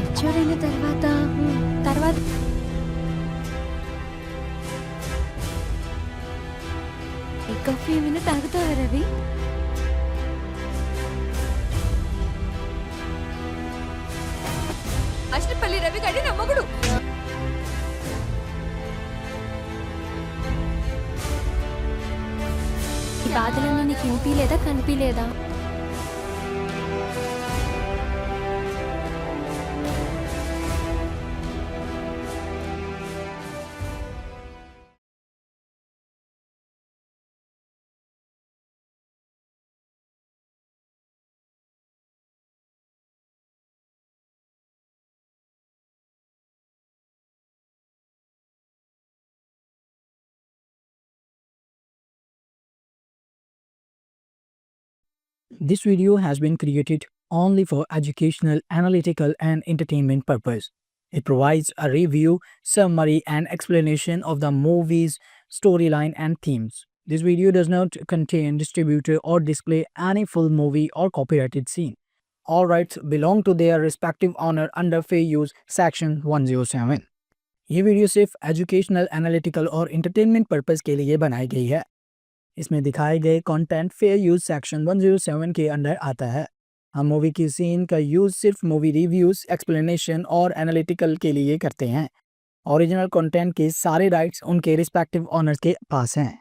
Mature అయిన తర్వాత తర్వాత ఈ కాఫీ ఏమైనా తాగుతావా రవి? అశ్వపల్లి రవి గారి నా మొగుడు. ఈ బాధలన్నీ నీకు వినిపించలేదా, కనిపించలేదా? This video has been created only for educational, analytical, and entertainment purpose. It provides a review, summary, and explanation of the movie's storyline and themes. This video does not contain, distribute, or display any full movie or copyrighted scene. All rights belong to their respective owner under Fair Use Section 107. ये video सिर्फ educational, analytical और entertainment purpose के लिए बनाई गई है। इसमें दिखाए गए कंटेंट फेयर यूज सेक्शन 107 के अंडर आता है। हम मूवी की सीन का यूज सिर्फ मूवी रिव्यूज, एक्सप्लेनेशन और एनालिटिकल के लिए करते हैं। ओरिजिनल कंटेंट के सारे राइट्स उनके रिस्पेक्टिव ऑनर्स के पास हैं।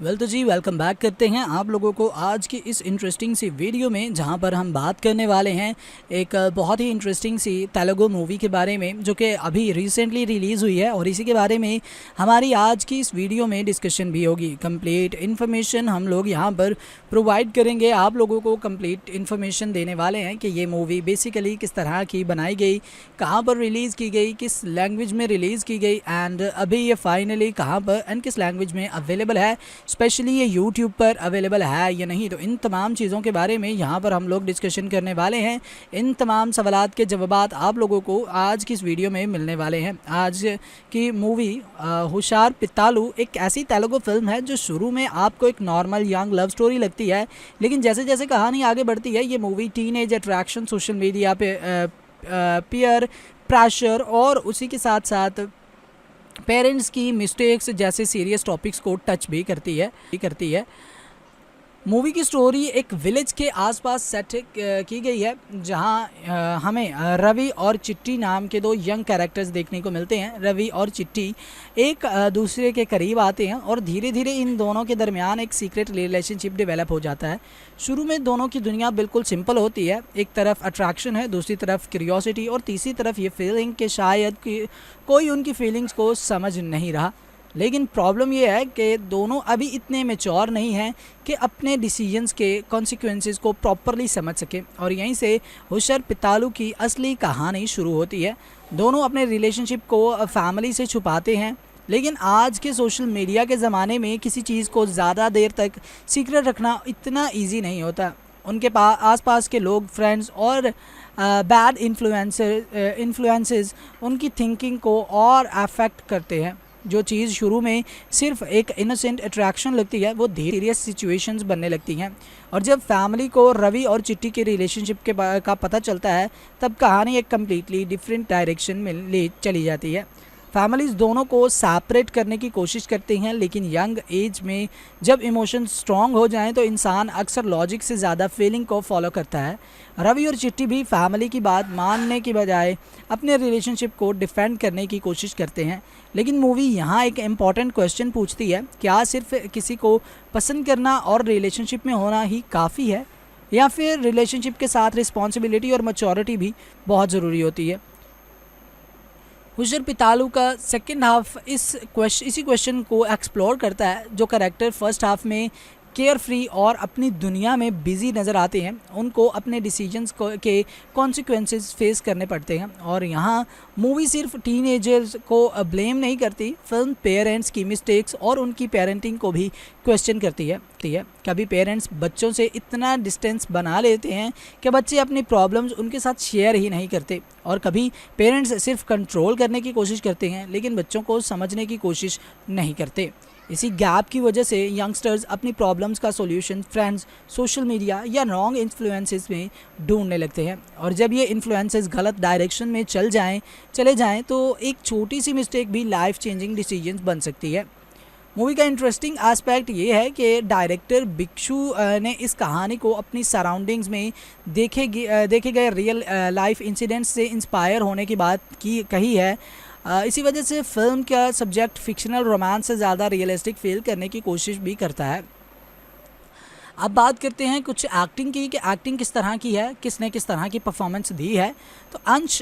तो जी वेलकम बैक करते हैं आप लोगों को आज की इस इंटरेस्टिंग सी वीडियो में, जहां पर हम बात करने वाले हैं एक बहुत ही इंटरेस्टिंग सी तेलुगु मूवी के बारे में जो कि अभी रिसेंटली रिलीज़ हुई है और इसी के बारे में हमारी आज की इस वीडियो में डिस्कशन भी होगी। कंप्लीट इन्फॉर्मेशन हम लोग यहां पर प्रोवाइड करेंगे, आप लोगों को कंप्लीट इन्फॉर्मेशन देने वाले हैं कि ये मूवी बेसिकली किस तरह की बनाई गई, कहाँ पर रिलीज़ की गई, किस लैंग्वेज में रिलीज़ की गई एंड अभी ये फाइनली कहाँ पर एंड किस लैंग्वेज में अवेलेबल है, स्पेशली ये यूट्यूब पर अवेलेबल है या नहीं। तो इन तमाम चीज़ों के बारे में यहाँ पर हम लोग डिस्कशन करने वाले हैं। इन तमाम सवालात के जवाबात आप लोगों को आज की इस वीडियो में मिलने वाले हैं। आज की मूवी हुशार पित्तालू एक ऐसी तेलुगु फिल्म है जो शुरू में आपको एक नॉर्मल यंग लव स्टोरी लगती है, लेकिन जैसे जैसे कहानी आगे बढ़ती है ये movie teenage attraction, social media पे पीयर प्रेशर और उसी के साथ साथ पेरेंट्स की मिस्टेक्स जैसे सीरियस टॉपिक्स को टच भी करती है। मूवी की स्टोरी एक विलेज के आसपास सेट की गई है, जहां हमें रवि और चिट्टी नाम के दो यंग कैरेक्टर्स देखने को मिलते हैं। रवि और चिट्टी एक दूसरे के करीब आते हैं और धीरे धीरे इन दोनों के दरमियान एक सीक्रेट रिलेशनशिप डेवलप हो जाता है। शुरू में दोनों की दुनिया बिल्कुल सिंपल होती है, एक तरफ अट्रैक्शन है, दूसरी तरफ क्यूरियोसिटी और तीसरी तरफ ये फीलिंग कि शायद कोई उनकी फीलिंग्स को समझ नहीं रहा। लेकिन प्रॉब्लम ये है कि दोनों अभी इतने मैच्योर नहीं हैं कि अपने डिसीजंस के कॉन्सिक्वेंसेस को प्रॉपरली समझ सकें और यहीं से हुशार पित्तालू की असली कहानी शुरू होती है। दोनों अपने रिलेशनशिप को फैमिली से छुपाते हैं, लेकिन आज के सोशल मीडिया के ज़माने में किसी चीज़ को ज़्यादा देर तक सीक्रेट रखना इतना ईजी नहीं होता। उनके आसपास के लोग, फ्रेंड्स और बैड इन्फ्लुएंसेस उनकी थिंकिंग को और अफेक्ट करते हैं। जो चीज़ शुरू में सिर्फ एक इनोसेंट अट्रैक्शन लगती है वो धीरे सीरियस सिचुएशंस बनने लगती हैं। और जब फैमिली को रवि और चिट्टी के रिलेशनशिप का पता चलता है तब कहानी एक कम्प्लीटली डिफरेंट डायरेक्शन में ले चली जाती है। फैमिलीज़ दोनों को सेपरेट करने की कोशिश करती हैं, लेकिन यंग एज में जब इमोशन स्ट्रॉन्ग हो जाएं तो इंसान अक्सर लॉजिक से ज़्यादा फीलिंग को फॉलो करता है। रवि और चिट्टी भी फैमिली की बात मानने की बजाय अपने रिलेशनशिप को डिफेंड करने की कोशिश करते हैं। लेकिन मूवी यहाँ एक इम्पॉर्टेंट क्वेश्चन पूछती है, क्या सिर्फ किसी को पसंद करना और रिलेशनशिप में होना ही काफ़ी है, या फिर रिलेशनशिप के साथ रिस्पॉन्सिबिलिटी और मैच्योरिटी भी बहुत ज़रूरी होती है। हुशर पितालू का सेकंड हाफ इसी क्वेश्चन को एक्सप्लोर करता है। जो कैरेक्टर फर्स्ट हाफ में केयर फ्री और अपनी दुनिया में बिजी नज़र आते हैं उनको अपने डिसीजंस के कॉन्सिक्वेंसेस फेस करने पड़ते हैं। और यहाँ मूवी सिर्फ टीनेजर्स को ब्लेम नहीं करती, फिल्म पेरेंट्स की मिस्टेक्स और उनकी पेरेंटिंग को भी क्वेश्चन करती है। कभी पेरेंट्स बच्चों से इतना डिस्टेंस बना लेते हैं कि बच्चे अपनी प्रॉब्लम्स उनके साथ शेयर ही नहीं करते, और कभी पेरेंट्स सिर्फ कंट्रोल करने की कोशिश करते हैं लेकिन बच्चों को समझने की कोशिश नहीं करते। इसी गैप की वजह से यंगस्टर्स अपनी प्रॉब्लम्स का सॉल्यूशन फ्रेंड्स, सोशल मीडिया या रॉन्ग इन्फ्लुएंसेस में ढूंढने लगते हैं। और जब ये इन्फ्लुएंसेस गलत डायरेक्शन में चले जाएं तो एक छोटी सी मिस्टेक भी लाइफ चेंजिंग डिसीजंस बन सकती है। मूवी का इंटरेस्टिंग एस्पेक्ट ये है कि डायरेक्टर भिक्षु ने इस कहानी को अपनी सराउंडिंग्स में देखे गए रियल लाइफ इंसिडेंट्स से इंस्पायर होने की बात कही है। इसी वजह से फिल्म का सब्जेक्ट फिक्शनल रोमांस से ज़्यादा रियलिस्टिक फील करने की कोशिश भी करता है। अब बात करते हैं कुछ एक्टिंग की कि एक्टिंग किस तरह की है, किसने किस तरह की परफॉर्मेंस दी है। तो अंश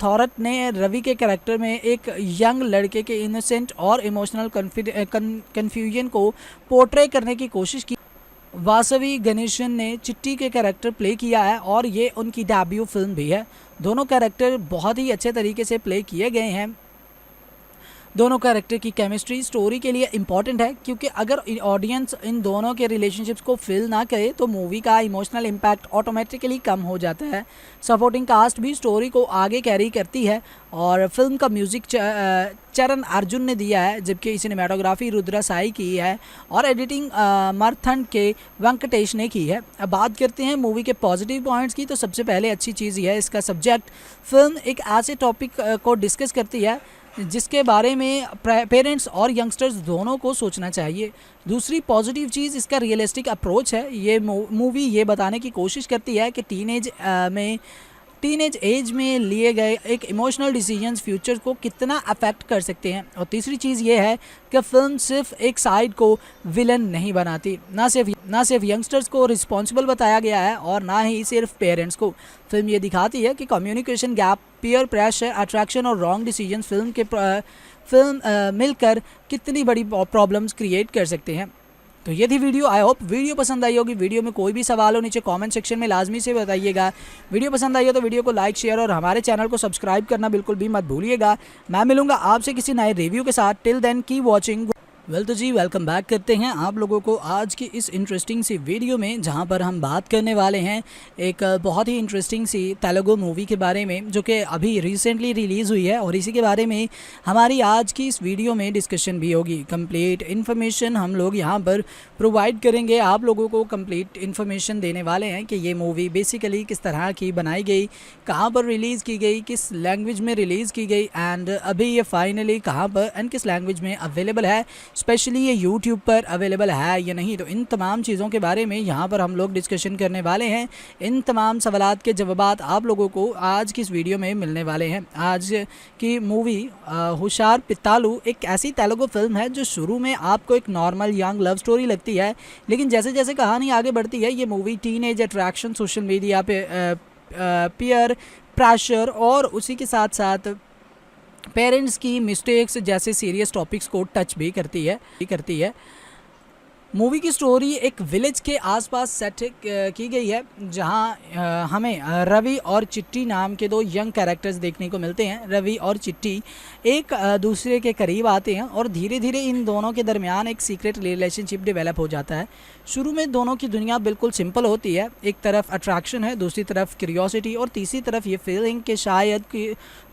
थॉरट ने रवि के कैरेक्टर में एक यंग लड़के के इनोसेंट और इमोशनल कन्फ्यूजन को पोर्ट्रे करने की कोशिश की। वासवी गणेशन ने चिट्टी के कैरेक्टर प्ले किया है और ये उनकी डेब्यू फिल्म भी है। दोनों कैरेक्टर बहुत ही अच्छे तरीके से प्ले किए गए हैं। दोनों कैरेक्टर की केमिस्ट्री स्टोरी के लिए इम्पॉर्टेंट है, क्योंकि अगर ऑडियंस इन दोनों के रिलेशनशिप्स को फील ना करे तो मूवी का इमोशनल इम्पैक्ट ऑटोमेटिकली कम हो जाता है। सपोर्टिंग कास्ट भी स्टोरी को आगे कैरी करती है और फिल्म का म्यूज़िक चरण अर्जुन ने दिया है, जबकि सिनेमाटोग्राफी रुद्रा साई की है और एडिटिंग मर्थंड के वेंकटेश ने की है। अब बात करते हैं मूवी के पॉजिटिव पॉइंट्स की। तो सबसे पहले अच्छी चीज़ यह है इसका सब्जेक्ट। फिल्म एक ऐसे टॉपिक को डिस्कस करती है जिसके बारे में पेरेंट्स और यंगस्टर्स दोनों को सोचना चाहिए। दूसरी पॉजिटिव चीज़ इसका रियलिस्टिक अप्रोच है। ये मूवी ये बताने की कोशिश करती है कि टीनेज एज में लिए गए एक इमोशनल डिसीजंस फ्यूचर को कितना अफेक्ट कर सकते हैं। और तीसरी चीज़ ये है कि फिल्म सिर्फ एक साइड को विलन नहीं बनाती, ना सिर्फ यंगस्टर्स को रिस्पॉन्सिबल बताया गया है और ना ही सिर्फ पेरेंट्स को। फिल्म ये दिखाती है कि communication gap, peer pressure, attraction और रॉन्ग डिसीजंस फिल्म मिलकर कितनी बड़ी प्रॉब्लम्स क्रिएट कर सकते हैं। तो ये थी वीडियो। आई होप वीडियो पसंद आई होगी। वीडियो में कोई भी सवाल हो नीचे कमेंट सेक्शन में लाजमी से बताइएगा। वीडियो पसंद आई हो तो वीडियो को लाइक, शेयर और हमारे चैनल को सब्सक्राइब करना बिल्कुल भी मत भूलिएगा। मैं मिलूंगा आपसे किसी नए रिव्यू के साथ। Till then keep watching. तो जी वेलकम बैक करते हैं आप लोगों को आज की इस इंटरेस्टिंग सी वीडियो में, जहां पर हम बात करने वाले हैं एक बहुत ही इंटरेस्टिंग सी तेलुगु मूवी के बारे में जो कि अभी रिसेंटली रिलीज़ हुई है, और इसी के बारे में हमारी आज की इस वीडियो में डिस्कशन भी होगी। कंप्लीट इन्फॉर्मेशन हम लोग यहां पर प्रोवाइड करेंगे, आप लोगों को कंप्लीट इन्फॉर्मेशन देने वाले हैं कि ये मूवी बेसिकली किस तरह की बनाई गई, कहाँ पर रिलीज़ की गई, किस लैंग्वेज में रिलीज़ की गई, एंड अभी ये फाइनली कहाँ पर एंड किस लैंग्वेज में अवेलेबल है, स्पेशली ये यूट्यूब पर अवेलेबल है या नहीं। तो इन तमाम चीज़ों के बारे में यहाँ पर हम लोग डिस्कशन करने वाले हैं। इन तमाम सवालात के जवाबात आप लोगों को आज की इस वीडियो में मिलने वाले हैं। आज की मूवी हुशार पितालू एक ऐसी तेलुगु फिल्म है जो शुरू में आपको एक नॉर्मल यंग लव स्टोरी लगती है, लेकिन जैसे जैसे कहानी आगे बढ़ती है ये movie teenage attraction, social media पे पीयर प्रेशर और उसी के साथ साथ पेरेंट्स की मिस्टेक्स जैसे सीरियस टॉपिक्स को टच भी करती है। मूवी की स्टोरी एक विलेज के आसपास सेट की गई है, जहां हमें रवि और चिट्टी नाम के दो यंग कैरेक्टर्स देखने को मिलते हैं। रवि और चिट्टी एक दूसरे के करीब आते हैं और धीरे धीरे इन दोनों के दरमियान एक सीक्रेट रिलेशनशिप डेवलप हो जाता है। शुरू में दोनों की दुनिया बिल्कुल सिंपल होती है। एक तरफ अट्रैक्शन है, दूसरी तरफ क्यूरियोसिटी और तीसरी तरफ ये फीलिंग कि शायद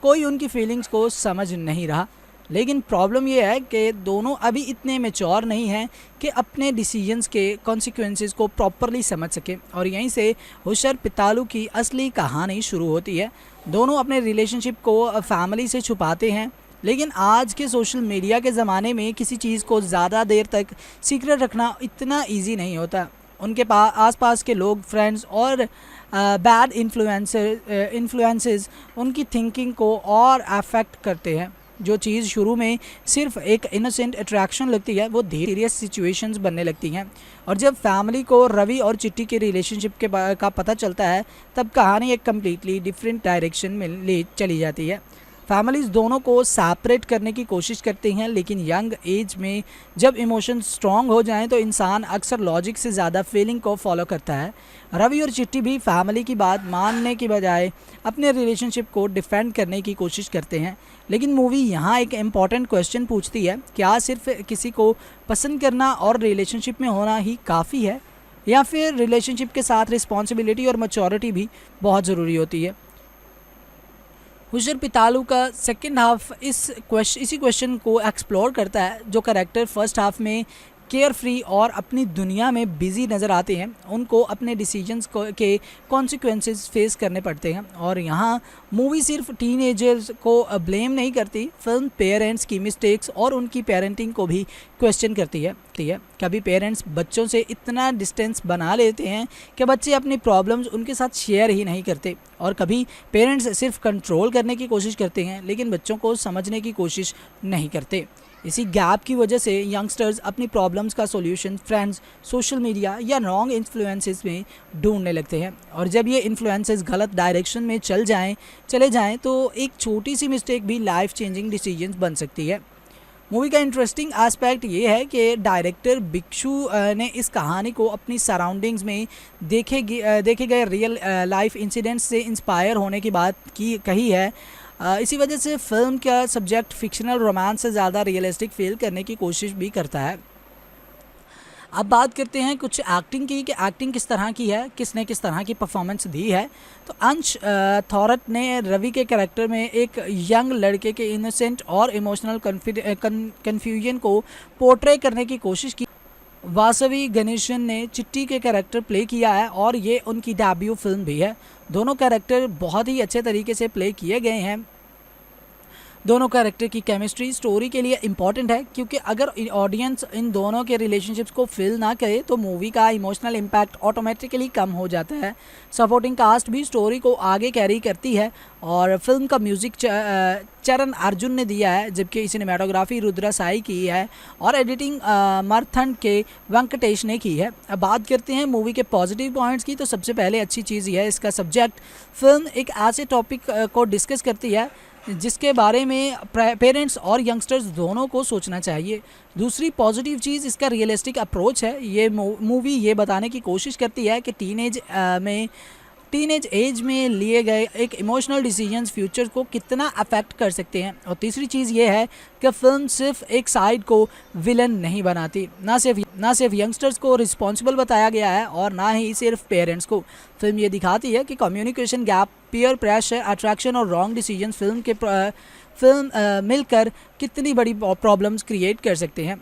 कोई उनकी फीलिंग्स को समझ नहीं रहा। लेकिन प्रॉब्लम ये है कि दोनों अभी इतने मैच्योर नहीं हैं कि अपने डिसीजंस के कॉन्सिक्वेंसेस को प्रॉपरली समझ सकें, और यहीं से हुशर पितालू की असली कहानी शुरू होती है। दोनों अपने रिलेशनशिप को फैमिली से छुपाते हैं, लेकिन आज के सोशल मीडिया के ज़माने में किसी चीज़ को ज़्यादा देर तक सीक्रेट रखना इतना ईजी नहीं होता। उनके आसपास के लोग, फ्रेंड्स और बैड इन्फ्लुएंसेस उनकी थिंकिंग को और अफेक्ट करते हैं। जो चीज़ शुरू में सिर्फ एक इनोसेंट अट्रैक्शन लगती है वो धीरे सीरियस सिचुएशंस बनने लगती हैं, और जब फैमिली को रवि और चिट्टी के रिलेशनशिप का पता चलता है तब कहानी एक कम्प्लीटली डिफरेंट डायरेक्शन में ले चली जाती है। फैमिलीज़ दोनों को सेपरेट करने की कोशिश करती हैं, लेकिन यंग एज में जब इमोशंस स्ट्रॉन्ग हो जाएं तो इंसान अक्सर लॉजिक से ज़्यादा फीलिंग को फॉलो करता है। रवि और चिट्टी भी फैमिली की बात मानने की बजाय अपने रिलेशनशिप को डिफेंड करने की कोशिश करते हैं, लेकिन मूवी यहाँ एक इम्पॉर्टेंट क्वेश्चन पूछती है, क्या सिर्फ किसी को पसंद करना और रिलेशनशिप में होना ही काफ़ी है, या फिर रिलेशनशिप के साथ रिस्पॉन्सिबिलिटी और मैच्योरिटी भी बहुत ज़रूरी होती है। हुशर पितालू का सेकंड हाफ इसी क्वेश्चन को एक्सप्लोर करता है। जो कैरेक्टर फर्स्ट हाफ में केयर फ्री और अपनी दुनिया में बिजी नज़र आते हैं, उनको अपने डिसीजंस के कॉन्सिक्वेंसेस फेस करने पड़ते हैं, और यहाँ मूवी सिर्फ टीनेजर्स को ब्लेम नहीं करती, फिल्म पेरेंट्स की मिस्टेक्स और उनकी पेरेंटिंग को भी क्वेश्चन करती है। कभी पेरेंट्स बच्चों से इतना डिस्टेंस बना लेते हैं कि बच्चे अपनी प्रॉब्लम्स उनके साथ शेयर ही नहीं करते, और कभी पेरेंट्स सिर्फ कंट्रोल करने की कोशिश करते हैं लेकिन बच्चों को समझने की कोशिश नहीं करते। इसी गैप की वजह से यंगस्टर्स अपनी प्रॉब्लम्स का सॉल्यूशन फ्रेंड्स, सोशल मीडिया या रॉन्ग इन्फ्लुएंसेस में ढूंढने लगते हैं, और जब ये इन्फ्लुएंसेस गलत डायरेक्शन में चले जाएं तो एक छोटी सी मिस्टेक भी लाइफ चेंजिंग डिसीजंस बन सकती है। मूवी का इंटरेस्टिंग एस्पेक्ट ये है कि डायरेक्टर भिक्षु ने इस कहानी को अपनी सराउंडिंग्स में देखे गए रियल लाइफ इंसिडेंट्स से इंस्पायर होने की बात कही है। इसी वजह से फिल्म का सब्जेक्ट फिक्शनल रोमांस से ज़्यादा रियलिस्टिक फील करने की कोशिश भी करता है। अब बात करते हैं कुछ एक्टिंग की, कि एक्टिंग किस तरह की है, किसने किस तरह की परफॉर्मेंस दी है। तो अंश थॉरट ने रवि के कैरेक्टर में एक यंग लड़के के इनोसेंट और इमोशनल कन्फ्यूजन को पोर्ट्रे करने की कोशिश की। वासवी गणेशन ने चिट्टी के कैरेक्टर प्ले किया है, और ये उनकी डेब्यू फिल्म भी है। दोनों कैरेक्टर बहुत ही अच्छे तरीके से प्ले किए गए हैं। दोनों कैरेक्टर की केमिस्ट्री स्टोरी के लिए इम्पॉर्टेंट है, क्योंकि अगर ऑडियंस इन दोनों के रिलेशनशिप्स को फील ना करे तो मूवी का इमोशनल इम्पैक्ट ऑटोमेटिकली कम हो जाता है। सपोर्टिंग कास्ट भी स्टोरी को आगे कैरी करती है, और फिल्म का म्यूज़िक चरण अर्जुन ने दिया है, जबकि सिनेमाटोग्राफी रुद्रा साई की है, और एडिटिंग मर्थन के वेंकटेश ने की है। अब बात करते हैं मूवी के पॉजिटिव पॉइंट्स की। तो सबसे पहले अच्छी चीज़ यह है इसका सब्जेक्ट। फिल्म एक ऐसे टॉपिक को डिस्कस करती है जिसके बारे में पेरेंट्स और यंगस्टर्स दोनों को सोचना चाहिए। दूसरी पॉजिटिव चीज़ इसका रियलिस्टिक अप्रोच है। ये मूवी ये बताने की कोशिश करती है कि टीनेज एज में लिए गए एक इमोशनल डिसीजंस फ्यूचर को कितना अफेक्ट कर सकते हैं। और तीसरी चीज़ ये है कि फिल्म सिर्फ एक साइड को विलन नहीं बनाती, ना सिर्फ यंगस्टर्स को रिस्पॉन्सिबल बताया गया है और ना ही सिर्फ पेरेंट्स को। फिल्म ये दिखाती है कि communication gap, peer pressure, attraction और रॉन्ग डिसीजंस फिल्म मिलकर कितनी बड़ी प्रॉब्लम्स क्रिएट कर सकते हैं।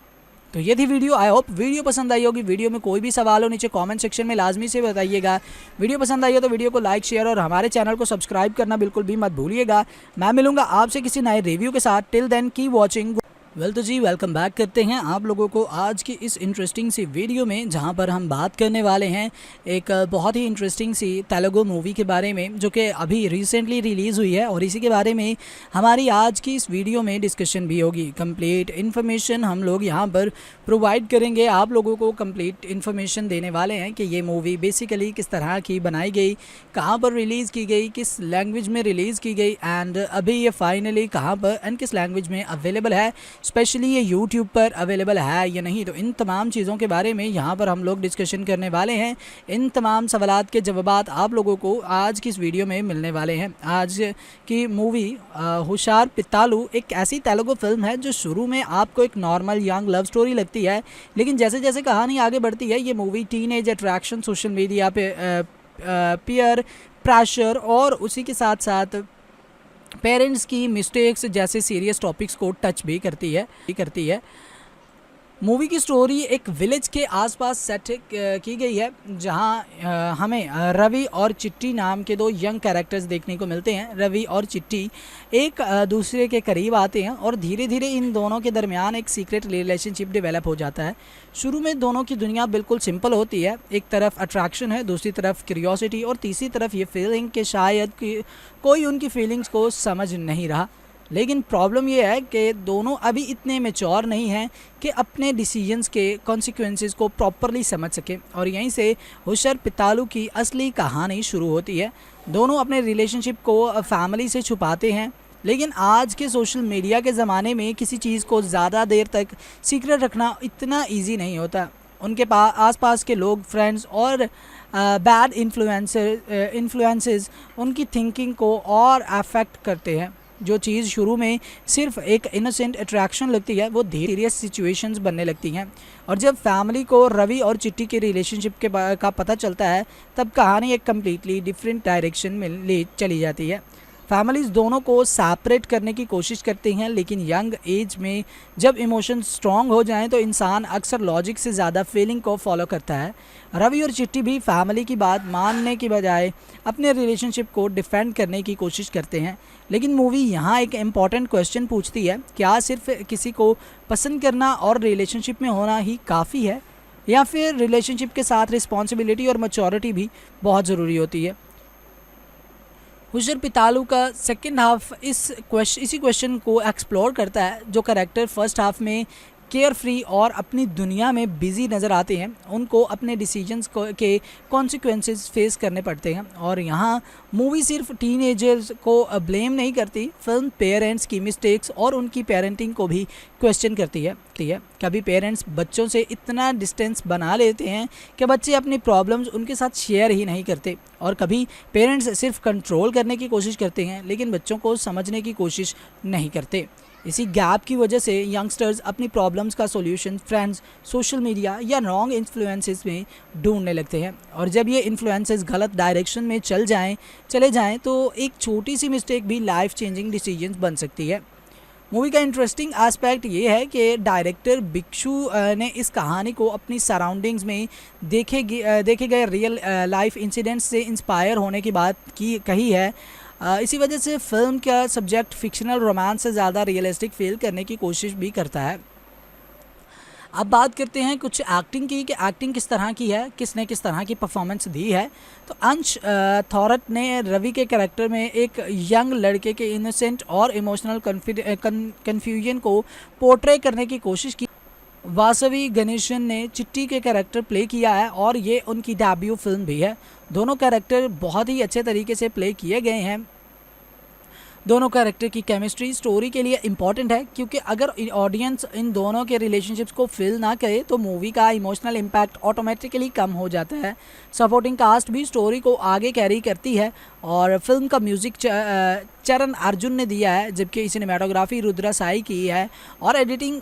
तो ये थी वीडियो। आई होप वीडियो पसंद आई होगी। वीडियो में कोई भी सवाल हो नीचे कमेंट सेक्शन में लाजमी से बताइएगा। वीडियो पसंद आई हो तो वीडियो को लाइक, शेयर और हमारे चैनल को सब्सक्राइब करना बिल्कुल भी मत भूलिएगा। मैं मिलूंगा आपसे किसी नए रिव्यू के साथ। Till then keep watching. तो जी वेलकम बैक करते हैं आप लोगों को आज की इस इंटरेस्टिंग सी वीडियो में, जहां पर हम बात करने वाले हैं एक बहुत ही इंटरेस्टिंग सी तेलुगु मूवी के बारे में, जो कि अभी रिसेंटली रिलीज़ हुई है, और इसी के बारे में हमारी आज की इस वीडियो में डिस्कशन भी होगी। कंप्लीट इन्फॉर्मेशन हम लोग यहां पर प्रोवाइड करेंगे, आप लोगों को कंप्लीट इन्फॉर्मेशन देने वाले हैं कि ये मूवी बेसिकली किस तरह की बनाई गई, कहाँ पर रिलीज़ की गई, किस लैंग्वेज में रिलीज़ की गई, एंड अभी ये फाइनली कहाँ पर एंड किस लैंग्वेज में अवेलेबल है, स्पेशली ये यूट्यूब पर अवेलेबल है या नहीं। तो इन तमाम चीज़ों के बारे में यहाँ पर हम लोग डिस्कशन करने वाले हैं। इन तमाम सवालात के जवाबात आप लोगों को आज की इस वीडियो में मिलने वाले हैं। आज की मूवी हुशार पितालू एक ऐसी तेलुगु फिल्म है जो शुरू में आपको एक नॉर्मल यंग लव स्टोरी लगती है, लेकिन जैसे जैसे कहानी आगे बढ़ती है ये movie teenage attraction, social media पे पीयर प्रेशर और उसी के साथ साथ पेरेंट्स की मिस्टेक्स जैसे सीरियस टॉपिक्स को टच भी करती है। मूवी की स्टोरी एक विलेज के आसपास सेट की गई है, जहां हमें रवि और चिट्टी नाम के दो यंग कैरेक्टर्स देखने को मिलते हैं। रवि और चिट्टी एक दूसरे के करीब आते हैं और धीरे धीरे इन दोनों के दरमियान एक सीक्रेट रिलेशनशिप डेवलप हो जाता है। शुरू में दोनों की दुनिया बिल्कुल सिंपल होती है। एक तरफ अट्रैक्शन है, दूसरी तरफ क्यूरियोसिटी और तीसरी तरफ ये फीलिंग कि शायद कोई उनकी फीलिंग्स को समझ नहीं रहा। लेकिन प्रॉब्लम ये है कि दोनों अभी इतने मैच्योर नहीं हैं कि अपने डिसीजंस के कॉन्सिक्वेंसेस को प्रॉपरली समझ सकें, और यहीं से हुशर पितालू की असली कहानी शुरू होती है। दोनों अपने रिलेशनशिप को फैमिली से छुपाते हैं, लेकिन आज के सोशल मीडिया के ज़माने में किसी चीज़ को ज़्यादा देर तक सीक्रेट रखना इतना ईजी नहीं होता। उनके आसपास के लोग, फ्रेंड्स और बैड इन्फ्लुएंसेस उनकी थिंकिंग को और अफेक्ट करते हैं। जो चीज़ शुरू में सिर्फ एक इनोसेंट अट्रैक्शन लगती है, वो धीरे सीरियस सिचुएशंस बनने लगती हैं। और जब फैमिली को रवि और चिट्टी के रिलेशनशिप का पता चलता है, तब कहानी एक कम्प्लीटली डिफरेंट डायरेक्शन में ले चली जाती है। फैमिलीज़ दोनों को सेपरेट करने की कोशिश करती हैं, लेकिन यंग एज में जब इमोशंस स्ट्रॉन्ग हो जाएं तो इंसान अक्सर लॉजिक से ज़्यादा फीलिंग को फॉलो करता है। रवि और चिट्टी भी फैमिली की बात मानने की बजाय अपने रिलेशनशिप को डिफेंड करने की कोशिश करते हैं। लेकिन मूवी यहाँ एक इम्पॉर्टेंट क्वेश्चन पूछती है, क्या सिर्फ किसी को पसंद करना और रिलेशनशिप में होना ही काफ़ी है, या फिर रिलेशनशिप के साथ रिस्पॉन्सिबिलिटी और मैच्योरिटी भी बहुत ज़रूरी होती है। हुशर पितालू का सेकंड हाफ इसी क्वेश्चन को एक्सप्लोर करता है। जो कैरेक्टर फर्स्ट हाफ में केयर फ्री और अपनी दुनिया में बिजी नज़र आते हैं, उनको अपने डिसीजंस के कॉन्सिक्वेंसेस फेस करने पड़ते हैं। और यहाँ मूवी सिर्फ टीनेजर्स को ब्लेम नहीं करती, फिल्म पेरेंट्स की मिस्टेक्स और उनकी पेरेंटिंग को भी क्वेश्चन करती है। कभी पेरेंट्स बच्चों से इतना डिस्टेंस बना लेते हैं कि बच्चे अपनी प्रॉब्लम्स उनके साथ शेयर ही नहीं करते, और कभी पेरेंट्स सिर्फ कंट्रोल करने की कोशिश करते हैं लेकिन बच्चों को समझने की कोशिश नहीं करते। इसी गैप की वजह से यंगस्टर्स अपनी प्रॉब्लम्स का सॉल्यूशन फ्रेंड्स, सोशल मीडिया या रॉन्ग इन्फ्लुएंसेस में ढूंढने लगते हैं। और जब ये इन्फ्लुएंसेस गलत डायरेक्शन में चले जाएं तो एक छोटी सी मिस्टेक भी लाइफ चेंजिंग डिसीजंस बन सकती है। मूवी का इंटरेस्टिंग एस्पेक्ट ये है कि डायरेक्टर भिक्षु ने इस कहानी को अपनी सराउंडिंग्स में देखे गए रियल लाइफ इंसिडेंट्स से इंस्पायर होने की बात कही है। इसी वजह से फिल्म का सब्जेक्ट फिक्शनल रोमांस से ज़्यादा रियलिस्टिक फील करने की कोशिश भी करता है। अब बात करते हैं कुछ एक्टिंग की, कि एक्टिंग किस तरह की है, किसने किस तरह की परफॉर्मेंस दी है। तो अंश थॉरट ने रवि के कैरेक्टर में एक यंग लड़के के इनोसेंट और इमोशनल कन्फ्यूजन को पोर्ट्रे करने की कोशिश की। वासवी गणेशन ने चिट्टी के कैरेक्टर प्ले किया है और ये उनकी डेब्यू फिल्म भी है। दोनों कैरेक्टर बहुत ही अच्छे तरीके से प्ले किए गए हैं। दोनों कैरेक्टर की केमिस्ट्री स्टोरी के लिए इम्पॉर्टेंट है, क्योंकि अगर ऑडियंस इन दोनों के रिलेशनशिप्स को फील ना करे तो मूवी का इमोशनल इम्पैक्ट ऑटोमेटिकली कम हो जाता है। सपोर्टिंग कास्ट भी स्टोरी को आगे कैरी करती है, और फिल्म का म्यूज़िक चरण अर्जुन ने दिया है, जबकि सिनेमाटोग्राफी रुद्रा साई की है और एडिटिंग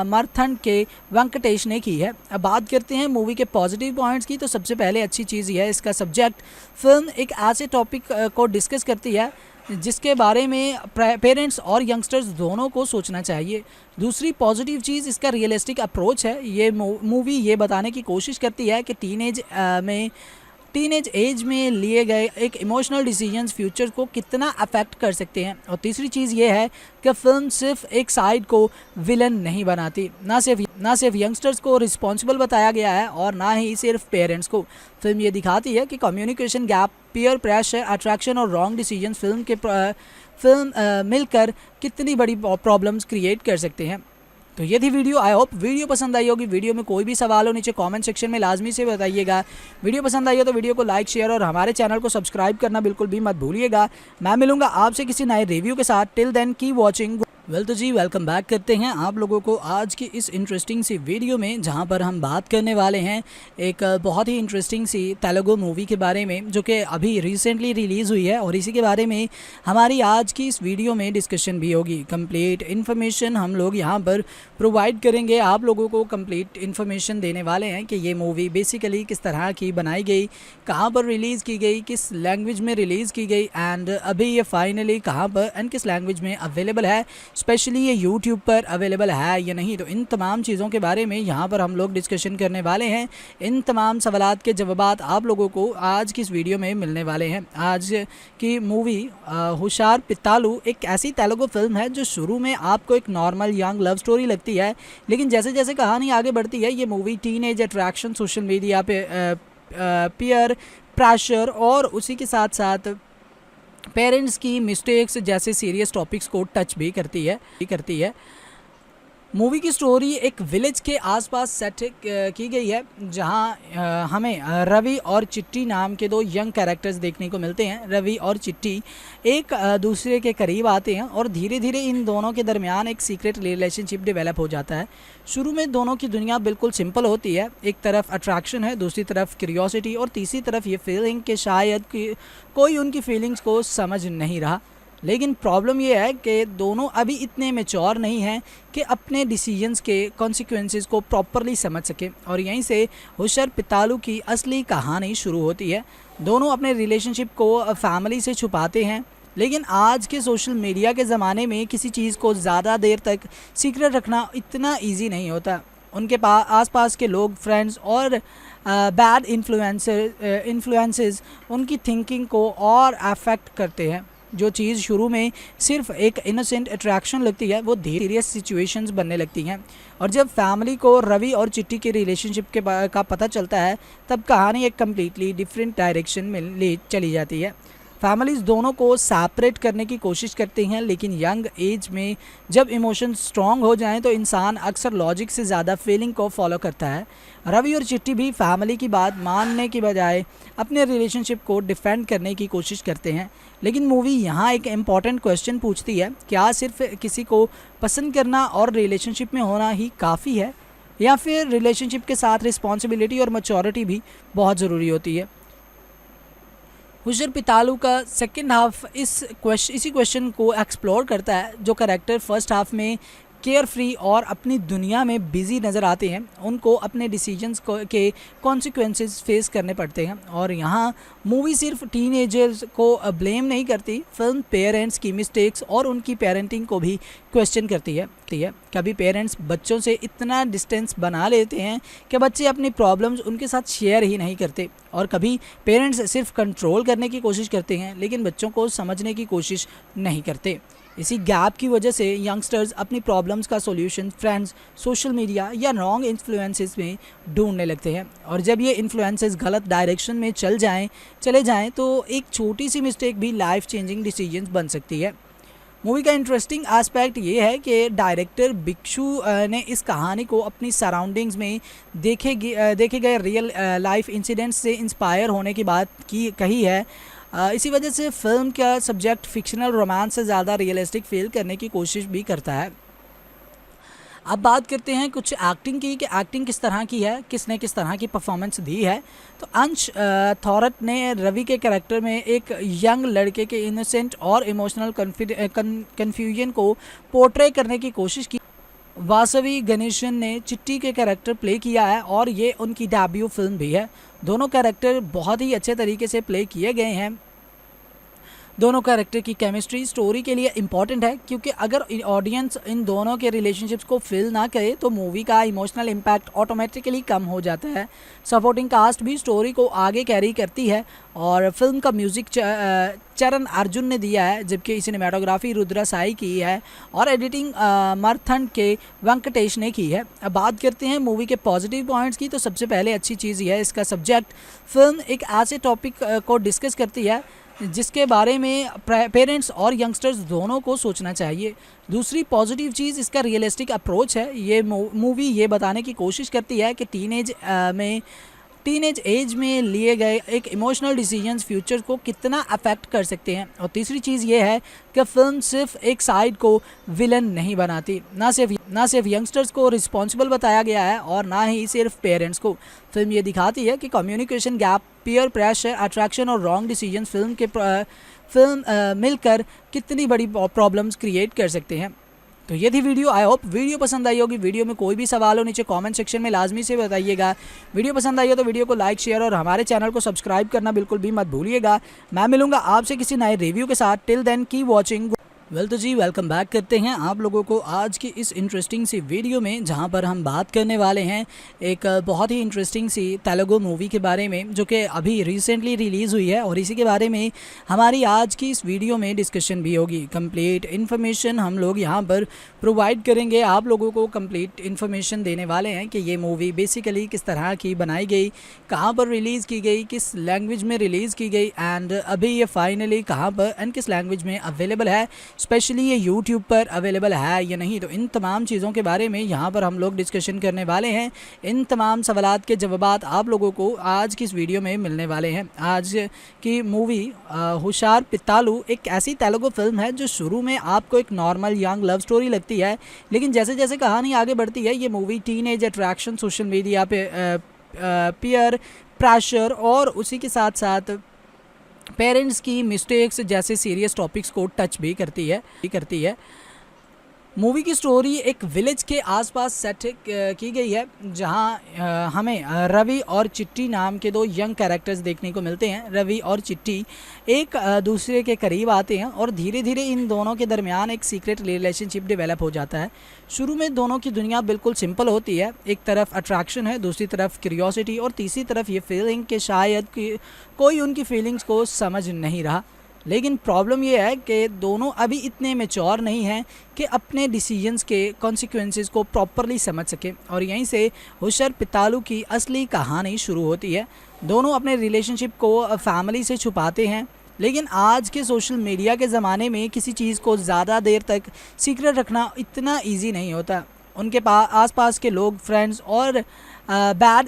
मरथन के वेंकटेश ने की है। अब बात करते हैं मूवी के पॉजिटिव पॉइंट्स की। तो सबसे पहले अच्छी चीज़ यह है इसका सब्जेक्ट। फिल्म एक ऐसे टॉपिक को डिस्कस करती है जिसके बारे में पेरेंट्स और यंगस्टर्स दोनों को सोचना चाहिए। दूसरी पॉजिटिव चीज़ इसका रियलिस्टिक अप्रोच है। ये मूवी ये बताने की कोशिश करती है कि टीनेज एज में लिए गए एक इमोशनल डिसीजंस फ्यूचर को कितना अफेक्ट कर सकते हैं। और तीसरी चीज़ ये है कि फिल्म सिर्फ एक साइड को विलन नहीं बनाती, ना सिर्फ यंगस्टर्स को रिस्पॉन्सिबल बताया गया है और ना ही सिर्फ पेरेंट्स को। फिल्म ये दिखाती है कि communication gap, peer pressure, attraction और रॉन्ग डिसीजंस फिल्म मिलकर कितनी बड़ी प्रॉब्लम्स क्रिएट कर सकते हैं। तो ये थी वीडियो। आई होप वीडियो पसंद आई होगी। वीडियो में कोई भी सवाल हो नीचे कमेंट सेक्शन में लाजमी से बताइएगा। वीडियो पसंद आई हो तो वीडियो को लाइक, शेयर और हमारे चैनल को सब्सक्राइब करना बिल्कुल भी मत भूलिएगा। मैं मिलूंगा आपसे किसी नए रिव्यू के साथ। Till then keep watching. Well तो जी वेलकम बैक करते हैं आप लोगों को आज की इस इंटरेस्टिंग सी वीडियो में, जहां पर हम बात करने वाले हैं एक बहुत ही इंटरेस्टिंग सी तेलुगु मूवी के बारे में जो कि अभी रिसेंटली रिलीज़ हुई है। और इसी के बारे में हमारी आज की इस वीडियो में डिस्कशन भी होगी। कंप्लीट इन्फॉर्मेशन हम लोग यहां पर प्रोवाइड करेंगे, आप लोगों को कंप्लीट इन्फॉर्मेशन देने वाले हैं कि ये मूवी बेसिकली किस तरह की बनाई गई, कहाँ पर रिलीज़ की गई, किस लैंग्वेज में रिलीज़ की गई एंड अभी ये फाइनली कहाँ पर एंड किस लैंग्वेज में अवेलेबल है, स्पेशली ये यूट्यूब पर अवेलेबल है या नहीं। तो इन तमाम चीज़ों के बारे में यहाँ पर हम लोग डिस्कशन करने वाले हैं। इन तमाम सवालात के जवाबात आप लोगों को आज की इस वीडियो में मिलने वाले हैं। आज की मूवी हुशार पित्तालू एक ऐसी तेलुगु फिल्म है जो शुरू में आपको एक नॉर्मल यंग लव स्टोरी लगती है, लेकिन जैसे जैसे कहानी आगे बढ़ती है ये movie teenage attraction, social media पे पीयर प्रेशर और उसी के साथ साथ पेरेंट्स की मिस्टेक्स जैसे सीरियस टॉपिक्स को टच भी करती है। मूवी की स्टोरी एक विलेज के आसपास सेट की गई है, जहां हमें रवि और चिट्टी नाम के दो यंग कैरेक्टर्स देखने को मिलते हैं। रवि और चिट्टी एक दूसरे के करीब आते हैं और धीरे धीरे इन दोनों के दरमियान एक सीक्रेट रिलेशनशिप डेवलप हो जाता है। शुरू में दोनों की दुनिया बिल्कुल सिंपल होती है, एक तरफ अट्रैक्शन है, दूसरी तरफ क्यूरियोसिटी और तीसरी तरफ ये फीलिंग कि शायद कोई उनकी फीलिंग्स को समझ नहीं रहा। लेकिन प्रॉब्लम ये है कि दोनों अभी इतने मैच्योर नहीं हैं कि अपने डिसीजंस के कॉन्सिक्वेंसेस को प्रॉपरली समझ सके। और यहीं से हुशार पित्तालू की असली कहानी शुरू होती है। दोनों अपने रिलेशनशिप को फैमिली से छुपाते हैं, लेकिन आज के सोशल मीडिया के ज़माने में किसी चीज़ को ज़्यादा देर तक सीक्रेट रखना इतना ईजी नहीं होता। उनके आसपास के लोग, फ्रेंड्स और बैड इन्फ्लुएंसेस उनकी थिंकिंग को और अफेक्ट करते हैं। जो चीज़ शुरू में सिर्फ एक इनोसेंट अट्रैक्शन लगती है वो धीरे सीरियस सिचुएशंस बनने लगती हैं। और जब फैमिली को रवि और चिट्टी के रिलेशनशिप का पता चलता है तब कहानी एक कम्प्लीटली डिफरेंट डायरेक्शन में ले चली जाती है। फैमिलीज दोनों को सेपरेट करने की कोशिश करती हैं, लेकिन यंग एज में जब इमोशन स्ट्रॉन्ग हो जाएं तो इंसान अक्सर लॉजिक से ज़्यादा फीलिंग को फॉलो करता है। रवि और चिट्टी भी फैमिली की बात मानने की बजाय अपने रिलेशनशिप को डिफेंड करने की कोशिश करते हैं। लेकिन मूवी यहाँ एक इम्पॉर्टेंट क्वेश्चन पूछती है, क्या सिर्फ किसी को पसंद करना और रिलेशनशिप में होना ही काफ़ी है, या फिर रिलेशनशिप के साथ रिस्पॉन्सिबिलिटी और मैच्योरिटी भी बहुत ज़रूरी होती है। हुशार पित्तालू का सेकंड हाफ इसी क्वेश्चन को एक्सप्लोर करता है। जो कैरेक्टर फर्स्ट हाफ में केयर फ्री और अपनी दुनिया में बिजी नज़र आते हैं उनको अपने डिसीजंस के कॉन्सिक्वेंसेस फेस करने पड़ते हैं। और यहाँ मूवी सिर्फ टीनेजर्स को ब्लेम नहीं करती, फिल्म पेरेंट्स की मिस्टेक्स और उनकी पेरेंटिंग को भी क्वेश्चन करती है। कभी पेरेंट्स बच्चों से इतना डिस्टेंस बना लेते हैं कि बच्चे अपनी प्रॉब्लम्स उनके साथ शेयर ही नहीं करते, और कभी पेरेंट्स सिर्फ कंट्रोल करने की कोशिश करते हैं लेकिन बच्चों को समझने की कोशिश नहीं करते। इसी गैप की वजह से यंगस्टर्स अपनी प्रॉब्लम्स का सॉल्यूशन फ्रेंड्स, सोशल मीडिया या रॉन्ग इन्फ्लुएंसेस में ढूंढने लगते हैं। और जब ये इन्फ्लुएंसेस गलत डायरेक्शन में चले जाएं तो एक छोटी सी मिस्टेक भी लाइफ चेंजिंग डिसीजंस बन सकती है। मूवी का इंटरेस्टिंग एस्पेक्ट ये है कि डायरेक्टर भिक्षु ने इस कहानी को अपनी सराउंडिंग्स में देखे गए रियल लाइफ इंसिडेंट्स से इंस्पायर होने की बात कही है। इसी वजह से फिल्म का सब्जेक्ट फिक्शनल रोमांस से ज़्यादा रियलिस्टिक फील करने की कोशिश भी करता है। अब बात करते हैं कुछ एक्टिंग की कि एक्टिंग किस तरह की है, किसने किस तरह की परफॉर्मेंस दी है। तो अंश थॉरट ने रवि के कैरेक्टर में एक यंग लड़के के इनोसेंट और इमोशनल कन्फ्यूजन को पोर्ट्रे करने की कोशिश की। वासवी गणेशन ने चिट्टी के कैरेक्टर प्ले किया है और ये उनकी डेब्यू फिल्म भी है। दोनों कैरेक्टर बहुत ही अच्छे तरीके से प्ले किए गए हैं। दोनों कैरेक्टर की केमिस्ट्री स्टोरी के लिए इम्पॉर्टेंट है, क्योंकि अगर ऑडियंस इन दोनों के रिलेशनशिप्स को फील ना करे तो मूवी का इमोशनल इम्पैक्ट ऑटोमेटिकली कम हो जाता है। सपोर्टिंग कास्ट भी स्टोरी को आगे कैरी करती है और फिल्म का म्यूज़िक चरण अर्जुन ने दिया है, जबकि सिनेमाटोग्राफी रुद्रा साई की है और एडिटिंग मरथन के वेंकटेश ने की है। अब बात करते हैं मूवी के पॉजिटिव पॉइंट्स की। तो सबसे पहले अच्छी चीज़ यह है इसका सब्जेक्ट। फिल्म एक ऐसे टॉपिक को डिस्कस करती है जिसके बारे में पेरेंट्स और यंगस्टर्स दोनों को सोचना चाहिए। दूसरी पॉजिटिव चीज़ इसका रियलिस्टिक अप्रोच है। ये मूवी ये बताने की कोशिश करती है कि टीनेज में टीनेज एज में लिए गए एक इमोशनल डिसीजंस फ्यूचर को कितना अफेक्ट कर सकते हैं। और तीसरी चीज़ ये है कि फिल्म सिर्फ एक साइड को विलन नहीं बनाती, ना सिर्फ यंगस्टर्स को रिस्पॉन्सिबल बताया गया है और ना ही सिर्फ पेरेंट्स को। फिल्म ये दिखाती है कि communication gap, peer pressure, attraction और रॉन्ग डिसीजंस फिल्म मिलकर कितनी बड़ी प्रॉब्लम्स क्रिएट कर सकते हैं। तो ये थी वीडियो। आई होप वीडियो पसंद आई होगी। वीडियो में कोई भी सवाल हो नीचे कमेंट सेक्शन में लाजमी से बताइएगा। वीडियो पसंद आई हो तो वीडियो को लाइक, शेयर और हमारे चैनल को सब्सक्राइब करना बिल्कुल भी मत भूलिएगा। मैं मिलूंगा आपसे किसी नए रिव्यू के साथ। Till then keep watching. Well तो जी वेलकम बैक करते हैं आप लोगों को आज की इस इंटरेस्टिंग सी वीडियो में, जहां पर हम बात करने वाले हैं एक बहुत ही इंटरेस्टिंग सी तेलुगु मूवी के बारे में जो कि अभी रिसेंटली रिलीज़ हुई है और इसी के बारे में हमारी आज की इस वीडियो में डिस्कशन भी होगी। कंप्लीट इन्फॉर्मेशन हम लोग यहां पर प्रोवाइड करेंगे, आप लोगों को कंप्लीट इन्फॉर्मेशन देने वाले हैं कि ये मूवी बेसिकली किस तरह की बनाई गई, कहाँ पर रिलीज़ की गई, किस लैंग्वेज में रिलीज़ की गई एंड अभी ये फाइनली कहाँ पर एंड किस लैंग्वेज में अवेलेबल है, स्पेशली ये यूट्यूब पर अवेलेबल है या नहीं। तो इन तमाम चीज़ों के बारे में यहाँ पर हम लोग डिस्कशन करने वाले हैं। इन तमाम सवालात के जवाबात आप लोगों को आज की इस वीडियो में मिलने वाले हैं। आज की मूवी हुशार पित्तालू एक ऐसी तेलुगु फिल्म है जो शुरू में आपको एक नॉर्मल यंग लव स्टोरी लगती है, लेकिन जैसे जैसे कहानी आगे बढ़ती है ये movie teenage attraction, social media पे पीयर प्रेशर और उसी के साथ साथ पेरेंट्स की मिस्टेक्स जैसे सीरियस टॉपिक्स को टच भी करती है। मूवी की स्टोरी एक विलेज के आसपास सेट की गई है, जहां हमें रवि और चिट्टी नाम के दो यंग कैरेक्टर्स देखने को मिलते हैं। रवि और चिट्टी एक दूसरे के करीब आते हैं और धीरे धीरे इन दोनों के दरमियान एक सीक्रेट रिलेशनशिप डेवलप हो जाता है। शुरू में दोनों की दुनिया बिल्कुल सिंपल होती है। एक तरफ अट्रैक्शन है, दूसरी तरफ क्यूरियोसिटी और तीसरी तरफ ये फीलिंग कि शायद कोई उनकी फीलिंग्स को समझ नहीं रहा। लेकिन प्रॉब्लम ये है कि दोनों अभी इतने मैच्योर नहीं हैं कि अपने डिसीजंस के कॉन्सिक्वेंसेस को प्रॉपरली समझ सके और यहीं से हुशार पित्तालू की असली कहानी शुरू होती है। दोनों अपने रिलेशनशिप को फैमिली से छुपाते हैं, लेकिन आज के सोशल मीडिया के ज़माने में किसी चीज़ को ज़्यादा देर तक सीक्रेट रखना इतना ईजी नहीं होता। उनके आसपास के लोग, फ्रेंड्स और बैड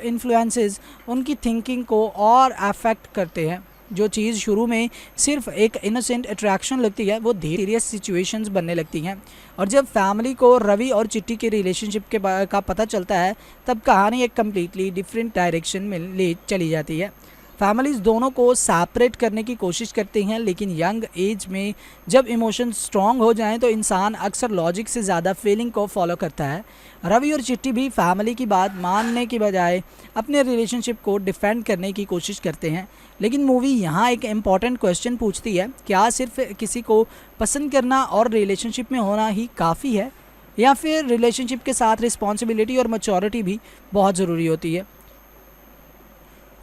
इन्फ्लुएंसेस उनकी थिंकिंग को और अफेक्ट करते हैं। जो चीज़ शुरू में सिर्फ एक इनोसेंट अट्रैक्शन लगती है वो धीरे सीरियस सिचुएशंस बनने लगती हैं। और जब फैमिली को रवि और चिट्टी के रिलेशनशिप का पता चलता है तब कहानी एक कम्प्लीटली डिफरेंट डायरेक्शन में ले चली जाती है। फैमिलीज़ दोनों को सेपरेट करने की कोशिश करती हैं, लेकिन यंग एज में जब इमोशन स्ट्रॉन्ग हो जाएं तो इंसान अक्सर लॉजिक से ज़्यादा फीलिंग को फॉलो करता है। रवि और चिट्टी भी फैमिली की बात मानने की बजाय अपने रिलेशनशिप को डिफेंड करने की कोशिश करते हैं। लेकिन मूवी यहाँ एक इम्पॉर्टेंट क्वेश्चन पूछती है, क्या सिर्फ किसी को पसंद करना और रिलेशनशिप में होना ही काफ़ी है, या फिर रिलेशनशिप के साथ रिस्पॉन्सिबिलिटी और मैच्योरिटी भी बहुत ज़रूरी होती है।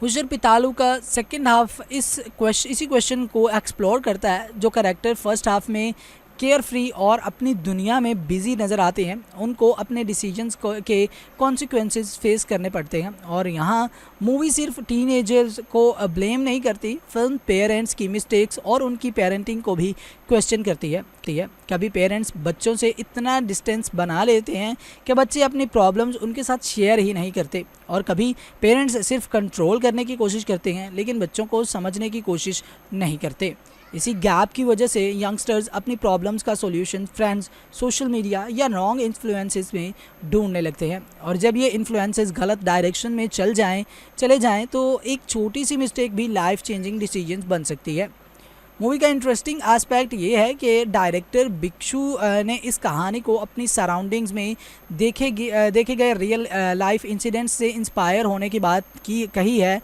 हुशार पित्तालू का सेकंड हाफ इसी क्वेश्चन को एक्सप्लोर करता है। जो कैरेक्टर फर्स्ट हाफ में केयर फ्री और अपनी दुनिया में बिजी नज़र आते हैं, उनको अपने डिसीजंस के कॉन्सिक्वेंसेस फेस करने पड़ते हैं। और यहाँ मूवी सिर्फ टीनेजर्स को ब्लेम नहीं करती, फिल्म पेरेंट्स की मिस्टेक्स और उनकी पेरेंटिंग को भी क्वेश्चन करती है। कभी पेरेंट्स बच्चों से इतना डिस्टेंस बना लेते हैं कि बच्चे अपनी प्रॉब्लम्स उनके साथ शेयर ही नहीं करते, और कभी पेरेंट्स सिर्फ कंट्रोल करने की कोशिश करते हैं लेकिन बच्चों को समझने की कोशिश नहीं करते। इसी गैप की वजह से यंगस्टर्स अपनी प्रॉब्लम्स का सॉल्यूशन फ्रेंड्स, सोशल मीडिया या रॉन्ग इन्फ्लुएंसेस में ढूंढने लगते हैं। और जब ये इन्फ्लुएंसेस गलत डायरेक्शन में चले जाएं तो एक छोटी सी मिस्टेक भी लाइफ चेंजिंग डिसीजंस बन सकती है। मूवी का इंटरेस्टिंग एस्पेक्ट ये है कि डायरेक्टर भिक्षु ने इस कहानी को अपनी सराउंडिंग्स में देखे गए रियल लाइफ इंसिडेंट्स से इंस्पायर होने की बात कही है।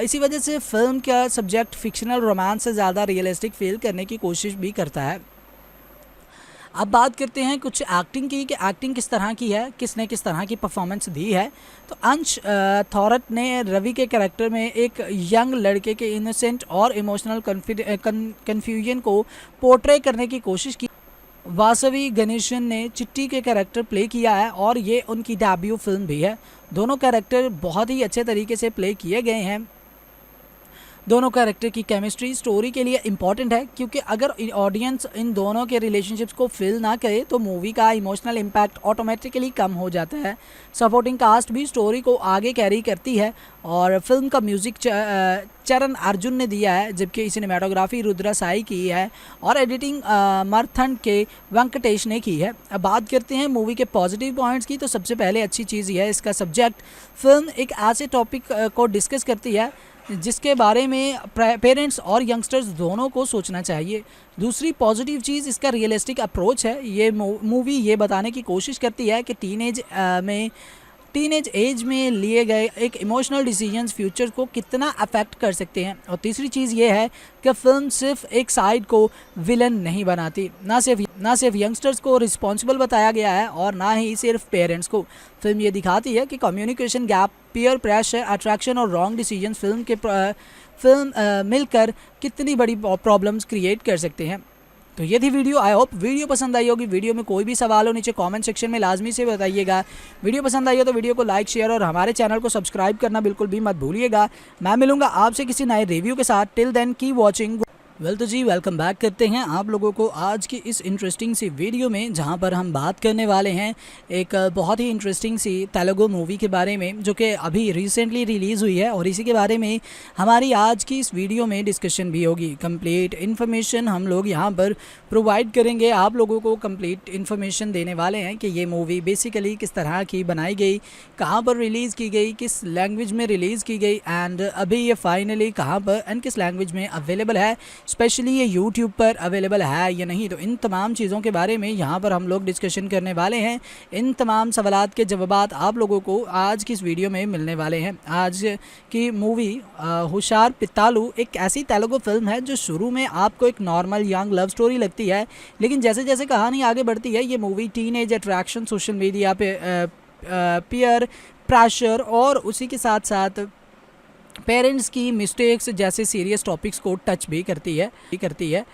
इसी वजह से फिल्म का सब्जेक्ट फिक्शनल रोमांस से ज़्यादा रियलिस्टिक फील करने की कोशिश भी करता है। अब बात करते हैं कुछ एक्टिंग की कि एक्टिंग किस तरह की है, किसने किस तरह की परफॉर्मेंस दी है। तो अंश थॉरट ने रवि के कैरेक्टर में एक यंग लड़के के इनोसेंट और इमोशनल कन्फ्यूजन को पोर्ट्रे करने की कोशिश की। वासवी गणेशन ने चिट्टी के कैरेक्टर प्ले किया है और ये उनकी डेब्यू फिल्म भी है। दोनों कैरेक्टर बहुत ही अच्छे तरीके से प्ले किए गए हैं। दोनों कैरेक्टर की केमिस्ट्री स्टोरी के लिए इम्पॉर्टेंट है, क्योंकि अगर ऑडियंस इन दोनों के रिलेशनशिप्स को फील ना करे तो मूवी का इमोशनल इम्पैक्ट ऑटोमेटिकली कम हो जाता है। सपोर्टिंग कास्ट भी स्टोरी को आगे कैरी करती है और फिल्म का म्यूज़िक चरण अर्जुन ने दिया है, जबकि सिनेमाटोग्राफी रुद्रा साई की है और एडिटिंग मर्थन के वेंकटेश ने की है। अब बात करते हैं मूवी के पॉजिटिव पॉइंट्स की, तो सबसे पहले अच्छी चीज़ यह है इसका सब्जेक्ट। फिल्म एक ऐसे टॉपिक को डिस्कस करती है जिसके बारे में पेरेंट्स और यंगस्टर्स दोनों को सोचना चाहिए। दूसरी पॉजिटिव चीज़ इसका रियलिस्टिक अप्रोच है। ये मूवी ये बताने की कोशिश करती है कि टीनेज एज में लिए गए एक इमोशनल डिसीजंस फ्यूचर को कितना अफेक्ट कर सकते हैं। और तीसरी चीज़ ये है कि फिल्म सिर्फ एक साइड को विलन नहीं बनाती, ना सिर्फ यंगस्टर्स को रिस्पॉन्सिबल बताया गया है और ना ही सिर्फ पेरेंट्स को। फिल्म ये दिखाती है कि communication gap, peer pressure, attraction और रॉन्ग डिसीजन फिल्म मिलकर कितनी बड़ी प्रॉब्लम्स क्रिएट कर सकते हैं। तो ये थी वीडियो। आई होप वीडियो पसंद आई होगी। वीडियो में कोई भी सवाल हो नीचे कमेंट सेक्शन में लाजमी से बताइएगा। वीडियो पसंद आई हो तो वीडियो को लाइक, शेयर और हमारे चैनल को सब्सक्राइब करना बिल्कुल भी मत भूलिएगा। मैं मिलूंगा आपसे किसी नए रिव्यू के साथ। Till then keep watching. तो जी वेलकम बैक करते हैं आप लोगों को आज की इस इंटरेस्टिंग सी वीडियो में, जहां पर हम बात करने वाले हैं एक बहुत ही इंटरेस्टिंग सी तेलुगु मूवी के बारे में, जो कि अभी रिसेंटली रिलीज़ हुई है और इसी के बारे में हमारी आज की इस वीडियो में डिस्कशन भी होगी। कंप्लीट इन्फॉर्मेशन हम लोग यहां पर प्रोवाइड करेंगे, आप लोगों को कंप्लीट इन्फॉर्मेशन देने वाले हैं कि ये मूवी बेसिकली किस तरह की बनाई गई, कहाँ पर रिलीज़ की गई, किस लैंग्वेज में रिलीज़ की गई एंड अभी ये फाइनली कहाँ पर एंड किस लैंग्वेज में अवेलेबल है, स्पेशली ये यूट्यूब पर अवेलेबल है या नहीं। तो इन तमाम चीज़ों के बारे में यहाँ पर हम लोग डिस्कशन करने वाले हैं। इन तमाम सवालात के जवाबात आप लोगों को आज की इस वीडियो में मिलने वाले हैं। आज की मूवी हुशार पित्तालू एक ऐसी तेलुगु फिल्म है जो शुरू में आपको एक नॉर्मल यंग लव स्टोरी लगती है, लेकिन जैसे जैसे कहानी आगे बढ़ती है ये movie teenage attraction, social media पे पीयर प्रेशर और उसी के साथ साथ पेरेंट्स की मिस्टेक्स जैसे सीरियस टॉपिक्स को टच भी करती है।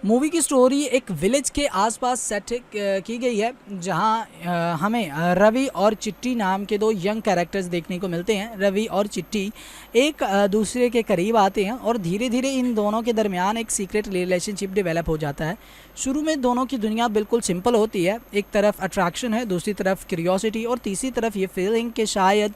मूवी की स्टोरी एक विलेज के आसपास सेट की गई है, जहां हमें रवि और चिट्टी नाम के दो यंग कैरेक्टर्स देखने को मिलते हैं। रवि और चिट्टी एक दूसरे के करीब आते हैं और धीरे धीरे इन दोनों के दरमियान एक सीक्रेट रिलेशनशिप डेवलप हो जाता है। शुरू में दोनों की दुनिया बिल्कुल सिंपल होती है। एक तरफ अट्रैक्शन है, दूसरी तरफ क्यूरियोसिटी और तीसरी तरफ ये फीलिंग कि शायद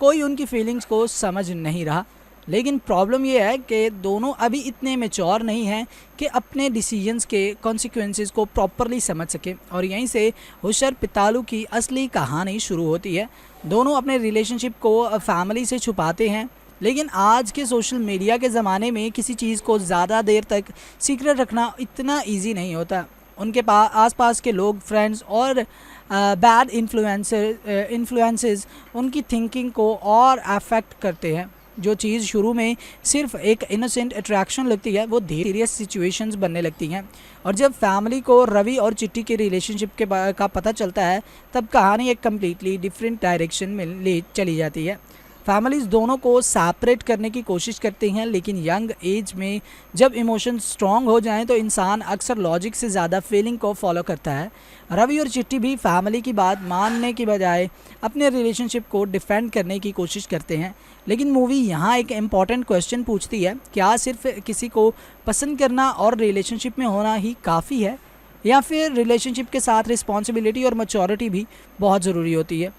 कोई उनकी फीलिंग्स को समझ नहीं रहा। लेकिन प्रॉब्लम ये है कि दोनों अभी इतने मैच्योर नहीं हैं कि अपने डिसीजंस के कॉन्सिक्वेंसेस को प्रॉपरली समझ सकें और यहीं से हुशार पित्तालू की असली कहानी शुरू होती है। दोनों अपने रिलेशनशिप को फैमिली से छुपाते हैं, लेकिन आज के सोशल मीडिया के ज़माने में किसी चीज़ को ज़्यादा देर तक सीक्रेट रखना इतना ईजी नहीं होता। उनके आसपास के लोग, फ्रेंड्स और बैड इन्फ्लुएंसेस उनकी थिंकिंग को और अफेक्ट करते हैं। जो चीज़ शुरू में सिर्फ एक इनोसेंट अट्रैक्शन लगती है वो धीरे सीरियस सिचुएशंस बनने लगती हैं। और जब फैमिली को रवि और चिट्टी के रिलेशनशिप का पता चलता है तब कहानी एक कम्प्लीटली डिफरेंट डायरेक्शन में ले चली जाती है। फैमिलीज़ दोनों को सेपरेट करने की कोशिश करते हैं, लेकिन यंग एज में जब इमोशंस स्ट्रॉन्ग हो जाएं तो इंसान अक्सर लॉजिक से ज़्यादा फीलिंग को फॉलो करता है। रवि और चिट्टी भी फैमिली की बात मानने की बजाय अपने रिलेशनशिप को डिफेंड करने की कोशिश करते हैं। लेकिन मूवी यहाँ एक इम्पॉर्टेंट क्वेश्चन पूछती है, क्या सिर्फ किसी को पसंद करना और रिलेशनशिप में होना ही काफ़ी है, या फिर रिलेशनशिप के साथ रिस्पॉन्सिबिलिटी और मैच्योरिटी भी बहुत ज़रूरी होती है।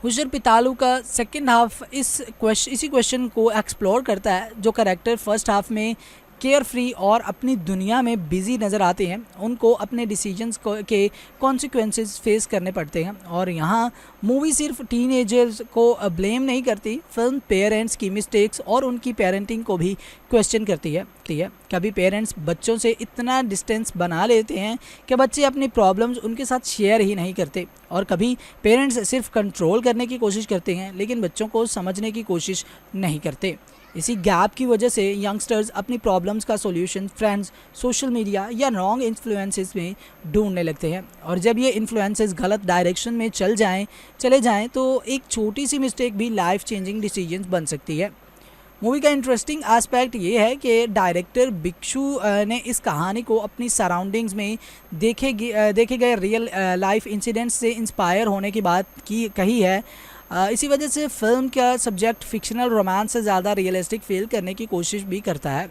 हुशार पित्तालू का सेकंड हाफ इसी क्वेश्चन को एक्सप्लोर करता है। जो कैरेक्टर फर्स्ट हाफ में केयर फ्री और अपनी दुनिया में बिजी नज़र आते हैं, उनको अपने डिसीजंस के कॉन्सिक्वेंसेस फेस करने पड़ते हैं। और यहाँ मूवी सिर्फ टीनेजर्स को ब्लेम नहीं करती, फिल्म पेरेंट्स की मिस्टेक्स और उनकी पेरेंटिंग को भी क्वेश्चन करती है। कभी पेरेंट्स बच्चों से इतना डिस्टेंस बना लेते हैं कि बच्चे अपनी प्रॉब्लम्स उनके साथ शेयर ही नहीं करते, और कभी पेरेंट्स सिर्फ कंट्रोल करने की कोशिश करते हैं लेकिन बच्चों को समझने की कोशिश नहीं करते। इसी गैप की वजह से यंगस्टर्स अपनी प्रॉब्लम्स का सॉल्यूशन फ्रेंड्स, सोशल मीडिया या रॉन्ग इन्फ्लुएंसेस में ढूंढने लगते हैं। और जब ये इन्फ्लुएंसेस गलत डायरेक्शन में चले जाएं तो एक छोटी सी मिस्टेक भी लाइफ चेंजिंग डिसीजंस बन सकती है। मूवी का इंटरेस्टिंग एस्पेक्ट ये है कि डायरेक्टर भिक्षु ने इस कहानी को अपनी सराउंडिंग्स में देखे गए रियल लाइफ इंसिडेंट्स से इंस्पायर होने की बात कही है। इसी वजह से फिल्म का सब्जेक्ट फिक्शनल रोमांस से ज़्यादा रियलिस्टिक फील करने की कोशिश भी करता है।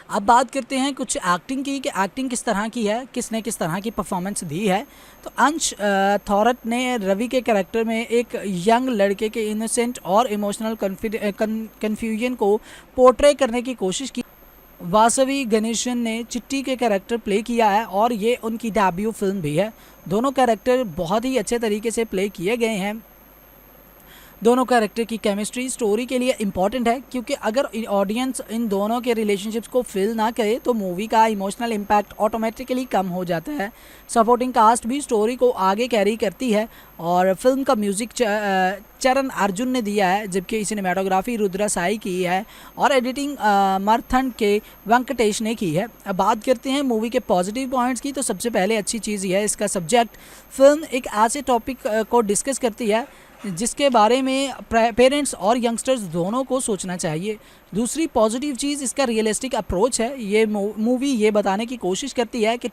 अब बात करते हैं कुछ एक्टिंग की कि एक्टिंग किस तरह की है, किसने किस तरह की परफॉर्मेंस दी है। तो अंश थॉरट ने रवि के कैरेक्टर में एक यंग लड़के के इनोसेंट और इमोशनल कन्फ्यूजन को पोर्ट्रे करने की कोशिश की। वासवी गणेशन ने चिट्टी के कैरेक्टर प्ले किया है और ये उनकी डेब्यू फिल्म भी है। दोनों कैरेक्टर बहुत ही अच्छे तरीके से प्ले किए गए हैं। दोनों कैरेक्टर की केमिस्ट्री स्टोरी के लिए इम्पॉर्टेंट है, क्योंकि अगर ऑडियंस इन दोनों के रिलेशनशिप्स को फील ना करे तो मूवी का इमोशनल इम्पैक्ट ऑटोमेटिकली कम हो जाता है। सपोर्टिंग कास्ट भी स्टोरी को आगे कैरी करती है और फिल्म का म्यूज़िक चरण अर्जुन ने दिया है, जबकि सिनेमाटोग्राफी रुद्रा साई की है और एडिटिंग मर्थन के वेंकटेश ने की है। अब बात करते हैं मूवी के पॉजिटिव पॉइंट्स की। तो सबसे पहले अच्छी चीज़ यह है इसका सब्जेक्ट। फिल्म एक ऐसे टॉपिक को डिस्कस करती है जिसके बारे में पेरेंट्स और यंगस्टर्स दोनों को सोचना चाहिए। दूसरी पॉजिटिव चीज़ इसका रियलिस्टिक अप्रोच है। ये मूवी ये बताने की कोशिश करती है कि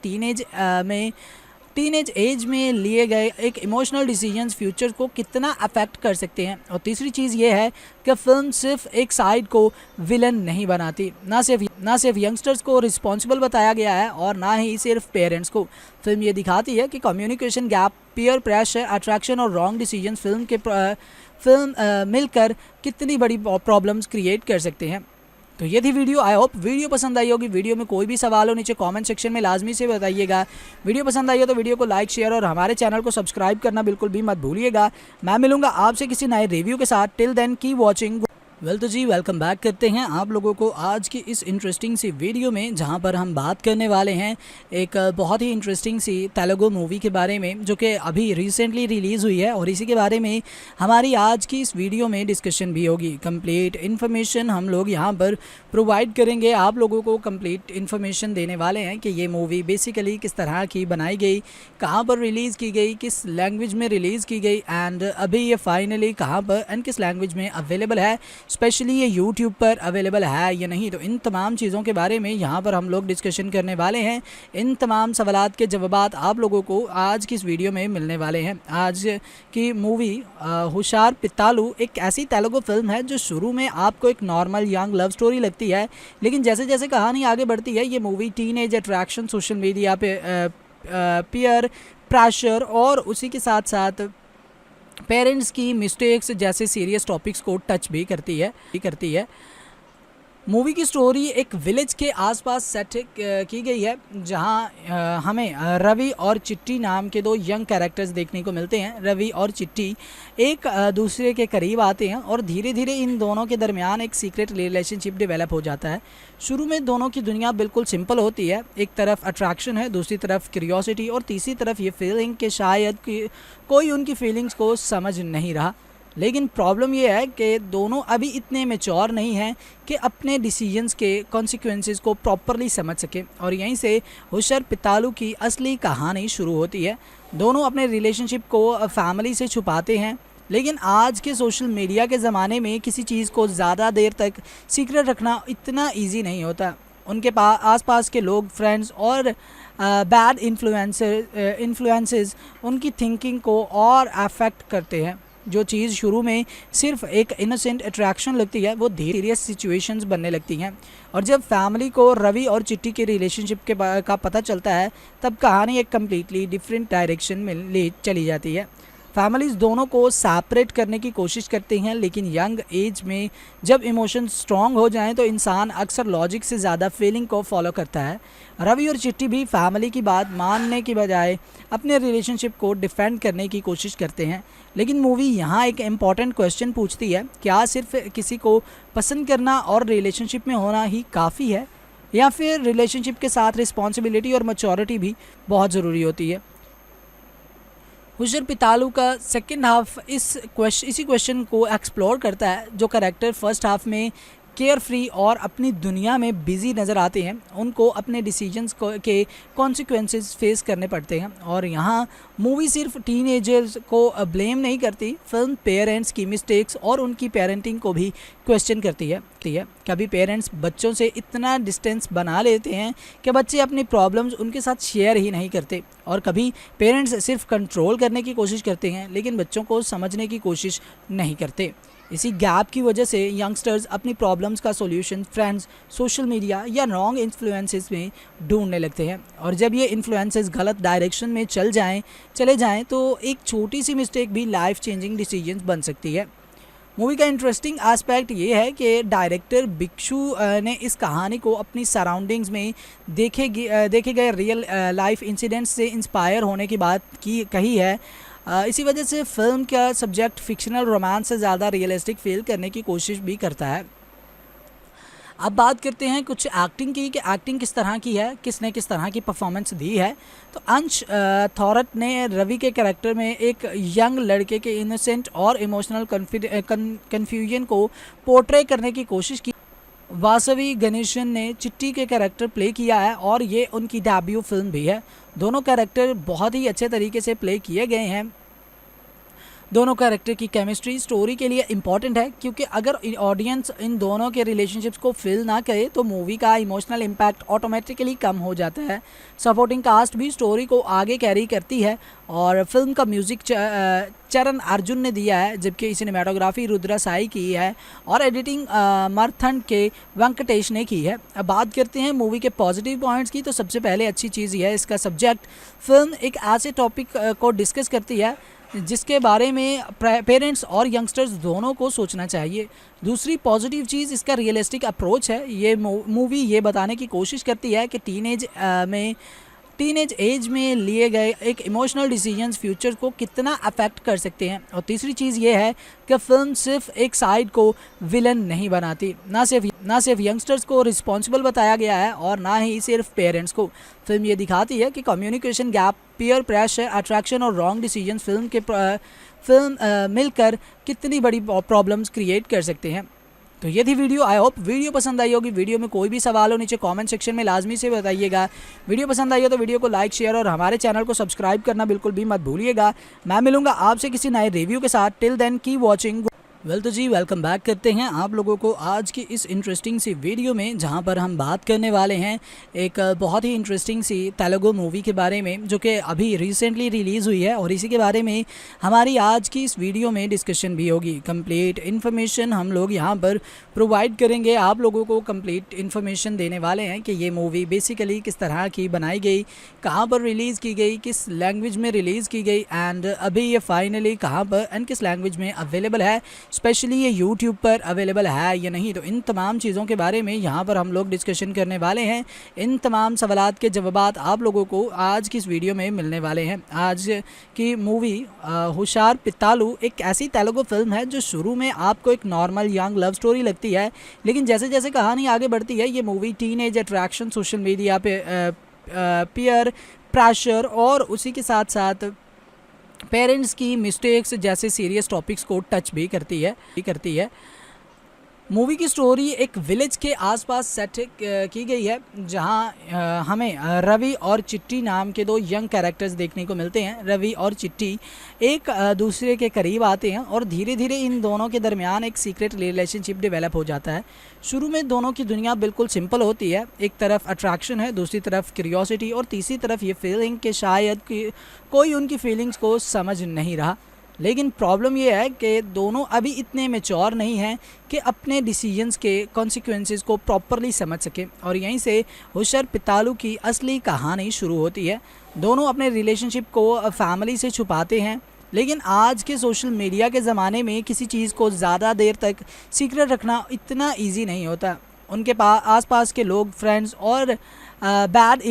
टीनेज एज में लिए गए एक इमोशनल डिसीजंस फ्यूचर को कितना अफेक्ट कर सकते हैं। और तीसरी चीज़ ये है कि फिल्म सिर्फ एक साइड को विलन नहीं बनाती, ना सिर्फ यंगस्टर्स को रिस्पॉन्सिबल बताया गया है और ना ही सिर्फ पेरेंट्स को। फिल्म ये दिखाती है कि communication gap, peer pressure, attraction और रॉन्ग डिसीजंस फिल्म मिलकर कितनी बड़ी प्रॉब्लम्स क्रिएट कर सकते हैं। तो ये थी वीडियो। आई होप वीडियो पसंद आई होगी। वीडियो में कोई भी सवाल हो नीचे कमेंट सेक्शन में लाजमी से बताइएगा। वीडियो पसंद आई हो तो वीडियो को लाइक, शेयर और हमारे चैनल को सब्सक्राइब करना बिल्कुल भी मत भूलिएगा। मैं मिलूंगा आपसे किसी नए रिव्यू के साथ। Till then keep watching. Well तो जी वेलकम बैक करते हैं आप लोगों को आज की इस इंटरेस्टिंग सी वीडियो में, जहां पर हम बात करने वाले हैं एक बहुत ही इंटरेस्टिंग सी तेलुगु मूवी के बारे में जो कि अभी रिसेंटली रिलीज़ हुई है और इसी के बारे में हमारी आज की इस वीडियो में डिस्कशन भी होगी। कंप्लीट इन्फॉर्मेशन हम लोग यहां पर प्रोवाइड करेंगे, आप लोगों को कंप्लीट इन्फॉर्मेशन देने वाले हैं कि ये मूवी बेसिकली किस तरह की बनाई गई, कहाँ पर रिलीज़ की गई, किस लैंग्वेज में रिलीज़ की गई एंड अभी ये फाइनली कहाँ पर एंड किस लैंग्वेज में अवेलेबल है, स्पेशली ये यूट्यूब पर अवेलेबल है या नहीं। तो इन तमाम चीज़ों के बारे में यहाँ पर हम लोग डिस्कशन करने वाले हैं। इन तमाम सवालात के जवाबात आप लोगों को आज की इस वीडियो में मिलने वाले हैं। आज की मूवी हुशार पित्तालू एक ऐसी तेलुगु फिल्म है जो शुरू में आपको एक नॉर्मल यंग लव स्टोरी लगती है, लेकिन जैसे जैसे कहानी आगे बढ़ती है ये movie teenage attraction, social media पे पीयर प्रेशर और उसी के साथ साथ पेरेंट्स की मिस्टेक्स जैसे सीरियस टॉपिक्स को टच भी करती है। मूवी की स्टोरी एक विलेज के आसपास सेट की गई है, जहां हमें रवि और चिट्टी नाम के दो यंग कैरेक्टर्स देखने को मिलते हैं। रवि और चिट्टी एक दूसरे के करीब आते हैं और धीरे धीरे इन दोनों के दरमियान एक सीक्रेट रिलेशनशिप डेवलप हो जाता है। शुरू में दोनों की दुनिया बिल्कुल सिंपल होती है। एक तरफ अट्रैक्शन है, दूसरी तरफ क्यूरियोसिटी और तीसरी तरफ ये फीलिंग कि शायद कोई उनकी फीलिंग्स को समझ नहीं रहा। लेकिन प्रॉब्लम ये है कि दोनों अभी इतने मैच्योर नहीं हैं कि अपने डिसीजंस के कॉन्सिक्वेंसेस को प्रॉपरली समझ सकें और यहीं से हुशार पित्तालू की असली कहानी शुरू होती है। दोनों अपने रिलेशनशिप को फैमिली से छुपाते हैं, लेकिन आज के सोशल मीडिया के ज़माने में किसी चीज़ को ज़्यादा देर तक सीक्रेट रखना इतना ईजी नहीं होता। उनके आसपास के लोग, फ्रेंड्स और बैड इन्फ्लुएंसेस उनकी थिंकिंग को और अफेक्ट करते हैं। जो चीज़ शुरू में सिर्फ एक इनोसेंट अट्रैक्शन लगती है वो धीरे सीरियस सिचुएशंस बनने लगती हैं। और जब फैमिली को रवि और चिट्टी के रिलेशनशिप का पता चलता है तब कहानी एक कम्प्लीटली डिफरेंट डायरेक्शन में ले चली जाती है। फैमिलीज़ दोनों को सेपरेट करने की कोशिश करती हैं, लेकिन यंग एज में जब इमोशंस स्ट्रॉन्ग हो जाएं तो इंसान अक्सर लॉजिक से ज़्यादा फीलिंग को फॉलो करता है। रवि और चिट्टी भी फैमिली की बात मानने की बजाय अपने रिलेशनशिप को डिफेंड करने की कोशिश करते हैं। लेकिन मूवी यहाँ एक इम्पॉर्टेंट क्वेश्चन पूछती है, क्या सिर्फ किसी को पसंद करना और रिलेशनशिप में होना ही काफ़ी है, या फिर रिलेशनशिप के साथ रिस्पॉन्सिबिलिटी और मैच्योरिटी भी बहुत ज़रूरी होती है। हुशार पित्तालू का सेकंड हाफ इसी क्वेश्चन को एक्सप्लोर करता है। जो कैरेक्टर फर्स्ट हाफ में केयर फ्री और अपनी दुनिया में बिजी नज़र आते हैं, उनको अपने डिसीजंस के कॉन्सिक्वेंसेस फेस करने पड़ते हैं। और यहाँ मूवी सिर्फ टीनेजर्स को ब्लेम नहीं करती, फिल्म पेरेंट्स की मिस्टेक्स और उनकी पेरेंटिंग को भी क्वेश्चन करती है। कभी पेरेंट्स बच्चों से इतना डिस्टेंस बना लेते हैं कि बच्चे अपनी प्रॉब्लम्स उनके साथ शेयर ही नहीं करते, और कभी पेरेंट्स सिर्फ कंट्रोल करने की कोशिश करते हैं लेकिन बच्चों को समझने की कोशिश नहीं करते। इसी गैप की वजह से यंगस्टर्स अपनी प्रॉब्लम्स का सॉल्यूशन फ्रेंड्स, सोशल मीडिया या रॉन्ग इन्फ्लुएंसेस में ढूंढने लगते हैं, और जब ये इन्फ्लुएंसेस गलत डायरेक्शन में चले जाएं तो एक छोटी सी मिस्टेक भी लाइफ चेंजिंग डिसीजंस बन सकती है। मूवी का इंटरेस्टिंग एस्पेक्ट ये है कि डायरेक्टर भिक्षु ने इस कहानी को अपनी सराउंडिंग्स में देखे गए रियल लाइफ इंसिडेंट्स से इंस्पायर होने की बात कही है। इसी वजह से फिल्म का सब्जेक्ट फिक्शनल रोमांस से ज़्यादा रियलिस्टिक फील करने की कोशिश भी करता है। अब बात करते हैं कुछ एक्टिंग की कि एक्टिंग किस तरह की है, किसने किस तरह की परफॉर्मेंस दी है। तो अंश थॉरट ने रवि के कैरेक्टर में एक यंग लड़के के इनोसेंट और इमोशनल कन्फ्यूजन को पोर्ट्रे करने की कोशिश की। वासवी गणेशन ने चिट्टी के कैरेक्टर प्ले किया है और ये उनकी डेब्यू फिल्म भी है। दोनों कैरेक्टर बहुत ही अच्छे तरीके से प्ले किए गए हैं। दोनों कैरेक्टर की केमिस्ट्री स्टोरी के लिए इम्पॉर्टेंट है, क्योंकि अगर ऑडियंस इन दोनों के रिलेशनशिप्स को फील ना करे तो मूवी का इमोशनल इम्पैक्ट ऑटोमेटिकली कम हो जाता है। सपोर्टिंग कास्ट भी स्टोरी को आगे कैरी करती है, और फिल्म का म्यूज़िक चरण अर्जुन ने दिया है, जबकि सिनेमाटोग्राफी रुद्रा साई की है और एडिटिंग मर्थन के वेंकटेश ने की है। अब बात करते हैं मूवी के पॉजिटिव पॉइंट्स की। तो सबसे पहले अच्छी चीज़ यह है इसका सब्जेक्ट। फिल्म एक ऐसे टॉपिक को डिस्कस करती है जिसके बारे में पेरेंट्स और यंगस्टर्स दोनों को सोचना चाहिए। दूसरी पॉजिटिव चीज़ इसका रियलिस्टिक अप्रोच है। ये मूवी ये बताने की कोशिश करती है कि टीनेज एज में लिए गए एक इमोशनल डिसीजंस फ्यूचर को कितना अफेक्ट कर सकते हैं। और तीसरी चीज़ ये है कि फिल्म सिर्फ एक साइड को विलन नहीं बनाती, ना सिर्फ यंगस्टर्स को रिस्पॉन्सिबल बताया गया है और ना ही सिर्फ पेरेंट्स को। फिल्म ये दिखाती है कि communication gap, peer pressure, attraction और रॉन्ग डिसीजंस फिल्म मिलकर कितनी बड़ी प्रॉब्लम्स क्रिएट कर सकते हैं। तो ये थी वीडियो। आई होप वीडियो पसंद आई होगी। वीडियो में कोई भी सवाल हो नीचे कमेंट सेक्शन में लाजमी से बताइएगा। वीडियो पसंद आई हो तो वीडियो को लाइक, शेयर और हमारे चैनल को सब्सक्राइब करना बिल्कुल भी मत भूलिएगा। मैं मिलूंगा आपसे किसी नए रिव्यू के साथ। Till then keep watching. Well तो जी वेलकम बैक करते हैं आप लोगों को आज की इस इंटरेस्टिंग सी वीडियो में, जहां पर हम बात करने वाले हैं एक बहुत ही इंटरेस्टिंग सी तेलुगु मूवी के बारे में जो कि अभी रिसेंटली रिलीज़ हुई है, और इसी के बारे में हमारी आज की इस वीडियो में डिस्कशन भी होगी। कंप्लीट इन्फॉर्मेशन हम लोग यहां पर प्रोवाइड करेंगे, आप लोगों को कंप्लीट इन्फॉर्मेशन देने वाले हैं कि ये मूवी बेसिकली किस तरह की बनाई गई, कहाँ पर रिलीज़ की गई, किस लैंग्वेज में रिलीज़ की गई, एंड अभी ये फाइनली कहाँ पर एंड किस लैंग्वेज में अवेलेबल है, स्पेशली ये यूट्यूब पर अवेलेबल है या नहीं। तो इन तमाम चीज़ों के बारे में यहाँ पर हम लोग डिस्कशन करने वाले हैं। इन तमाम सवालात के जवाबात आप लोगों को आज की इस वीडियो में मिलने वाले हैं। आज की मूवी हुशार पित्तालू एक ऐसी तेलुगु फिल्म है जो शुरू में आपको एक नॉर्मल यंग लव स्टोरी लगती है, लेकिन जैसे जैसे कहानी आगे बढ़ती है ये movie teenage attraction, social media पे पीयर प्रेशर और उसी के साथ साथ पेरेंट्स की मिस्टेक्स जैसे सीरियस टॉपिक्स को टच भी करती है। मूवी की स्टोरी एक विलेज के आसपास सेट की गई है, जहां हमें रवि और चिट्टी नाम के दो यंग कैरेक्टर्स देखने को मिलते हैं। रवि और चिट्टी एक दूसरे के करीब आते हैं और धीरे धीरे इन दोनों के दरमियान एक सीक्रेट रिलेशनशिप डेवलप हो जाता है। शुरू में दोनों की दुनिया बिल्कुल सिंपल होती है। एक तरफ अट्रैक्शन है, दूसरी तरफ क्यूरियोसिटी और तीसरी तरफ ये फीलिंग कि शायद कोई उनकी फीलिंग्स को समझ नहीं रहा। लेकिन प्रॉब्लम ये है कि दोनों अभी इतने मैच्योर नहीं हैं कि अपने डिसीजंस के कॉन्सिक्वेंसेस को प्रॉपरली समझ सके, और यहीं से हुशार पित्तालू की असली कहानी शुरू होती है। दोनों अपने रिलेशनशिप को फैमिली से छुपाते हैं, लेकिन आज के सोशल मीडिया के ज़माने में किसी चीज़ को ज़्यादा देर तक सीक्रेट रखना इतना ईजी नहीं होता। उनके आसपास के लोग, फ्रेंड्स और बैड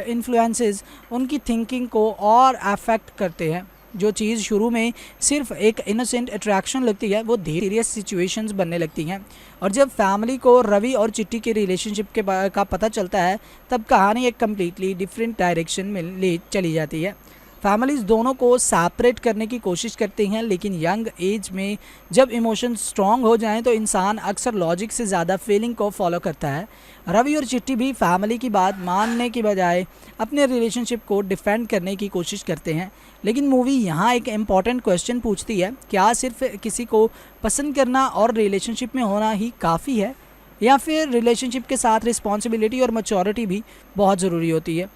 इन्फ्लुएंसेस उनकी थिंकिंग को और अफेक्ट करते हैं। जो चीज़ शुरू में सिर्फ एक इनोसेंट अट्रैक्शन लगती है वो धीरे सीरियस सिचुएशंस बनने लगती हैं, और जब फैमिली को रवि और चिट्टी के रिलेशनशिप का पता चलता है तब कहानी एक कम्प्लीटली डिफरेंट डायरेक्शन में ले चली जाती है। फैमिलीज़ दोनों को सेपरेट करने की कोशिश करती हैं, लेकिन यंग एज में जब इमोशन स्ट्रॉन्ग हो जाएं तो इंसान अक्सर लॉजिक से ज़्यादा फीलिंग को फॉलो करता है। रवि और चिट्टी भी फैमिली की बात मानने की बजाय अपने रिलेशनशिप को डिफेंड करने की कोशिश करते हैं। लेकिन मूवी यहाँ एक इम्पॉर्टेंट क्वेश्चन पूछती है, क्या सिर्फ किसी को पसंद करना और रिलेशनशिप में होना ही काफ़ी है, या फिर रिलेशनशिप के साथ रिस्पॉन्सिबिलिटी और मैच्योरिटी भी बहुत ज़रूरी होती है।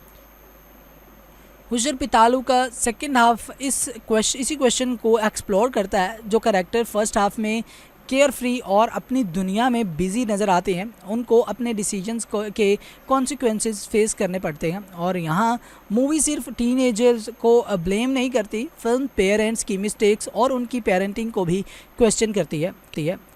हुशर पितालू का सेकंड हाफ इसी क्वेश्चन को एक्सप्लोर करता है। जो कैरेक्टर फर्स्ट हाफ में केयर फ्री और अपनी दुनिया में बिजी नज़र आते हैं, उनको अपने डिसीजंस के कॉन्सिक्वेंसेस फेस करने पड़ते हैं। और यहाँ मूवी सिर्फ टीनेजर्स को ब्लेम नहीं करती, फिल्म पेरेंट्स की मिस्टेक्स और उनकी पेरेंटिंग को भी क्वेश्चन करती है।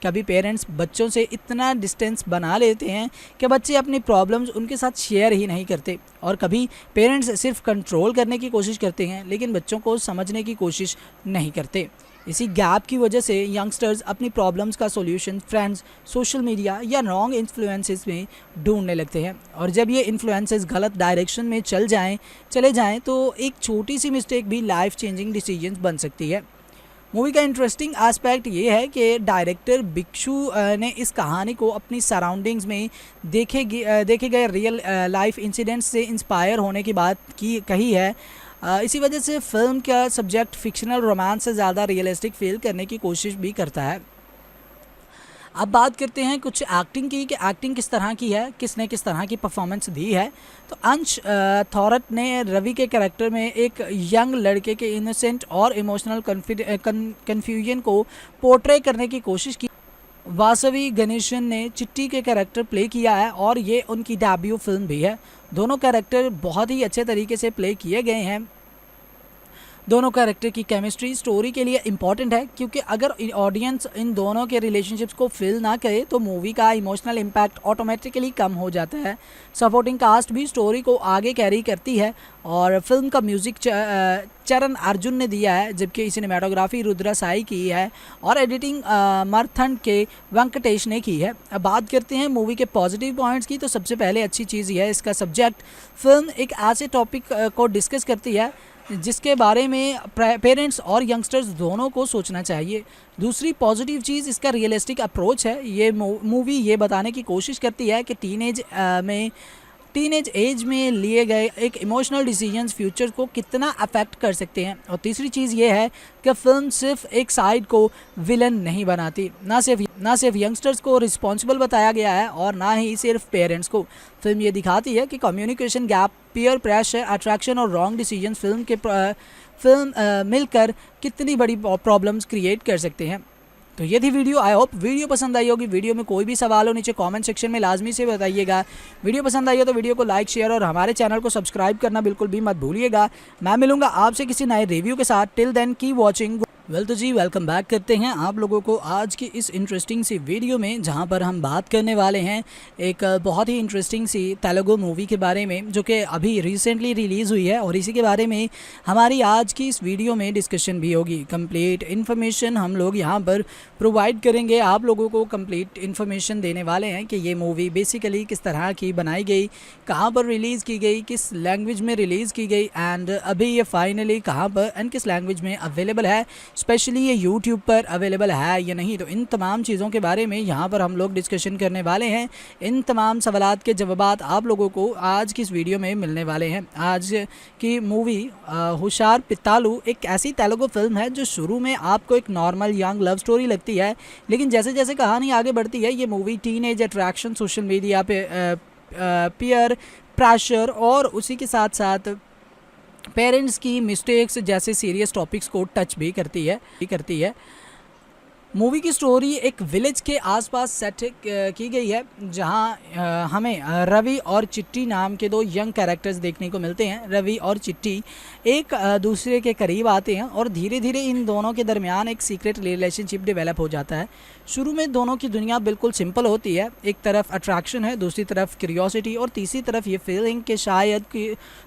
कभी पेरेंट्स बच्चों से इतना डिस्टेंस बना लेते हैं कि बच्चे अपनी प्रॉब्लम्स उनके साथ शेयर ही नहीं करते, और कभी पेरेंट्स सिर्फ कंट्रोल करने की कोशिश करते हैं लेकिन बच्चों को समझने की कोशिश नहीं करते। इसी गैप की वजह से यंगस्टर्स अपनी प्रॉब्लम्स का सॉल्यूशन फ्रेंड्स, सोशल मीडिया या रॉन्ग इन्फ्लुएंसेस में ढूंढने लगते हैं, और जब ये इन्फ्लुएंसेस गलत डायरेक्शन में चले जाएं तो एक छोटी सी मिस्टेक भी लाइफ चेंजिंग डिसीजंस बन सकती है। मूवी का इंटरेस्टिंग एस्पेक्ट ये है कि डायरेक्टर भिक्षु ने इस कहानी को अपनी सराउंडिंग्स में देखे गए रियल लाइफ इंसिडेंट्स से इंस्पायर होने की बात कही है। इसी वजह से फिल्म का सब्जेक्ट फिक्शनल रोमांस से ज़्यादा रियलिस्टिक फील करने की कोशिश भी करता है। अब बात करते हैं कुछ एक्टिंग की, कि एक्टिंग किस तरह की है, किसने किस तरह की परफॉर्मेंस दी है। तो अंश थॉरट ने रवि के कैरेक्टर में एक यंग लड़के के इनोसेंट और इमोशनल कन्फ्यूजन को पोर्ट्रे करने की कोशिश की। वासवी गणेशन ने चिट्टी के कैरेक्टर प्ले किया है और ये उनकी डेब्यू फिल्म भी है। दोनों कैरेक्टर बहुत ही अच्छे तरीके से प्ले किए गए हैं। दोनों कैरेक्टर की केमिस्ट्री स्टोरी के लिए इम्पॉर्टेंट है, क्योंकि अगर ऑडियंस इन दोनों के रिलेशनशिप्स को फील ना करे तो मूवी का इमोशनल इम्पैक्ट ऑटोमेटिकली कम हो जाता है। सपोर्टिंग कास्ट भी स्टोरी को आगे कैरी करती है, और फिल्म का म्यूज़िक चरण अर्जुन ने दिया है, जबकि सिनेमाटोग्राफी रुद्रा साई की है और एडिटिंग मरथंड के वेंकटेश ने की है। अब बात करते हैं मूवी के पॉजिटिव पॉइंट्स की। तो सबसे पहले अच्छी चीज़ यह है इसका सब्जेक्ट। फिल्म एक ऐसे टॉपिक को डिस्कस करती है जिसके बारे में पेरेंट्स और यंगस्टर्स दोनों को सोचना चाहिए। दूसरी पॉजिटिव चीज़ इसका रियलिस्टिक अप्रोच है। ये मूवी ये बताने की कोशिश करती है कि टीनेज एज में लिए गए एक इमोशनल डिसीजंस फ्यूचर को कितना अफेक्ट कर सकते हैं। और तीसरी चीज़ ये है कि फिल्म सिर्फ एक साइड को विलन नहीं बनाती, ना सिर्फ यंगस्टर्स को रिस्पॉन्सिबल बताया गया है और ना ही सिर्फ पेरेंट्स को। फिल्म ये दिखाती है कि communication gap, peer pressure, attraction और रॉन्ग डिसीजन फिल्म मिलकर कितनी बड़ी प्रॉब्लम्स क्रिएट कर सकते हैं। तो ये थी वीडियो। आई होप वीडियो पसंद आई होगी। वीडियो में कोई भी सवाल हो नीचे कमेंट सेक्शन में लाजमी से बताइएगा। वीडियो पसंद आई हो तो वीडियो को लाइक, शेयर और हमारे चैनल को सब्सक्राइब करना बिल्कुल भी मत भूलिएगा। मैं मिलूंगा आपसे किसी नए रिव्यू के साथ। Till then keep watching. तो जी वेलकम बैक करते हैं आप लोगों को आज की इस इंटरेस्टिंग सी वीडियो में, जहां पर हम बात करने वाले हैं एक बहुत ही इंटरेस्टिंग सी तेलुगु मूवी के बारे में, जो कि अभी रिसेंटली रिलीज़ हुई है, और इसी के बारे में हमारी आज की इस वीडियो में डिस्कशन भी होगी। कंप्लीट इन्फॉर्मेशन हम लोग यहां पर प्रोवाइड करेंगे, आप लोगों को कंप्लीट इन्फॉर्मेशन देने वाले हैं कि ये मूवी बेसिकली किस तरह की बनाई गई, कहाँ पर रिलीज़ की गई, किस लैंग्वेज में रिलीज़ की गई, एंड अभी ये फाइनली कहाँ पर एंड किस लैंग्वेज में अवेलेबल है, स्पेशली ये यूट्यूब पर अवेलेबल है या नहीं। तो इन तमाम चीज़ों के बारे में यहाँ पर हम लोग डिस्कशन करने वाले हैं। इन तमाम सवालात के जवाबात आप लोगों को आज की इस वीडियो में मिलने वाले हैं। आज की मूवी हुशार पितालू एक ऐसी तेलुगु फिल्म है जो शुरू में आपको एक नॉर्मल यंग लव स्टोरी लगती है, लेकिन जैसे जैसे कहानी आगे बढ़ती है ये movie teenage attraction, social media पे पीयर प्रेशर और उसी के साथ साथ पेरेंट्स की मिस्टेक्स जैसे सीरियस टॉपिक्स को टच भी करती है। मूवी की स्टोरी एक विलेज के आसपास सेट की गई है, जहां हमें रवि और चिट्टी नाम के दो यंग कैरेक्टर्स देखने को मिलते हैं। रवि और चिट्टी एक दूसरे के करीब आते हैं और धीरे धीरे इन दोनों के दरमियान एक सीक्रेट रिलेशनशिप डेवलप हो जाता है। शुरू में दोनों की दुनिया बिल्कुल सिंपल होती है। एक तरफ अट्रैक्शन है, दूसरी तरफ क्यूरियोसिटी और तीसरी तरफ ये फीलिंग कि शायद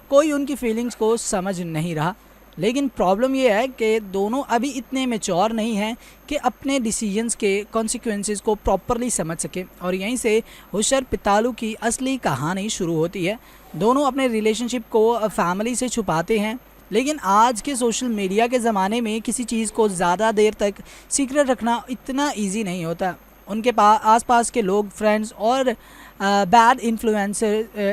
कोई उनकी फीलिंग्स को समझ नहीं रहा। लेकिन प्रॉब्लम ये है कि दोनों अभी इतने मैच्योर नहीं हैं कि अपने डिसीजंस के कॉन्सिक्वेंसेस को प्रॉपरली समझ सके, और यहीं से हुशर पितालू की असली कहानी शुरू होती है। दोनों अपने रिलेशनशिप को फैमिली से छुपाते हैं, लेकिन आज के सोशल मीडिया के ज़माने में किसी चीज़ को ज़्यादा देर तक सीक्रेट रखना इतना इजी नहीं होता। उनके पास आसपास के लोग, फ्रेंड्स और बैड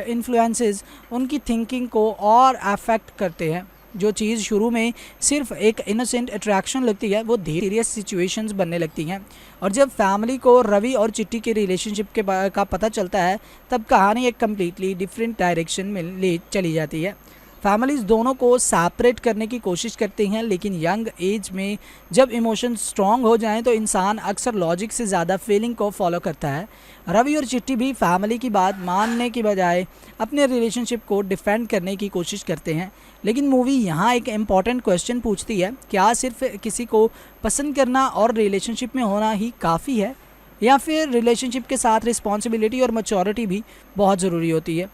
इन्फ्लुएंसेस उनकी थिंकिंग को और अफेक्ट करते हैं। जो चीज़ शुरू में सिर्फ एक इनोसेंट अट्रैक्शन लगती है वो धीरे सीरियस सिचुएशंस बनने लगती हैं। और जब फैमिली को रवि और चिट्टी के रिलेशनशिप का पता चलता है तब कहानी एक कम्प्लीटली डिफरेंट डायरेक्शन में ले चली जाती है। फैमिलीज़ दोनों को सेपरेट करने की कोशिश करती हैं, लेकिन यंग एज में जब इमोशन स्ट्रॉन्ग हो जाएं तो इंसान अक्सर लॉजिक से ज़्यादा फीलिंग को फॉलो करता है। रवि और चिट्टी भी फैमिली की बात मानने की बजाय अपने रिलेशनशिप को डिफेंड करने की कोशिश करते हैं। लेकिन मूवी यहाँ एक इम्पॉर्टेंट क्वेश्चन पूछती है, क्या सिर्फ किसी को पसंद करना और रिलेशनशिप में होना ही काफ़ी है, या फिर रिलेशनशिप के साथ रिस्पॉन्सिबिलिटी और मैच्योरिटी भी बहुत ज़रूरी होती है।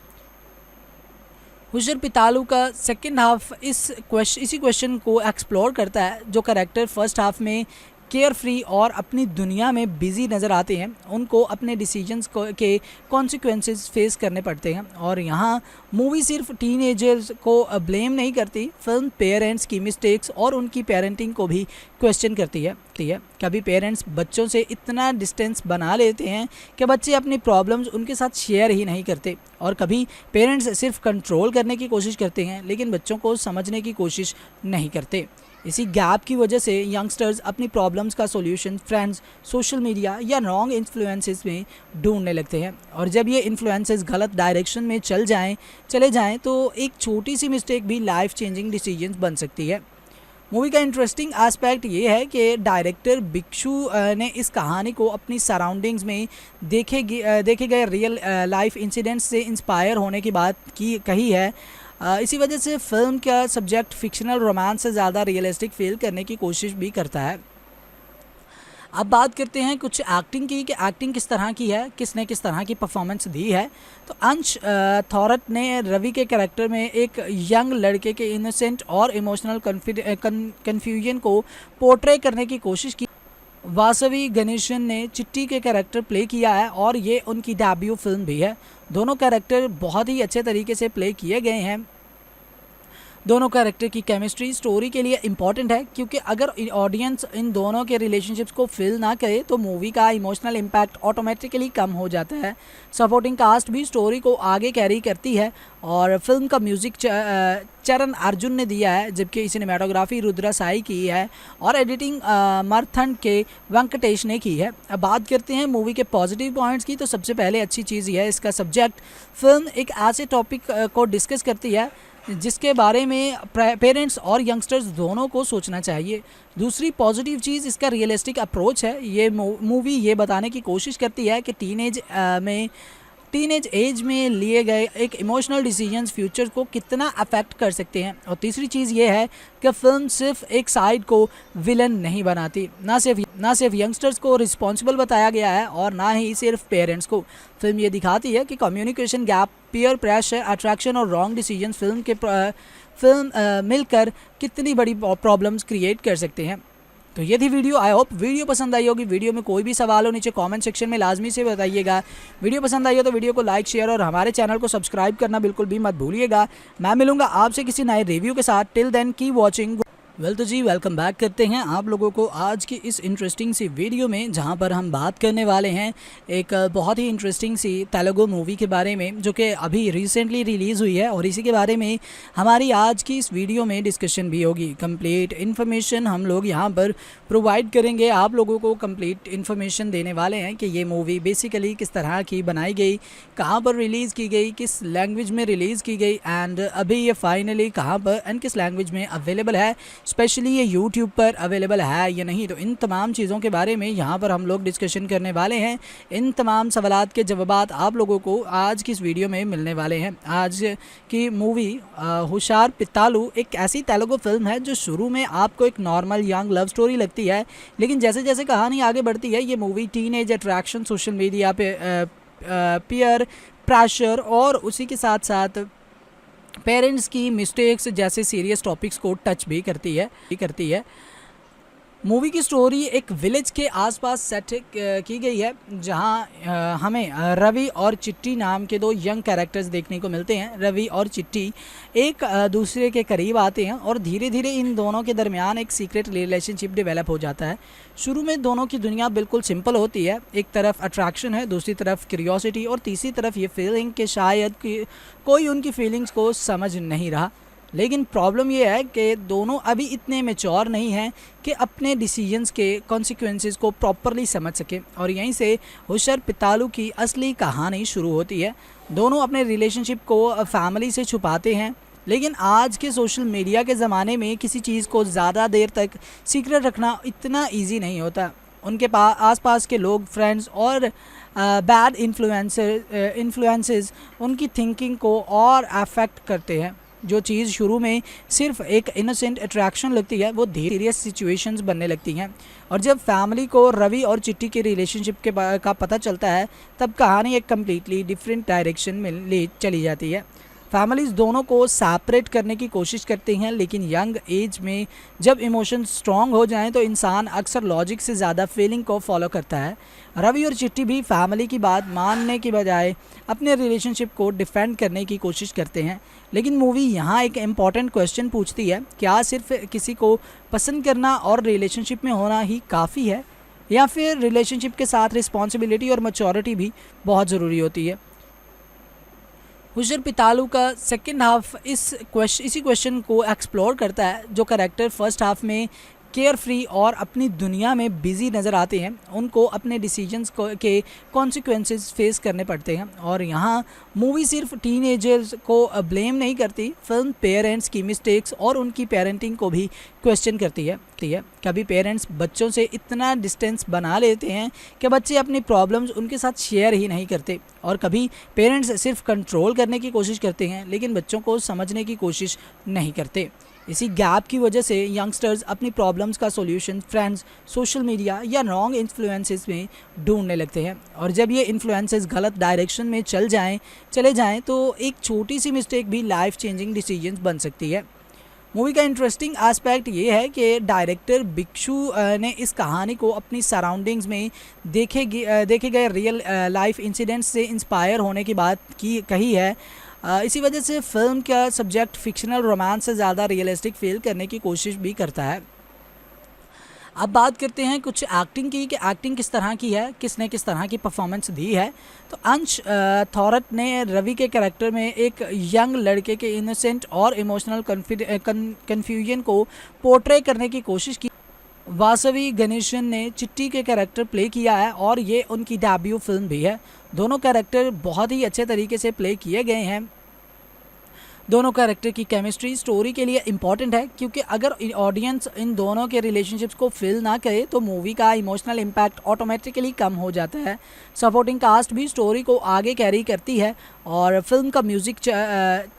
हुशर पितालू का सेकंड हाफ इसी क्वेश्चन को एक्सप्लोर करता है। जो कैरेक्टर फर्स्ट हाफ में केयर फ्री और अपनी दुनिया में बिजी नज़र आते हैं उनको अपने डिसीजंस के कॉन्सिक्वेंसेस फेस करने पड़ते हैं। और यहाँ मूवी सिर्फ टीनेजर्स को ब्लेम नहीं करती, फिल्म पेरेंट्स की मिस्टेक्स और उनकी पेरेंटिंग को भी क्वेश्चन करती है। कभी पेरेंट्स बच्चों से इतना डिस्टेंस बना लेते हैं कि बच्चे अपनी प्रॉब्लम्स उनके साथ शेयर ही नहीं करते, और कभी पेरेंट्स सिर्फ कंट्रोल करने की कोशिश करते हैं लेकिन बच्चों को समझने की कोशिश नहीं करते। इसी गैप की वजह से यंगस्टर्स अपनी प्रॉब्लम्स का सॉल्यूशन फ्रेंड्स, सोशल मीडिया या रॉन्ग इन्फ्लुएंसेस में ढूंढने लगते हैं। और जब ये इन्फ्लुएंसेस गलत डायरेक्शन में चले जाएं तो एक छोटी सी मिस्टेक भी लाइफ चेंजिंग डिसीजंस बन सकती है। मूवी का इंटरेस्टिंग एस्पेक्ट ये है कि डायरेक्टर भिक्षु ने इस कहानी को अपनी सराउंडिंग्स में देखे गए रियल लाइफ इंसिडेंट्स से इंस्पायर होने की बात कही है। इसी वजह से फिल्म का सब्जेक्ट फिक्शनल रोमांस से ज़्यादा रियलिस्टिक फील करने की कोशिश भी करता है। अब बात करते हैं कुछ एक्टिंग की, कि एक्टिंग किस तरह की है, किसने किस तरह की परफॉर्मेंस दी है। तो अंश थॉरट ने रवि के कैरेक्टर में एक यंग लड़के के इनोसेंट और इमोशनल कन्फ्यूजन को पोर्ट्रे करने की कोशिश की। वासवी गणेशन ने चिट्टी के कैरेक्टर प्ले किया है और ये उनकी डेब्यू फिल्म भी है। दोनों कैरेक्टर बहुत ही अच्छे तरीके से प्ले किए गए हैं। दोनों कैरेक्टर की केमिस्ट्री स्टोरी के लिए इम्पॉर्टेंट है, क्योंकि अगर ऑडियंस इन दोनों के रिलेशनशिप्स को फील ना करे तो मूवी का इमोशनल इम्पैक्ट ऑटोमेटिकली कम हो जाता है। सपोर्टिंग कास्ट भी स्टोरी को आगे कैरी करती है और फिल्म का म्यूज़िक चरण अर्जुन ने दिया है, जबकि सिनेमाटोग्राफी रुद्रा साई की है और एडिटिंग मरथंड के वेंकटेश ने की है। अब बात करते हैं मूवी के पॉजिटिव पॉइंट्स की। तो सबसे पहले अच्छी चीज़ यह है इसका सब्जेक्ट। फिल्म एक ऐसे टॉपिक को डिस्कस करती है जिसके बारे में पेरेंट्स और यंगस्टर्स दोनों को सोचना चाहिए। दूसरी पॉजिटिव चीज़ इसका रियलिस्टिक अप्रोच है। ये मूवी ये बताने की कोशिश करती है कि टीनेज एज में लिए गए एक इमोशनल डिसीजंस फ्यूचर को कितना अफेक्ट कर सकते हैं। और तीसरी चीज़ ये है कि फिल्म सिर्फ एक साइड को विलन नहीं बनाती, ना सिर्फ यंगस्टर्स को रिस्पॉन्सिबल बताया गया है और ना ही सिर्फ पेरेंट्स को। फिल्म ये दिखाती है कि communication gap, peer pressure, attraction और रॉन्ग डिसीजंस फिल्म मिलकर कितनी बड़ी प्रॉब्लम्स क्रिएट कर सकते हैं। तो ये थी वीडियो। आई होप वीडियो पसंद आई होगी। वीडियो में कोई भी सवाल हो नीचे कमेंट सेक्शन में लाजमी से बताइएगा। वीडियो पसंद आई हो तो वीडियो को लाइक, शेयर और हमारे चैनल को सब्सक्राइब करना बिल्कुल भी मत भूलिएगा। मैं मिलूंगा आपसे किसी नए रिव्यू के साथ। Till then keep watching. तो जी वेलकम बैक करते हैं आप लोगों को आज की इस इंटरेस्टिंग सी वीडियो में, जहां पर हम बात करने वाले हैं एक बहुत ही इंटरेस्टिंग सी तेलुगु मूवी के बारे में जो कि अभी रिसेंटली रिलीज़ हुई है, और इसी के बारे में हमारी आज की इस वीडियो में डिस्कशन भी होगी। कंप्लीट इन्फॉर्मेशन हम लोग यहां पर प्रोवाइड करेंगे, आप लोगों को कंप्लीट इन्फॉर्मेशन देने वाले हैं कि ये मूवी बेसिकली किस तरह की बनाई गई, कहाँ पर रिलीज़ की गई, किस लैंग्वेज में रिलीज़ की गई, एंड अभी ये फाइनली कहाँ पर एंड किस लैंग्वेज में अवेलेबल है, स्पेशली ये यूट्यूब पर अवेलेबल है या नहीं। तो इन तमाम चीज़ों के बारे में यहाँ पर हम लोग डिस्कशन करने वाले हैं। इन तमाम सवालात के जवाबात आप लोगों को आज की इस वीडियो में मिलने वाले हैं। आज की मूवी हुशार पितालू एक ऐसी तेलुगु फिल्म है जो शुरू में आपको एक नॉर्मल यंग लव स्टोरी लगती है, लेकिन जैसे जैसे कहानी आगे बढ़ती है ये movie teenage attraction, social media पे पीयर प्रेशर और उसी के साथ साथ पेरेंट्स की मिस्टेक्स जैसे सीरियस टॉपिक्स को टच भी करती है। मूवी की स्टोरी एक विलेज के आसपास सेट की गई है, जहां हमें रवि और चिट्टी नाम के दो यंग कैरेक्टर्स देखने को मिलते हैं। रवि और चिट्टी एक दूसरे के करीब आते हैं और धीरे धीरे इन दोनों के दरमियान एक सीक्रेट रिलेशनशिप डेवलप हो जाता है। शुरू में दोनों की दुनिया बिल्कुल सिंपल होती है। एक तरफ अट्रैक्शन है, दूसरी तरफ क्यूरियोसिटी और तीसरी तरफ ये फीलिंग कि शायद कोई उनकी फीलिंग्स को समझ नहीं रहा। लेकिन प्रॉब्लम ये है कि दोनों अभी इतने मैच्योर नहीं हैं कि अपने डिसीजंस के कॉन्सिक्वेंसेस को प्रॉपरली समझ सकें, और यहीं से हुशर पितालू की असली कहानी शुरू होती है। दोनों अपने रिलेशनशिप को फैमिली से छुपाते हैं, लेकिन आज के सोशल मीडिया के ज़माने में किसी चीज़ को ज़्यादा देर तक सीक्रेट रखना इतना ईजी नहीं होता। उनके आसपास के लोग, फ्रेंड्स और बैड इन्फ्लुएंसेस उनकी थिंकिंग को और अफेक्ट करते हैं। जो चीज़ शुरू में सिर्फ एक इनोसेंट अट्रैक्शन लगती है, वो धीरे सीरियस सिचुएशंस बनने लगती हैं। और जब फैमिली को रवि और चिट्टी के रिलेशनशिप का पता चलता है, तब कहानी एक कम्प्लीटली डिफरेंट डायरेक्शन में ले चली जाती है। फैमिलीज़ दोनों को सेपरेट करने की कोशिश करती हैं, लेकिन यंग एज में जब इमोशंस स्ट्रॉन्ग हो जाएं तो इंसान अक्सर लॉजिक से ज़्यादा फीलिंग को फॉलो करता है। रवि और चिट्टी भी फैमिली की बात मानने की बजाय अपने रिलेशनशिप को डिफेंड करने की कोशिश करते हैं। लेकिन मूवी यहाँ एक इम्पॉर्टेंट क्वेश्चन पूछती है, क्या सिर्फ किसी को पसंद करना और रिलेशनशिप में होना ही काफ़ी है, या फिर रिलेशनशिप के साथ रिस्पॉन्सिबिलिटी और मैच्योरिटी भी बहुत ज़रूरी होती है। हुशर पितालू का सेकंड हाफ इसी क्वेश्चन को एक्सप्लोर करता है। जो कैरेक्टर फर्स्ट हाफ में केयर फ्री और अपनी दुनिया में बिजी नज़र आते हैं, उनको अपने डिसीजंस के कॉन्सिक्वेंसेस फेस करने पड़ते हैं। और यहाँ मूवी सिर्फ टीनेजर्स को ब्लेम नहीं करती, फिल्म पेरेंट्स की मिस्टेक्स और उनकी पेरेंटिंग को भी क्वेश्चन करती है। कभी पेरेंट्स बच्चों से इतना डिस्टेंस बना लेते हैं कि बच्चे अपनी प्रॉब्लम्स उनके साथ शेयर ही नहीं करते, और कभी पेरेंट्स सिर्फ कंट्रोल करने की कोशिश करते हैं लेकिन बच्चों को समझने की कोशिश नहीं करते। इसी गैप की वजह से यंगस्टर्स अपनी प्रॉब्लम्स का सॉल्यूशन फ्रेंड्स, सोशल मीडिया या रॉन्ग इन्फ्लुएंसेस में ढूंढने लगते हैं। और जब ये इन्फ्लुएंसेस गलत डायरेक्शन में चले जाएं तो एक छोटी सी मिस्टेक भी लाइफ चेंजिंग डिसीजंस बन सकती है। मूवी का इंटरेस्टिंग एस्पेक्ट ये है कि डायरेक्टर भिक्षु ने इस कहानी को अपनी सराउंडिंग्स में देखे गए रियल लाइफ इंसिडेंट्स से इंस्पायर होने की बात कही है। इसी वजह से फिल्म का सब्जेक्ट फिक्शनल रोमांस से ज़्यादा रियलिस्टिक फील करने की कोशिश भी करता है। अब बात करते हैं कुछ एक्टिंग की, कि एक्टिंग किस तरह की है, किसने किस तरह की परफॉर्मेंस दी है। तो अंश थॉरट ने रवि के कैरेक्टर में एक यंग लड़के के इनोसेंट और इमोशनल कन्फ्यूजन को पोर्ट्रे करने की कोशिश की। वासवी गणेशन ने चिट्टी के कैरेक्टर प्ले किया है और ये उनकी डेब्यू फिल्म भी है। दोनों कैरेक्टर बहुत ही अच्छे तरीके से प्ले किए गए हैं। दोनों कैरेक्टर की केमिस्ट्री स्टोरी के लिए इम्पॉर्टेंट है, क्योंकि अगर ऑडियंस इन दोनों के रिलेशनशिप्स को फील ना करे तो मूवी का इमोशनल इम्पैक्ट ऑटोमेटिकली कम हो जाता है। सपोर्टिंग कास्ट भी स्टोरी को आगे कैरी करती है, और फिल्म का म्यूज़िक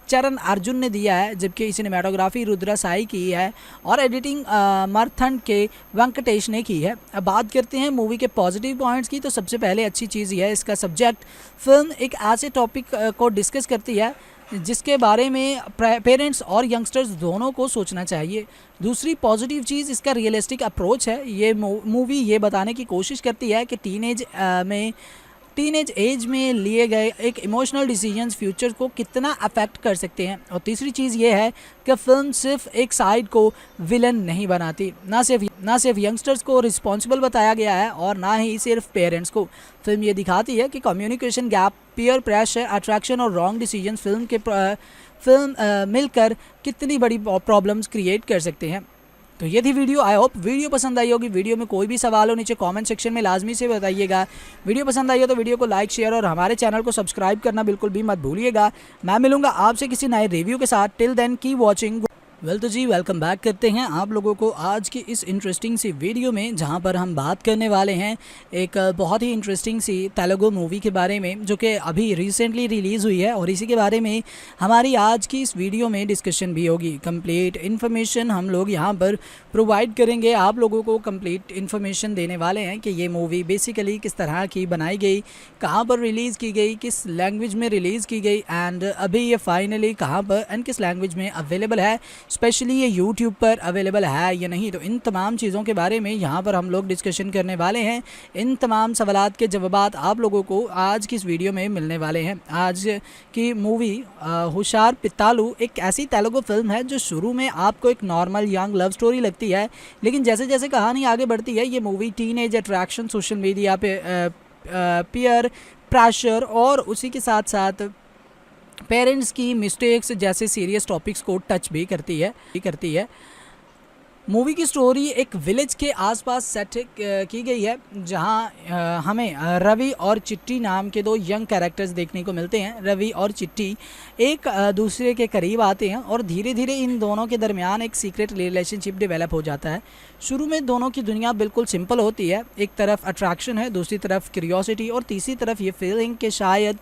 चरण अर्जुन ने दिया है, जबकि सिनेमाटोग्राफी रुद्रा साई की है और एडिटिंग मर्थन के वेंकटेश ने की है। अब बात करते हैं मूवी के पॉजिटिव पॉइंट्स की। तो सबसे पहले अच्छी चीज़ यह है इसका सब्जेक्ट। फिल्म एक ऐसे टॉपिक को डिस्कस करती है जिसके बारे में पेरेंट्स और यंगस्टर्स दोनों को सोचना चाहिए। दूसरी पॉजिटिव चीज़ इसका रियलिस्टिक अप्रोच है। ये मूवी ये बताने की कोशिश करती है कि टीनेज एज में लिए गए एक इमोशनल डिसीजंस फ्यूचर को कितना अफेक्ट कर सकते हैं। और तीसरी चीज़ ये है कि फिल्म सिर्फ एक साइड को विलन नहीं बनाती, ना सिर्फ यंगस्टर्स को रिस्पॉन्सिबल बताया गया है और ना ही सिर्फ पेरेंट्स को। फिल्म ये दिखाती है कि communication gap, peer pressure, attraction और रॉन्ग डिसीजन फिल्म मिलकर कितनी बड़ी प्रॉब्लम्स क्रिएट कर सकते हैं। तो ये थी वीडियो। आई होप वीडियो पसंद आई होगी। वीडियो में कोई भी सवाल हो नीचे कमेंट सेक्शन में लाजमी से बताइएगा। वीडियो पसंद आई हो तो वीडियो को लाइक, शेयर और हमारे चैनल को सब्सक्राइब करना बिल्कुल भी मत भूलिएगा। मैं मिलूंगा आपसे किसी नए रिव्यू के साथ। Till then keep watching. तो जी वेलकम बैक करते हैं आप लोगों को आज की इस इंटरेस्टिंग सी वीडियो में, जहां पर हम बात करने वाले हैं एक बहुत ही इंटरेस्टिंग सी तेलुगु मूवी के बारे में, जो कि अभी रिसेंटली रिलीज़ हुई है, और इसी के बारे में हमारी आज की इस वीडियो में डिस्कशन भी होगी। कंप्लीट इन्फॉर्मेशन हम लोग यहां पर प्रोवाइड करेंगे, आप लोगों को कंप्लीट इन्फॉर्मेशन देने वाले हैं कि ये मूवी बेसिकली किस तरह की बनाई गई, कहाँ पर रिलीज़ की गई, किस लैंग्वेज में रिलीज़ की गई, एंड अभी ये फाइनली कहाँ पर एंड किस लैंग्वेज में अवेलेबल है, स्पेशली ये यूट्यूब पर अवेलेबल है या नहीं, तो इन तमाम चीज़ों के बारे में यहाँ पर हम लोग डिस्कशन करने वाले हैं। इन तमाम सवालात के जवाबात आप लोगों को आज की इस वीडियो में मिलने वाले हैं। आज की मूवी हुशार पित्तालू एक ऐसी तेलुगु फिल्म है जो शुरू में आपको एक नॉर्मल यंग लव स्टोरी लगती है, लेकिन जैसे जैसे कहानी आगे बढ़ती है ये movie teenage attraction, social media पे पीयर प्रेशर और उसी के साथ साथ पेरेंट्स की मिस्टेक्स जैसे सीरियस टॉपिक्स को टच भी करती है। मूवी की स्टोरी एक विलेज के आसपास सेट की गई है, जहां हमें रवि और चिट्टी नाम के दो यंग कैरेक्टर्स देखने को मिलते हैं। रवि और चिट्टी एक दूसरे के करीब आते हैं और धीरे धीरे इन दोनों के दरमियान एक सीक्रेट रिलेशनशिप डेवलप हो जाता है। शुरू में दोनों की दुनिया बिल्कुल सिंपल होती है, एक तरफ अट्रैक्शन है, दूसरी तरफ क्यूरियोसिटी और तीसरी तरफ ये फीलिंग कि शायद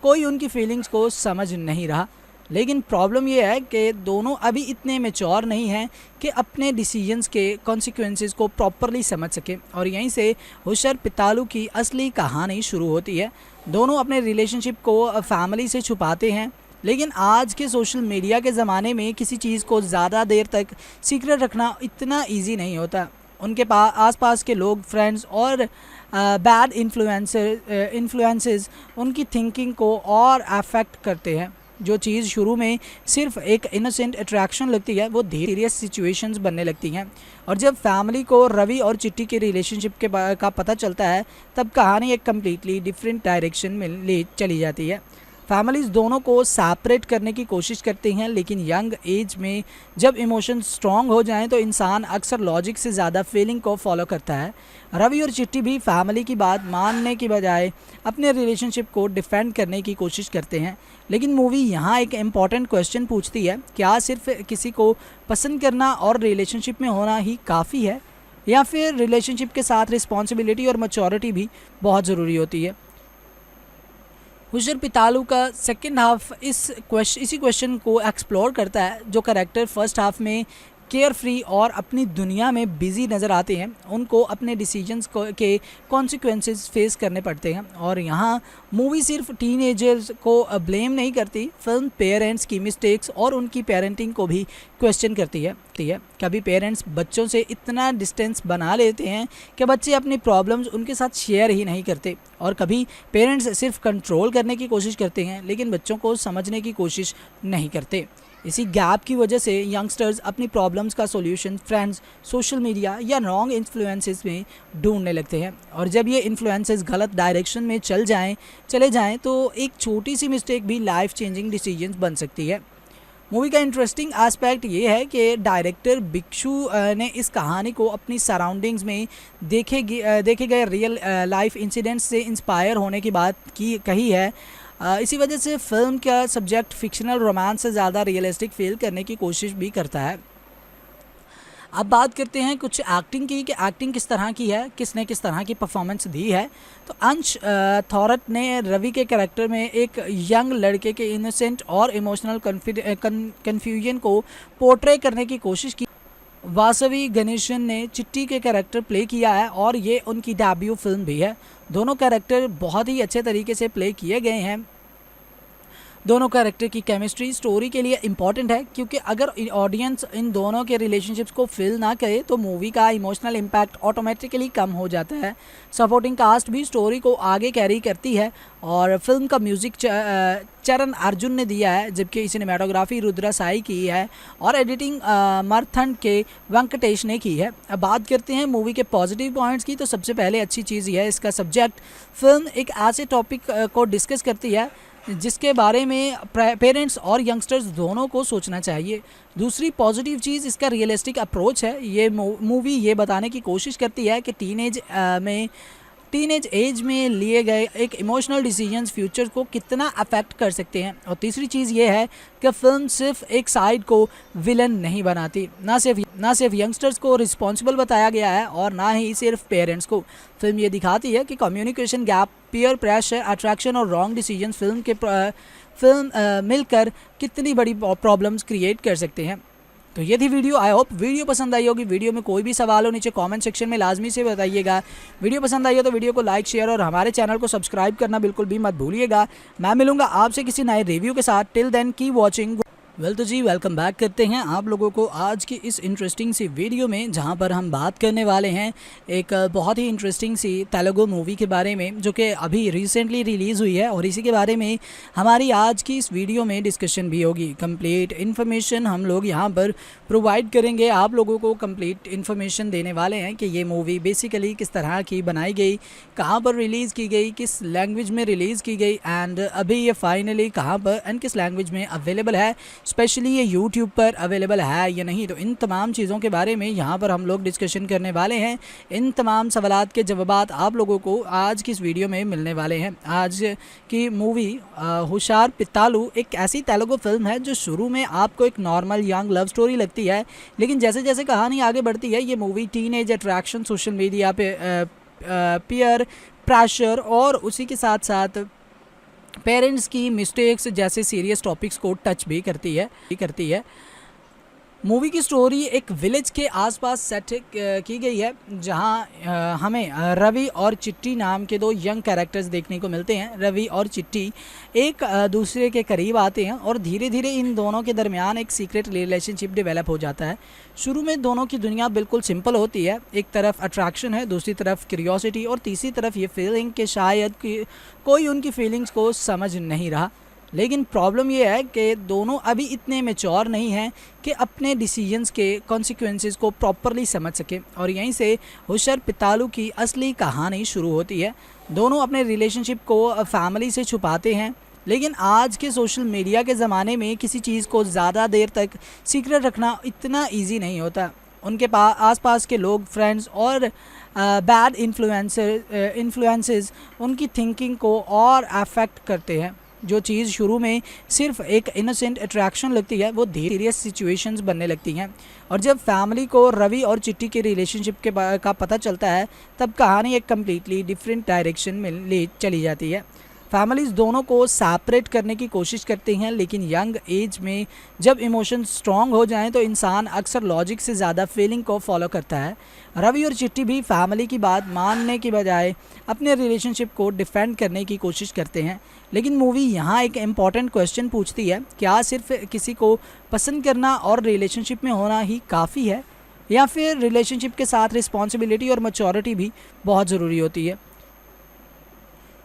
कोई उनकी फीलिंग्स को समझ नहीं रहा। लेकिन प्रॉब्लम ये है कि दोनों अभी इतने मैच्योर नहीं हैं कि अपने डिसीजंस के कॉन्सिक्वेंसेस को प्रॉपरली समझ सकें, और यहीं से हुशार पित्तालू की असली कहानी शुरू होती है। दोनों अपने रिलेशनशिप को फैमिली से छुपाते हैं, लेकिन आज के सोशल मीडिया के ज़माने में किसी चीज़ को ज़्यादा देर तक सीक्रेट रखना इतना ईजी नहीं होता। उनके आसपास के लोग, फ्रेंड्स और बैड इन्फ्लुएंसेस उनकी थिंकिंग को और अफेक्ट करते हैं। जो चीज़ शुरू में सिर्फ एक इनोसेंट अट्रैक्शन लगती है वो धीरे सीरियस सिचुएशंस बनने लगती हैं, और जब फैमिली को रवि और चिट्टी के रिलेशनशिप का पता चलता है तब कहानी एक कम्प्लीटली डिफरेंट डायरेक्शन में ले चली जाती है। फैमिलीज़ दोनों को सेपरेट करने की कोशिश करती हैं, लेकिन यंग एज में जब इमोशंस स्ट्रॉन्ग हो जाएं तो इंसान अक्सर लॉजिक से ज़्यादा फीलिंग को फॉलो करता है। रवि और चिट्टी भी फैमिली की बात मानने की बजाय अपने रिलेशनशिप को डिफेंड करने की कोशिश करते हैं। लेकिन मूवी यहाँ एक इम्पॉर्टेंट क्वेश्चन पूछती है, क्या सिर्फ किसी को पसंद करना और रिलेशनशिप में होना ही काफ़ी है, या फिर रिलेशनशिप के साथ रिस्पॉन्सिबिलिटी और मैच्योरिटी भी बहुत ज़रूरी होती है। हुशार पित्तालू का सेकंड हाफ इसी क्वेश्चन को एक्सप्लोर करता है। जो कैरेक्टर फर्स्ट हाफ में केयर फ्री और अपनी दुनिया में बिजी नज़र आते हैं उनको अपने डिसीजंस के कॉन्सिक्वेंसेस फेस करने पड़ते हैं, और यहाँ मूवी सिर्फ टीनेजर्स को ब्लेम नहीं करती, फिल्म पेरेंट्स की मिस्टेक्स और उनकी पेरेंटिंग को भी क्वेश्चन करती है। कभी पेरेंट्स बच्चों से इतना डिस्टेंस बना लेते हैं कि बच्चे अपनी प्रॉब्लम्स उनके साथ शेयर ही नहीं करते, और कभी पेरेंट्स सिर्फ कंट्रोल करने की कोशिश करते हैं लेकिन बच्चों को समझने की कोशिश नहीं करते। इसी गैप की वजह से यंगस्टर्स अपनी प्रॉब्लम्स का सॉल्यूशन फ्रेंड्स, सोशल मीडिया या रॉन्ग इन्फ्लुएंसेस में ढूंढने लगते हैं, और जब ये इन्फ्लुएंसेस गलत डायरेक्शन में चले जाएं तो एक छोटी सी मिस्टेक भी लाइफ चेंजिंग डिसीजंस बन सकती है। मूवी का इंटरेस्टिंग एस्पेक्ट ये है कि डायरेक्टर भिक्षु ने इस कहानी को अपनी सराउंडिंग्स में देखे गए रियल लाइफ इंसिडेंट्स से इंस्पायर होने की बात कही है। इसी वजह से फिल्म का सब्जेक्ट फिक्शनल रोमांस से ज़्यादा रियलिस्टिक फील करने की कोशिश भी करता है। अब बात करते हैं कुछ एक्टिंग की कि एक्टिंग किस तरह की है, किसने किस तरह की परफॉर्मेंस दी है। तो अंश थॉरट ने रवि के कैरेक्टर में एक यंग लड़के के इनोसेंट और इमोशनल कन्फ्यूजन को पोर्ट्रे करने की कोशिश की। वासवी गणेशन ने चिट्टी के कैरेक्टर प्ले किया है और ये उनकी डेब्यू फिल्म भी है। दोनों कैरेक्टर बहुत ही अच्छे तरीके से प्ले किए गए हैं। दोनों कैरेक्टर की केमिस्ट्री स्टोरी के लिए इम्पॉर्टेंट है, क्योंकि अगर ऑडियंस इन दोनों के रिलेशनशिप्स को फील ना करे तो मूवी का इमोशनल इम्पैक्ट ऑटोमेटिकली कम हो जाता है। सपोर्टिंग कास्ट भी स्टोरी को आगे कैरी करती है, और फिल्म का म्यूज़िक चरण अर्जुन ने दिया है, जबकि सिनेमाटोग्राफी रुद्रा साई की है और एडिटिंग मरथंड के वेंकटेश ने की है। अब बात करते हैं मूवी के पॉजिटिव पॉइंट्स की। तो सबसे पहले अच्छी चीज़ यह है इसका सब्जेक्ट। फिल्म एक ऐसे टॉपिक को डिस्कस करती है जिसके बारे में पेरेंट्स और यंगस्टर्स दोनों को सोचना चाहिए। दूसरी पॉजिटिव चीज़ इसका रियलिस्टिक अप्रोच है। ये मूवी ये बताने की कोशिश करती है कि टीनेज एज में लिए गए एक इमोशनल डिसीजंस फ्यूचर को कितना अफेक्ट कर सकते हैं। और तीसरी चीज़ ये है कि फिल्म सिर्फ एक साइड को विलन नहीं बनाती, ना सिर्फ यंगस्टर्स को रिस्पॉन्सिबल बताया गया है और ना ही सिर्फ पेरेंट्स को। फिल्म ये दिखाती है कि communication gap, peer pressure, attraction और रॉन्ग डिसीजंस फिल्म मिलकर कितनी बड़ी प्रॉब्लम्स क्रिएट कर सकते हैं। तो ये थी वीडियो। आई होप वीडियो पसंद आई होगी। वीडियो में कोई भी सवाल हो नीचे कमेंट सेक्शन में लाजमी से बताइएगा। वीडियो पसंद आई हो तो वीडियो को लाइक, शेयर और हमारे चैनल को सब्सक्राइब करना बिल्कुल भी मत भूलिएगा। मैं मिलूंगा आपसे किसी नए रिव्यू के साथ। Till then keep watching. तो जी वेलकम बैक करते हैं आप लोगों को आज की इस इंटरेस्टिंग सी वीडियो में, जहां पर हम बात करने वाले हैं एक बहुत ही इंटरेस्टिंग सी तेलुगु मूवी के बारे में जो कि अभी रिसेंटली रिलीज़ हुई है। और इसी के बारे में हमारी आज की इस वीडियो में डिस्कशन भी होगी। कंप्लीट इन्फॉर्मेशन हम लोग यहां पर प्रोवाइड करेंगे, आप लोगों को कंप्लीट इन्फॉर्मेशन देने वाले हैं कि ये मूवी बेसिकली किस तरह की बनाई गई, कहाँ पर रिलीज़ की गई, किस लैंग्वेज में रिलीज़ की गई एंड अभी ये फाइनली कहाँ पर एंड किस लैंग्वेज में अवेलेबल है, स्पेशली ये यूट्यूब पर अवेलेबल है या नहीं। तो इन तमाम चीज़ों के बारे में यहाँ पर हम लोग डिस्कशन करने वाले हैं। इन तमाम सवालात के जवाबात आप लोगों को आज की इस वीडियो में मिलने वाले हैं। आज की मूवी हुशार पित्तालू एक ऐसी तेलुगु फिल्म है जो शुरू में आपको एक नॉर्मल यंग लव स्टोरी लगती है, लेकिन जैसे जैसे कहानी आगे बढ़ती है ये movie teenage attraction, social media पे पीयर प्रेशर और उसी के साथ साथ पेरेंट्स की मिस्टेक्स जैसे सीरियस टॉपिक्स को टच भी करती है। मूवी की स्टोरी एक विलेज के आसपास सेट की गई है, जहां हमें रवि और चिट्टी नाम के दो यंग कैरेक्टर्स देखने को मिलते हैं। रवि और चिट्टी एक दूसरे के करीब आते हैं और धीरे धीरे इन दोनों के दरमियान एक सीक्रेट रिलेशनशिप डेवलप हो जाता है। शुरू में दोनों की दुनिया बिल्कुल सिंपल होती है, एक तरफ अट्रैक्शन है, दूसरी तरफ क्यूरियोसिटी और तीसरी तरफ ये फीलिंग कि शायद कोई उनकी फीलिंग्स को समझ नहीं रहा। लेकिन प्रॉब्लम ये है कि दोनों अभी इतने मैच्योर नहीं हैं कि अपने डिसीजंस के कॉन्सिक्वेंसेस को प्रॉपरली समझ सके। और यहीं से हुशार पित्तालू की असली कहानी शुरू होती है। दोनों अपने रिलेशनशिप को फैमिली से छुपाते हैं, लेकिन आज के सोशल मीडिया के ज़माने में किसी चीज़ को ज़्यादा देर तक सीक्रेट रखना इतना ईजी नहीं होता। उनके आसपास के लोग, फ्रेंड्स और बैड इन्फ्लुएंसेस उनकी थिंकिंग को और अफेक्ट करते हैं। जो चीज़ शुरू में सिर्फ एक इनोसेंट अट्रैक्शन लगती है वो धीरे सीरियस सिचुएशंस बनने लगती हैं। और जब फैमिली को रवि और चिट्टी के रिलेशनशिप का पता चलता है तब कहानी एक कम्प्लीटली डिफरेंट डायरेक्शन में ले चली जाती है। फैमिलीज़ दोनों को सेपरेट करने की कोशिश करती हैं, लेकिन यंग एज में जब इमोशन स्ट्रॉन्ग हो जाएं तो इंसान अक्सर लॉजिक से ज़्यादा फीलिंग को फॉलो करता है। रवि और चिट्टी भी फैमिली की बात मानने की बजाय अपने रिलेशनशिप को डिफेंड करने की कोशिश करते हैं। लेकिन मूवी यहाँ एक इम्पॉर्टेंट क्वेश्चन पूछती है, क्या सिर्फ किसी को पसंद करना और रिलेशनशिप में होना ही काफ़ी है, या फिर रिलेशनशिप के साथ रिस्पॉन्सिबिलिटी और मैच्योरिटी भी बहुत ज़रूरी होती है।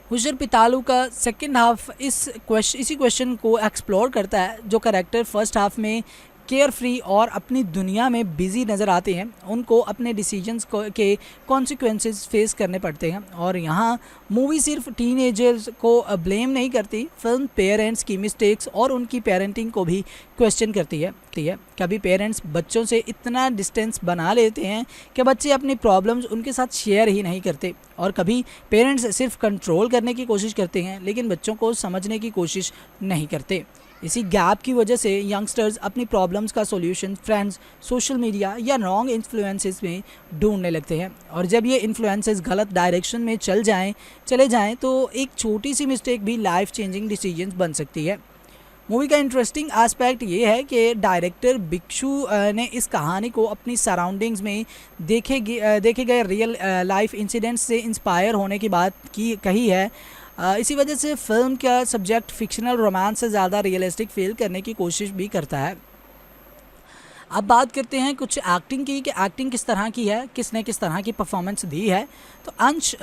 हुशार पित्तालू का सेकंड हाफ इसी क्वेश्चन को एक्सप्लोर करता है। जो कैरेक्टर फर्स्ट हाफ में केयर फ्री और अपनी दुनिया में बिजी नज़र आते हैं, उनको अपने डिसीजंस के कॉन्सिक्वेंसेस फेस करने पड़ते हैं। और यहाँ मूवी सिर्फ टीनेजर्स को ब्लेम नहीं करती, फिल्म पेरेंट्स की मिस्टेक्स और उनकी पेरेंटिंग को भी क्वेश्चन करती है। कभी पेरेंट्स बच्चों से इतना डिस्टेंस बना लेते हैं कि बच्चे अपनी प्रॉब्लम्स उनके साथ शेयर ही नहीं करते, और कभी पेरेंट्स सिर्फ कंट्रोल करने की कोशिश करते हैं लेकिन बच्चों को समझने की कोशिश नहीं करते। इसी गैप की वजह से यंगस्टर्स अपनी प्रॉब्लम्स का सॉल्यूशन फ्रेंड्स, सोशल मीडिया या रॉन्ग इन्फ्लुएंसेस में ढूंढने लगते हैं। और जब ये इन्फ्लुएंसेस गलत डायरेक्शन में चले जाएं तो एक छोटी सी मिस्टेक भी लाइफ चेंजिंग डिसीजंस बन सकती है। मूवी का इंटरेस्टिंग एस्पेक्ट ये है कि डायरेक्टर भिक्षु ने इस कहानी को अपनी सराउंडिंग्स में देखे गए रियल लाइफ इंसिडेंट्स से इंस्पायर होने की बात कही है। इसी वजह से फिल्म का सब्जेक्ट फिक्शनल रोमांस से ज़्यादा रियलिस्टिक फील करने की कोशिश भी करता है। अब बात करते हैं कुछ एक्टिंग की कि एक्टिंग किस तरह की है, किसने किस तरह की परफॉर्मेंस दी है। तो अंश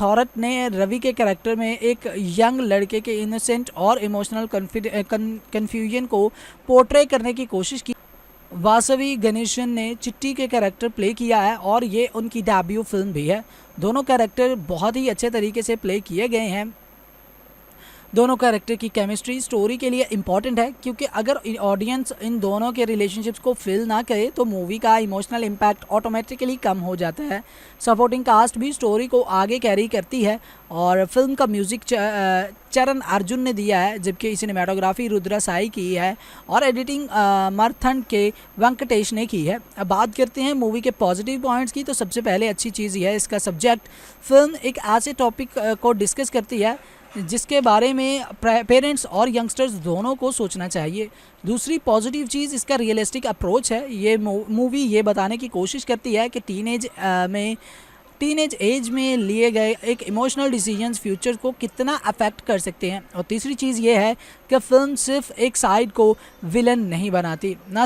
थॉरट ने रवि के कैरेक्टर में एक यंग लड़के के इनोसेंट और इमोशनल कन्फ्यूजन को पोर्ट्रे करने की कोशिश की। वासवी गणेशन ने चिट्टी के कैरेक्टर प्ले किया है और ये उनकी डेब्यू फिल्म भी है। दोनों कैरेक्टर बहुत ही अच्छे तरीके से प्ले किए गए हैं। दोनों कैरेक्टर की केमिस्ट्री स्टोरी के लिए इम्पॉर्टेंट है, क्योंकि अगर ऑडियंस इन दोनों के रिलेशनशिप्स को फील ना करे तो मूवी का इमोशनल इम्पैक्ट ऑटोमेटिकली कम हो जाता है। सपोर्टिंग कास्ट भी स्टोरी को आगे कैरी करती है और फिल्म का म्यूज़िक चरण अर्जुन ने दिया है, जबकि सिनेमाटोग्राफी रुद्रा साई की है और एडिटिंग मरथंड के वेंकटेश ने की है। अब बात करते हैं मूवी के पॉजिटिव पॉइंट्स की। तो सबसे पहले अच्छी चीज़ यह है इसका सब्जेक्ट। फिल्म एक ऐसे टॉपिक को डिस्कस करती है जिसके बारे में पेरेंट्स और यंगस्टर्स दोनों को सोचना चाहिए। दूसरी पॉजिटिव चीज़ इसका रियलिस्टिक अप्रोच है। ये मूवी ये बताने की कोशिश करती है कि टीनेज में टीनेज एज में लिए गए एक इमोशनल डिसीजंस फ्यूचर को कितना अफेक्ट कर सकते हैं। और तीसरी चीज़ ये है कि फिल्म सिर्फ एक साइड को विलन नहीं बनाती, ना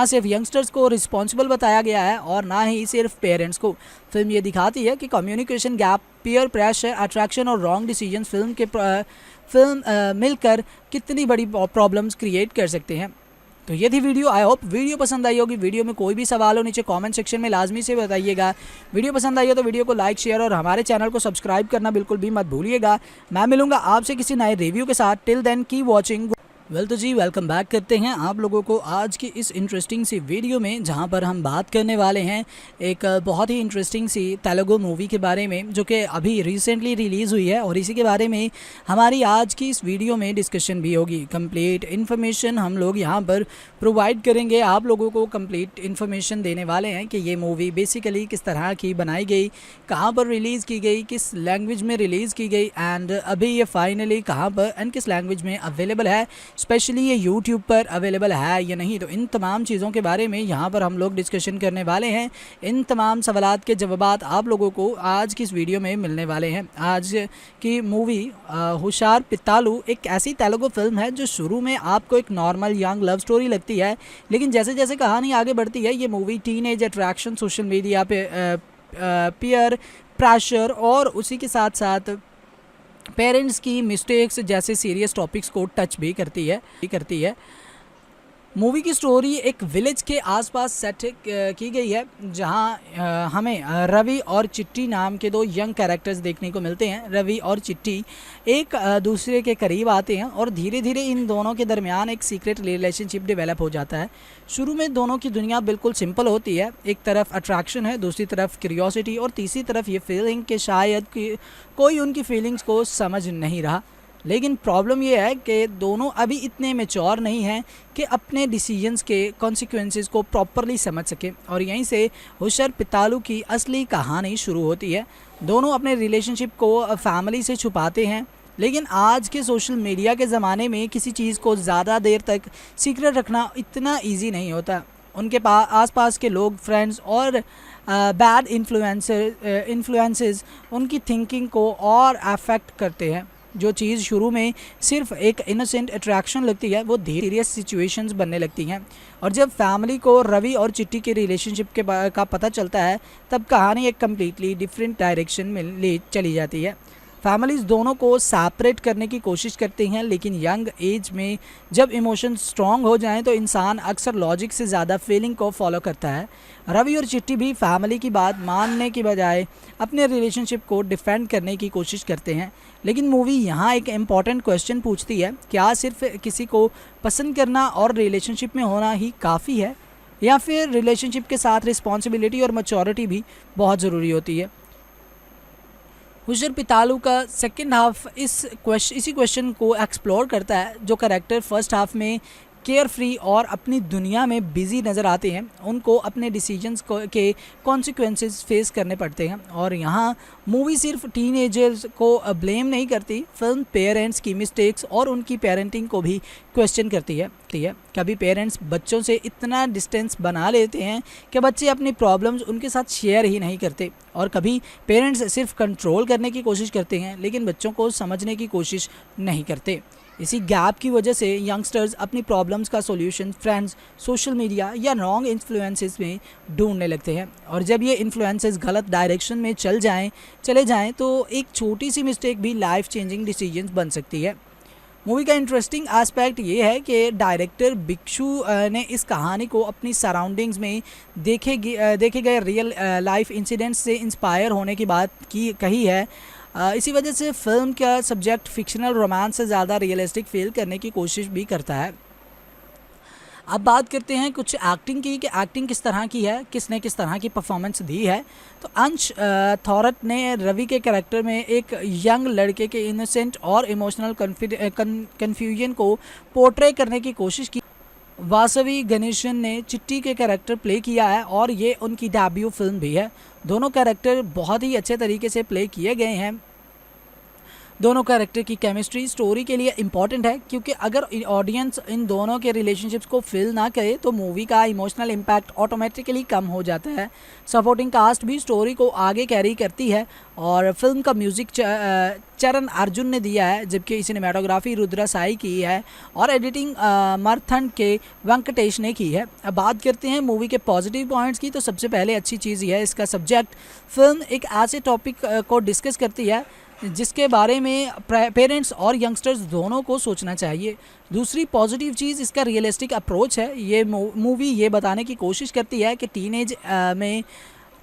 सिर्फ यंगस्टर्स को रिस्पॉन्सिबल बताया गया है और ना ही सिर्फ पेरेंट्स को। फिल्म ये दिखाती है कि communication gap, peer pressure, attraction और रॉन्ग डिसीजंस फिल्म मिलकर कितनी बड़ी प्रॉब्लम्स क्रिएट कर सकते हैं। तो ये थी वीडियो। आई होप वीडियो पसंद आई होगी। वीडियो में कोई भी सवाल हो नीचे कमेंट सेक्शन में लाजमी से बताइएगा। वीडियो पसंद आई हो तो वीडियो को लाइक, शेयर और हमारे चैनल को सब्सक्राइब करना बिल्कुल भी मत भूलिएगा। मैं मिलूंगा आपसे किसी नए रिव्यू के साथ। Till then keep watching. तो जी वेलकम बैक करते हैं आप लोगों को आज की इस इंटरेस्टिंग सी वीडियो में, जहां पर हम बात करने वाले हैं एक बहुत ही इंटरेस्टिंग सी तेलुगु मूवी के बारे में जो कि अभी रिसेंटली रिलीज़ हुई है और इसी के बारे में हमारी आज की इस वीडियो में डिस्कशन भी होगी। कंप्लीट इन्फॉर्मेशन हम लोग यहां पर प्रोवाइड करेंगे, आप लोगों को कंप्लीट इन्फॉर्मेशन देने वाले हैं कि ये मूवी बेसिकली किस तरह की बनाई गई, कहाँ पर रिलीज़ की गई, किस लैंग्वेज में रिलीज़ की गई एंड अभी ये फाइनली कहाँ पर एंड किस लैंग्वेज में अवेलेबल है, स्पेशली ये यूट्यूब पर अवेलेबल है या नहीं। तो इन तमाम चीज़ों के बारे में यहाँ पर हम लोग डिस्कशन करने वाले हैं। इन तमाम सवालात के जवाबात आप लोगों को आज की इस वीडियो में मिलने वाले हैं। आज की मूवी हुशार पित्तालू एक ऐसी तेलुगु फिल्म है जो शुरू में आपको एक नॉर्मल यंग लव स्टोरी लगती है, लेकिन जैसे जैसे कहानी आगे बढ़ती है ये movie teenage attraction, social media पे पीयर प्रेशर और उसी के साथ साथ पेरेंट्स की मिस्टेक्स जैसे सीरियस टॉपिक्स को टच भी करती है। मूवी की स्टोरी एक विलेज के आसपास सेट की गई है, जहां हमें रवि और चिट्टी नाम के दो यंग कैरेक्टर्स देखने को मिलते हैं। रवि और चिट्टी एक दूसरे के करीब आते हैं और धीरे धीरे इन दोनों के दरमियान एक सीक्रेट रिलेशनशिप डेवलप हो जाता है। शुरू में दोनों की दुनिया बिल्कुल सिंपल होती है। एक तरफ अट्रैक्शन है, दूसरी तरफ क्यूरियोसिटी और तीसरी तरफ ये फीलिंग कि शायद कोई उनकी फीलिंग्स को समझ नहीं रहा। लेकिन प्रॉब्लम ये है कि दोनों अभी इतने मैच्योर नहीं हैं कि अपने डिसीजंस के कॉन्सिक्वेंसेस को प्रॉपरली समझ सके और यहीं से हुशार पित्तालू की असली कहानी शुरू होती है। दोनों अपने रिलेशनशिप को फैमिली से छुपाते हैं, लेकिन आज के सोशल मीडिया के ज़माने में किसी चीज़ को ज़्यादा देर तक सीक्रेट रखना इतना ईजी नहीं होता। उनके आसपास के लोग, फ्रेंड्स और बैड इन्फ्लुएंसेस उनकी थिंकिंग को और अफेक्ट करते हैं। जो चीज़ शुरू में सिर्फ एक इनोसेंट अट्रैक्शन लगती है वो धीरे धीरे सिचुएशंस बनने लगती हैं। और जब फैमिली को रवि और चिट्टी के रिलेशनशिप का पता चलता है तब कहानी एक कम्प्लीटली डिफरेंट डायरेक्शन में ले चली जाती है। फैमिलीज़ दोनों को सेपरेट करने की कोशिश करती हैं, लेकिन यंग एज में जब इमोशन स्ट्रॉन्ग हो जाएं तो इंसान अक्सर लॉजिक से ज़्यादा फीलिंग को फॉलो करता है। रवि और चिट्टी भी फैमिली की बात मानने की बजाय अपने रिलेशनशिप को डिफेंड करने की कोशिश करते हैं। लेकिन मूवी यहाँ एक इम्पॉर्टेंट क्वेश्चन पूछती है, क्या सिर्फ किसी को पसंद करना और रिलेशनशिप में होना ही काफ़ी है, या फिर रिलेशनशिप के साथ रिस्पॉन्सिबिलिटी और मैच्योरिटी भी बहुत ज़रूरी होती है। हुशार पित्तालू का सेकंड हाफ इसी क्वेश्चन को एक्सप्लोर करता है। जो कैरेक्टर फर्स्ट हाफ में केयर फ्री और अपनी दुनिया में बिजी नज़र आते हैं उनको अपने डिसीजंस के कॉन्सिक्वेंसेस फेस करने पड़ते हैं। और यहाँ मूवी सिर्फ टीनेजर्स को ब्लेम नहीं करती, फिल्म पेरेंट्स की मिस्टेक्स और उनकी पेरेंटिंग को भी क्वेश्चन करती है। कभी पेरेंट्स बच्चों से इतना डिस्टेंस बना लेते हैं कि बच्चे अपनी प्रॉब्लम्स उनके साथ शेयर ही नहीं करते, और कभी पेरेंट्स सिर्फ कंट्रोल करने की कोशिश करते हैं लेकिन बच्चों को समझने की कोशिश नहीं करते। इसी गैप की वजह से यंगस्टर्स अपनी प्रॉब्लम्स का सॉल्यूशन फ्रेंड्स, सोशल मीडिया या रॉन्ग इन्फ्लुएंसेस में ढूंढने लगते हैं। और जब ये इन्फ्लुएंसेस गलत डायरेक्शन में चले जाएं तो एक छोटी सी मिस्टेक भी लाइफ चेंजिंग डिसीजंस बन सकती है। मूवी का इंटरेस्टिंग एस्पेक्ट ये है कि डायरेक्टर भिक्षु ने इस कहानी को अपनी सराउंडिंग्स में देखे गए रियल लाइफ इंसिडेंट्स से इंस्पायर होने की बात कही है। इसी वजह से फिल्म का सब्जेक्ट फिक्शनल रोमांस से ज़्यादा रियलिस्टिक फील करने की कोशिश भी करता है। अब बात करते हैं कुछ एक्टिंग की कि एक्टिंग किस तरह की है, किसने किस तरह की परफॉर्मेंस दी है। तो अंश थॉरट ने रवि के कैरेक्टर में एक यंग लड़के के इनोसेंट और इमोशनल कन्फ्यूजन को पोर्ट्रे करने की कोशिश की। वासवी गणेशन ने चिट्टी के कैरेक्टर प्ले किया है और ये उनकी डेब्यू फिल्म भी है। दोनों कैरेक्टर बहुत ही अच्छे तरीके से प्ले किए गए हैं। दोनों कैरेक्टर की केमिस्ट्री स्टोरी के लिए इम्पॉर्टेंट है, क्योंकि अगर ऑडियंस इन दोनों के रिलेशनशिप्स को फील ना करे तो मूवी का इमोशनल इम्पैक्ट ऑटोमेटिकली कम हो जाता है। सपोर्टिंग कास्ट भी स्टोरी को आगे कैरी करती है और फिल्म का म्यूज़िक चरण अर्जुन ने दिया है, जबकि सिनेमाटोग्राफी रुद्रा साई की है और एडिटिंग मर्थन के वेंकटेश ने की है। अब बात करते हैं मूवी के पॉजिटिव पॉइंट्स की, तो सबसे पहले अच्छी चीज़ ये है इसका सब्जेक्ट। फिल्म एक ऐसे टॉपिक को डिस्कस करती है जिसके बारे में पेरेंट्स और यंगस्टर्स दोनों को सोचना चाहिए। दूसरी पॉजिटिव चीज़ इसका रियलिस्टिक अप्रोच है। ये मूवी ये बताने की कोशिश करती है कि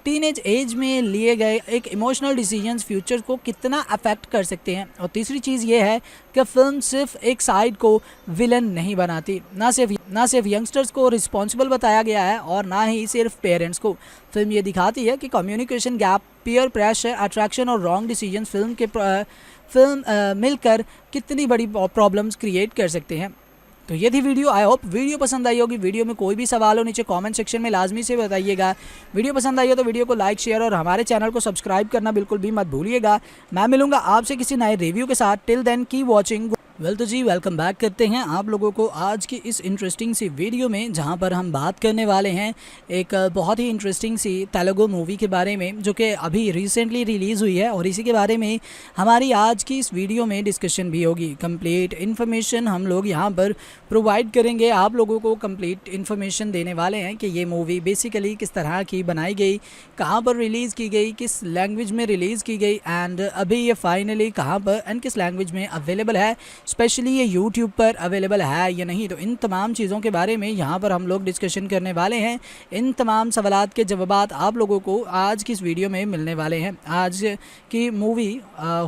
टीनेज एज में लिए गए एक इमोशनल डिसीजंस फ्यूचर को कितना अफेक्ट कर सकते हैं। और तीसरी चीज़ ये है कि फिल्म सिर्फ एक साइड को विलन नहीं बनाती, ना सिर्फ यंगस्टर्स को रिस्पॉन्सिबल बताया गया है और ना ही सिर्फ पेरेंट्स को। फिल्म ये दिखाती है कि communication gap, peer pressure, attraction और रॉन्ग डिसीजन फिल्म मिलकर कितनी बड़ी प्रॉब्लम्स क्रिएट कर सकते हैं। तो ये थी वीडियो। आई होप वीडियो पसंद आई होगी। वीडियो में कोई भी सवाल हो नीचे कमेंट सेक्शन में लाजमी से बताइएगा। वीडियो पसंद आई हो तो वीडियो को लाइक, शेयर और हमारे चैनल को सब्सक्राइब करना बिल्कुल भी मत भूलिएगा। मैं मिलूंगा आपसे किसी नए रिव्यू के साथ। Till then keep watching. तो जी वेलकम बैक करते हैं आप लोगों को आज की इस इंटरेस्टिंग सी वीडियो में, जहां पर हम बात करने वाले हैं एक बहुत ही इंटरेस्टिंग सी तेलुगु मूवी के बारे में, जो कि अभी रिसेंटली रिलीज़ हुई है और इसी के बारे में हमारी आज की इस वीडियो में डिस्कशन भी होगी। कंप्लीट इन्फॉर्मेशन हम लोग यहां पर प्रोवाइड करेंगे, आप लोगों को कंप्लीट इन्फॉर्मेशन देने वाले हैं कि ये मूवी बेसिकली किस तरह की बनाई गई, कहाँ पर रिलीज़ की गई, किस लैंग्वेज में रिलीज़ की गई एंड अभी ये फाइनली कहाँ पर एंड किस लैंग्वेज में अवेलेबल है, स्पेशली ये यूट्यूब पर अवेलेबल है या नहीं। तो इन तमाम चीज़ों के बारे में यहाँ पर हम लोग डिस्कशन करने वाले हैं। इन तमाम सवालात के जवाबात आप लोगों को आज की इस वीडियो में मिलने वाले हैं। आज की मूवी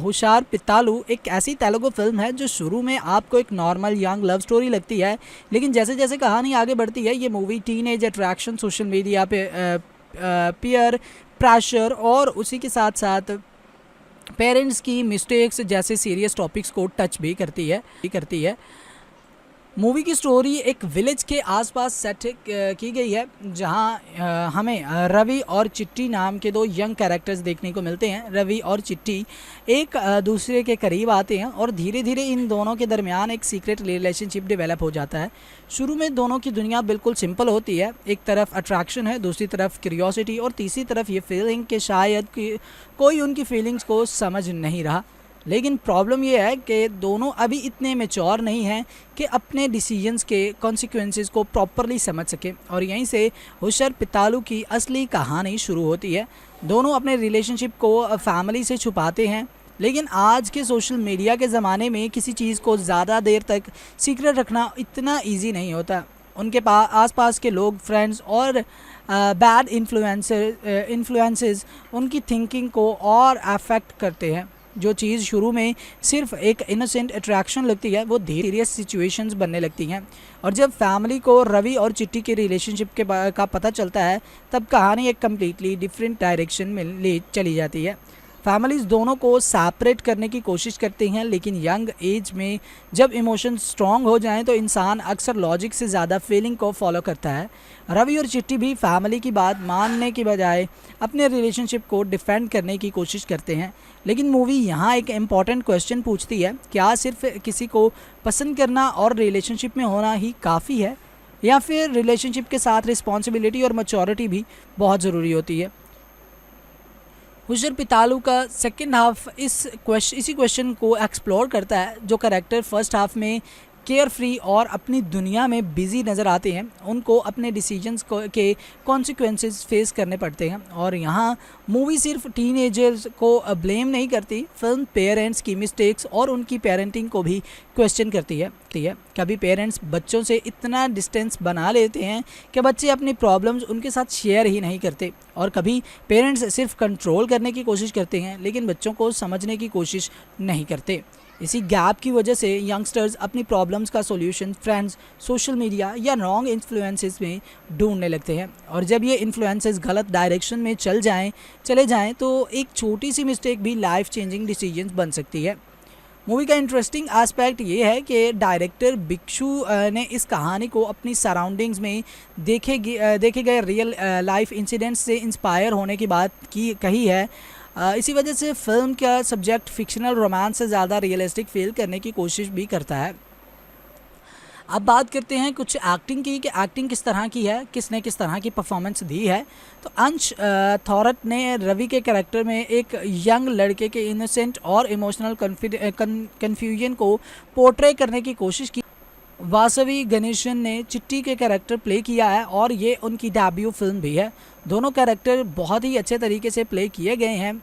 हुशार पित्तालू एक ऐसी तेलुगु फिल्म है जो शुरू में आपको एक नॉर्मल यंग लव स्टोरी लगती है, लेकिन जैसे जैसे कहानी आगे बढ़ती है ये movie teenage attraction, social media पे पीयर प्रेशर और उसी के साथ साथ पेरेंट्स की मिस्टेक्स जैसे सीरियस टॉपिक्स को टच भी करती है। मूवी की स्टोरी एक विलेज के आसपास सेट की गई है, जहां हमें रवि और चिट्टी नाम के दो यंग कैरेक्टर्स देखने को मिलते हैं। रवि और चिट्टी एक दूसरे के करीब आते हैं और धीरे धीरे इन दोनों के दरमियान एक सीक्रेट रिलेशनशिप डेवलप हो जाता है। शुरू में दोनों की दुनिया बिल्कुल सिंपल होती है। एक तरफ अट्रैक्शन है, दूसरी तरफ क्यूरियोसिटी और तीसरी तरफ ये फीलिंग कि शायद कोई उनकी फीलिंग्स को समझ नहीं रहा। लेकिन प्रॉब्लम ये है कि दोनों अभी इतने मैच्योर नहीं हैं कि अपने डिसीजंस के कॉन्सिक्वेंसेस को प्रॉपरली समझ सकें और यहीं से हुशार पित्तालू की असली कहानी शुरू होती है। दोनों अपने रिलेशनशिप को फैमिली से छुपाते हैं, लेकिन आज के सोशल मीडिया के ज़माने में किसी चीज़ को ज़्यादा देर तक सीक्रेट रखना इतना ईजी नहीं होता। उनके आसपास के लोग, फ्रेंड्स और बैड इन्फ्लुएंसेस उनकी थिंकिंग को और अफेक्ट करते हैं। जो चीज़ शुरू में सिर्फ एक इनोसेंट अट्रैक्शन लगती है वो धीरे सीरियस सिचुएशंस बनने लगती हैं। और जब फैमिली को रवि और चिट्टी के रिलेशनशिप का पता चलता है तब कहानी एक कम्प्लीटली डिफरेंट डायरेक्शन में ले चली जाती है। फैमिलीज़ दोनों को सेपरेट करने की कोशिश करती हैं, लेकिन यंग एज में जब इमोशंस स्ट्रॉन्ग हो जाएं तो इंसान अक्सर लॉजिक से ज़्यादा फीलिंग को फॉलो करता है। रवि और चिट्टी भी फैमिली की बात मानने की बजाय अपने रिलेशनशिप को डिफेंड करने की कोशिश करते हैं। लेकिन मूवी यहाँ एक इम्पॉर्टेंट क्वेश्चन पूछती है, क्या सिर्फ किसी को पसंद करना और रिलेशनशिप में होना ही काफ़ी है, या फिर रिलेशनशिप के साथ रिस्पॉन्सिबिलिटी और मैच्योरिटी भी बहुत ज़रूरी होती है। हुशार पित्तालू का सेकंड हाफ इसी क्वेश्चन को एक्सप्लोर करता है। जो कैरेक्टर फर्स्ट हाफ में केयर फ्री और अपनी दुनिया में बिजी नज़र आते हैं, उनको अपने डिसीजंस के कॉन्सिक्वेंसेस फेस करने पड़ते हैं। और यहाँ मूवी सिर्फ टीनेजर्स को ब्लेम नहीं करती, फिल्म पेरेंट्स की मिस्टेक्स और उनकी पेरेंटिंग को भी क्वेश्चन करती है। कभी पेरेंट्स बच्चों से इतना डिस्टेंस बना लेते हैं कि बच्चे अपनी प्रॉब्लम्स उनके साथ शेयर ही नहीं करते, और कभी पेरेंट्स सिर्फ कंट्रोल करने की कोशिश करते हैं लेकिन बच्चों को समझने की कोशिश नहीं करते। इसी गैप की वजह से यंगस्टर्स अपनी प्रॉब्लम्स का सॉल्यूशन फ्रेंड्स, सोशल मीडिया या रॉन्ग इन्फ्लुएंसेस में ढूंढने लगते हैं। और जब ये इन्फ्लुएंसेस गलत डायरेक्शन में चले जाएं तो एक छोटी सी मिस्टेक भी लाइफ चेंजिंग डिसीजंस बन सकती है। मूवी का इंटरेस्टिंग एस्पेक्ट ये है कि डायरेक्टर भिक्षु ने इस कहानी को अपनी सराउंडिंग्स में देखे गए रियल लाइफ इंसिडेंट्स से इंस्पायर होने की बात कही है। इसी वजह से फिल्म का सब्जेक्ट फिक्शनल रोमांस से ज़्यादा रियलिस्टिक फील करने की कोशिश भी करता है। अब बात करते हैं कुछ एक्टिंग की कि एक्टिंग किस तरह की है, किसने किस तरह की परफॉर्मेंस दी है। तो अंश थॉरट ने रवि के कैरेक्टर में एक यंग लड़के के इनोसेंट और इमोशनल कन्फ्यूजन को पोर्ट्रे करने की कोशिश की। वासवी गणेशन ने चिट्टी के कैरेक्टर प्ले किया है और ये उनकी डेब्यू फिल्म भी है। दोनों कैरेक्टर बहुत ही अच्छे तरीके से प्ले किए गए हैं।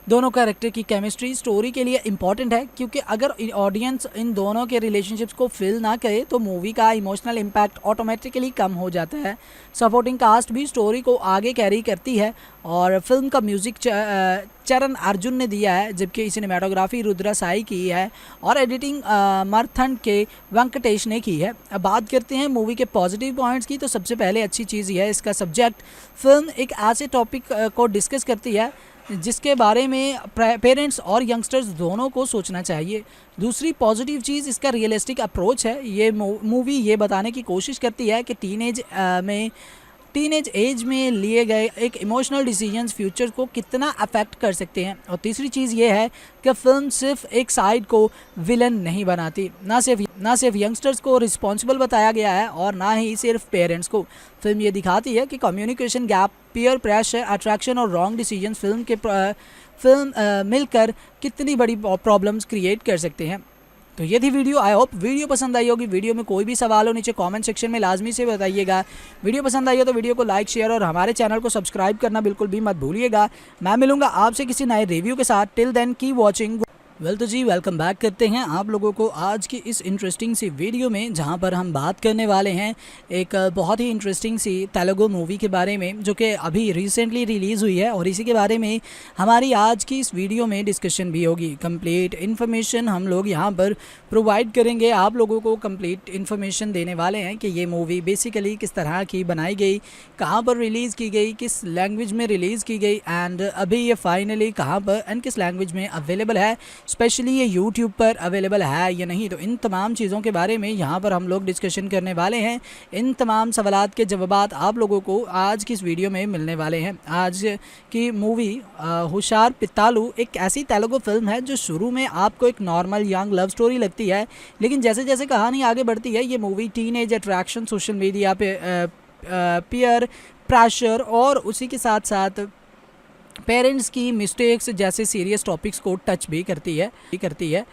दोनों कैरेक्टर की केमिस्ट्री स्टोरी के लिए इम्पॉर्टेंट है, क्योंकि अगर ऑडियंस इन दोनों के रिलेशनशिप्स को फील ना करे तो मूवी का इमोशनल इम्पैक्ट ऑटोमेटिकली कम हो जाता है। सपोर्टिंग कास्ट भी स्टोरी को आगे कैरी करती है और फिल्म का म्यूज़िक चरण अर्जुन ने दिया है, जबकि सिनेमाटोग्राफी रुद्रा साई की है और एडिटिंग मर्थन के वेंकटेश ने की है। अब बात करते हैं मूवी के पॉजिटिव पॉइंट्स की। तो सबसे पहले अच्छी चीज़ यह है इसका सब्जेक्ट। फिल्म एक ऐसे टॉपिक को डिस्कस करती है जिसके बारे में पेरेंट्स और यंगस्टर्स दोनों को सोचना चाहिए। दूसरी पॉजिटिव चीज़ इसका रियलिस्टिक अप्रोच है। ये मूवी ये बताने की कोशिश करती है कि टीनेज एज में लिए गए एक इमोशनल डिसीजंस फ्यूचर को कितना अफेक्ट कर सकते हैं। और तीसरी चीज़ ये है कि फिल्म सिर्फ एक साइड को विलन नहीं बनाती, ना सिर्फ यंगस्टर्स को रिस्पॉन्सिबल बताया गया है और ना ही सिर्फ पेरेंट्स को। फिल्म ये दिखाती है कि communication gap, peer pressure, attraction और रॉन्ग डिसीजंस फिल्म मिलकर कितनी बड़ी प्रॉब्लम्स क्रिएट कर सकते हैं। तो ये थी वीडियो। आई होप वीडियो पसंद आई होगी। वीडियो में कोई भी सवाल हो नीचे कमेंट सेक्शन में लाजमी से बताइएगा। वीडियो पसंद आई हो तो वीडियो को लाइक, शेयर और हमारे चैनल को सब्सक्राइब करना बिल्कुल भी मत भूलिएगा। मैं मिलूंगा आपसे किसी नए रिव्यू के साथ। Till then keep watching. तो जी वेलकम बैक करते हैं आप लोगों को आज की इस इंटरेस्टिंग सी वीडियो में, जहां पर हम बात करने वाले हैं एक बहुत ही इंटरेस्टिंग सी तेलुगु मूवी के बारे में जो कि अभी रिसेंटली रिलीज़ हुई है और इसी के बारे में हमारी आज की इस वीडियो में डिस्कशन भी होगी। कंप्लीट इन्फॉर्मेशन हम लोग यहां पर प्रोवाइड करेंगे, आप लोगों को कंप्लीट इन्फॉर्मेशन देने वाले हैं कि ये मूवी बेसिकली किस तरह की बनाई गई, कहाँ पर रिलीज़ की गई, किस लैंग्वेज में रिलीज़ की गई एंड अभी ये फाइनली कहाँ पर एंड किस लैंग्वेज में अवेलेबल है, स्पेशली ये यूट्यूब पर अवेलेबल है या नहीं। तो इन तमाम चीज़ों के बारे में यहाँ पर हम लोग डिस्कशन करने वाले हैं। इन तमाम सवालात के जवाबात आप लोगों को आज की इस वीडियो में मिलने वाले हैं। आज की मूवी हुशार पित्तालू एक ऐसी तेलुगु फिल्म है जो शुरू में आपको एक नॉर्मल यंग लव स्टोरी लगती है, लेकिन जैसे जैसे कहानी आगे बढ़ती है ये movie teenage attraction, social media पे पीयर प्रेशर और उसी के साथ साथ पेरेंट्स की मिस्टेक्स जैसे सीरियस टॉपिक्स को टच भी करती है।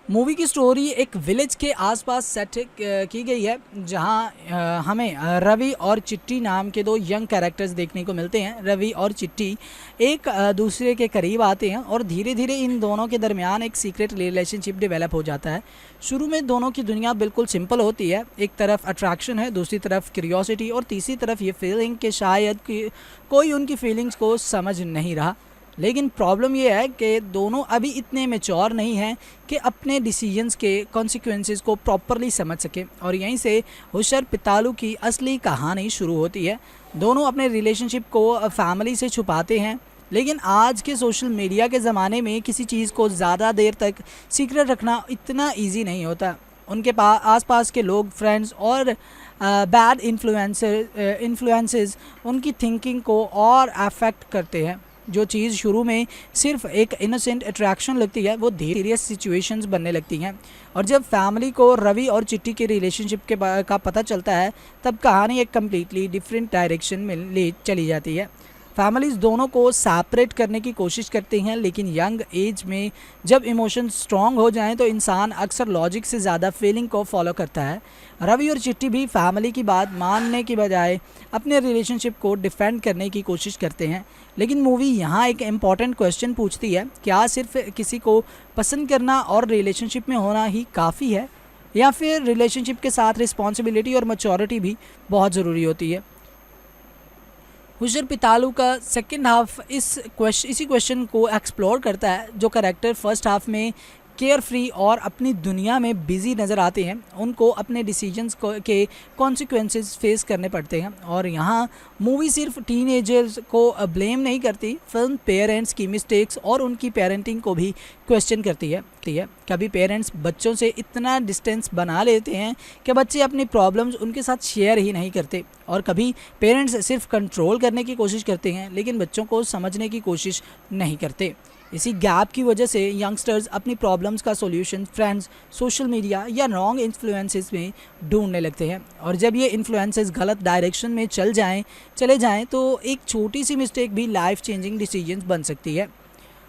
मूवी की स्टोरी एक विलेज के आसपास सेट की गई है, जहां हमें रवि और चिट्टी नाम के दो यंग कैरेक्टर्स देखने को मिलते हैं। रवि और चिट्टी एक दूसरे के करीब आते हैं और धीरे धीरे इन दोनों के दरमियान एक सीक्रेट रिलेशनशिप डेवलप हो जाता है। शुरू में दोनों की दुनिया बिल्कुल सिंपल होती है। एक तरफ अट्रैक्शन है, दूसरी तरफ क्यूरियोसिटी और तीसरी तरफ ये फीलिंग कि शायद कोई उनकी फीलिंग्स को समझ नहीं रहा। लेकिन प्रॉब्लम ये है कि दोनों अभी इतने मैच्योर नहीं हैं कि अपने डिसीजंस के कॉन्सिक्वेंसेस को प्रॉपरली समझ सकें और यहीं से हुशार पित्तालू की असली कहानी शुरू होती है। दोनों अपने रिलेशनशिप को फैमिली से छुपाते हैं, लेकिन आज के सोशल मीडिया के ज़माने में किसी चीज़ को ज़्यादा देर तक सीक्रेट रखना इतना ईजी नहीं होता। उनके आसपास के लोग, फ्रेंड्स और बैड इन्फ्लुएंसेस उनकी थिंकिंग को और अफेक्ट करते हैं। जो चीज़ शुरू में सिर्फ एक इनोसेंट अट्रैक्शन लगती है वो धीरे सीरियस सिचुएशंस बनने लगती हैं। और जब फैमिली को रवि और चिट्टी के रिलेशनशिप का पता चलता है तब कहानी एक कम्प्लीटली डिफरेंट डायरेक्शन में ले चली जाती है। फैमिलीज़ दोनों को सेपरेट करने की कोशिश करती हैं, लेकिन यंग एज में जब इमोशंस स्ट्रॉन्ग हो जाएं तो इंसान अक्सर लॉजिक से ज़्यादा फीलिंग को फॉलो करता है। रवि और चिट्टी भी फैमिली की बात मानने की बजाय अपने रिलेशनशिप को डिफेंड करने की कोशिश करते हैं। लेकिन मूवी यहाँ एक इम्पॉर्टेंट क्वेश्चन पूछती है, क्या सिर्फ किसी को पसंद करना और रिलेशनशिप में होना ही काफ़ी है, या फिर रिलेशनशिप के साथ रिस्पॉन्सिबिलिटी और मैच्योरिटी भी बहुत ज़रूरी होती है। हुशार पित्तालू का सेकंड हाफ इसी क्वेश्चन को एक्सप्लोर करता है। जो कैरेक्टर फर्स्ट हाफ में केयर फ्री और अपनी दुनिया में बिजी नज़र आते हैं, उनको अपने डिसीजंस के कॉन्सिक्वेंसेस फेस करने पड़ते हैं। और यहाँ मूवी सिर्फ टीनेजर्स को ब्लेम नहीं करती, फिल्म पेरेंट्स की मिस्टेक्स और उनकी पेरेंटिंग को भी क्वेश्चन करती है। कभी पेरेंट्स बच्चों से इतना डिस्टेंस बना लेते हैं कि बच्चे अपनी प्रॉब्लम्स उनके साथ शेयर ही नहीं करते, और कभी पेरेंट्स सिर्फ कंट्रोल करने की कोशिश करते हैं लेकिन बच्चों को समझने की कोशिश नहीं करते। इसी गैप की वजह से यंगस्टर्स अपनी प्रॉब्लम्स का सॉल्यूशन फ्रेंड्स, सोशल मीडिया या रॉन्ग इन्फ्लुएंसेस में ढूंढने लगते हैं, और जब ये इन्फ्लुएंसेस गलत डायरेक्शन में चले जाएं तो एक छोटी सी मिस्टेक भी लाइफ चेंजिंग डिसीजंस बन सकती है।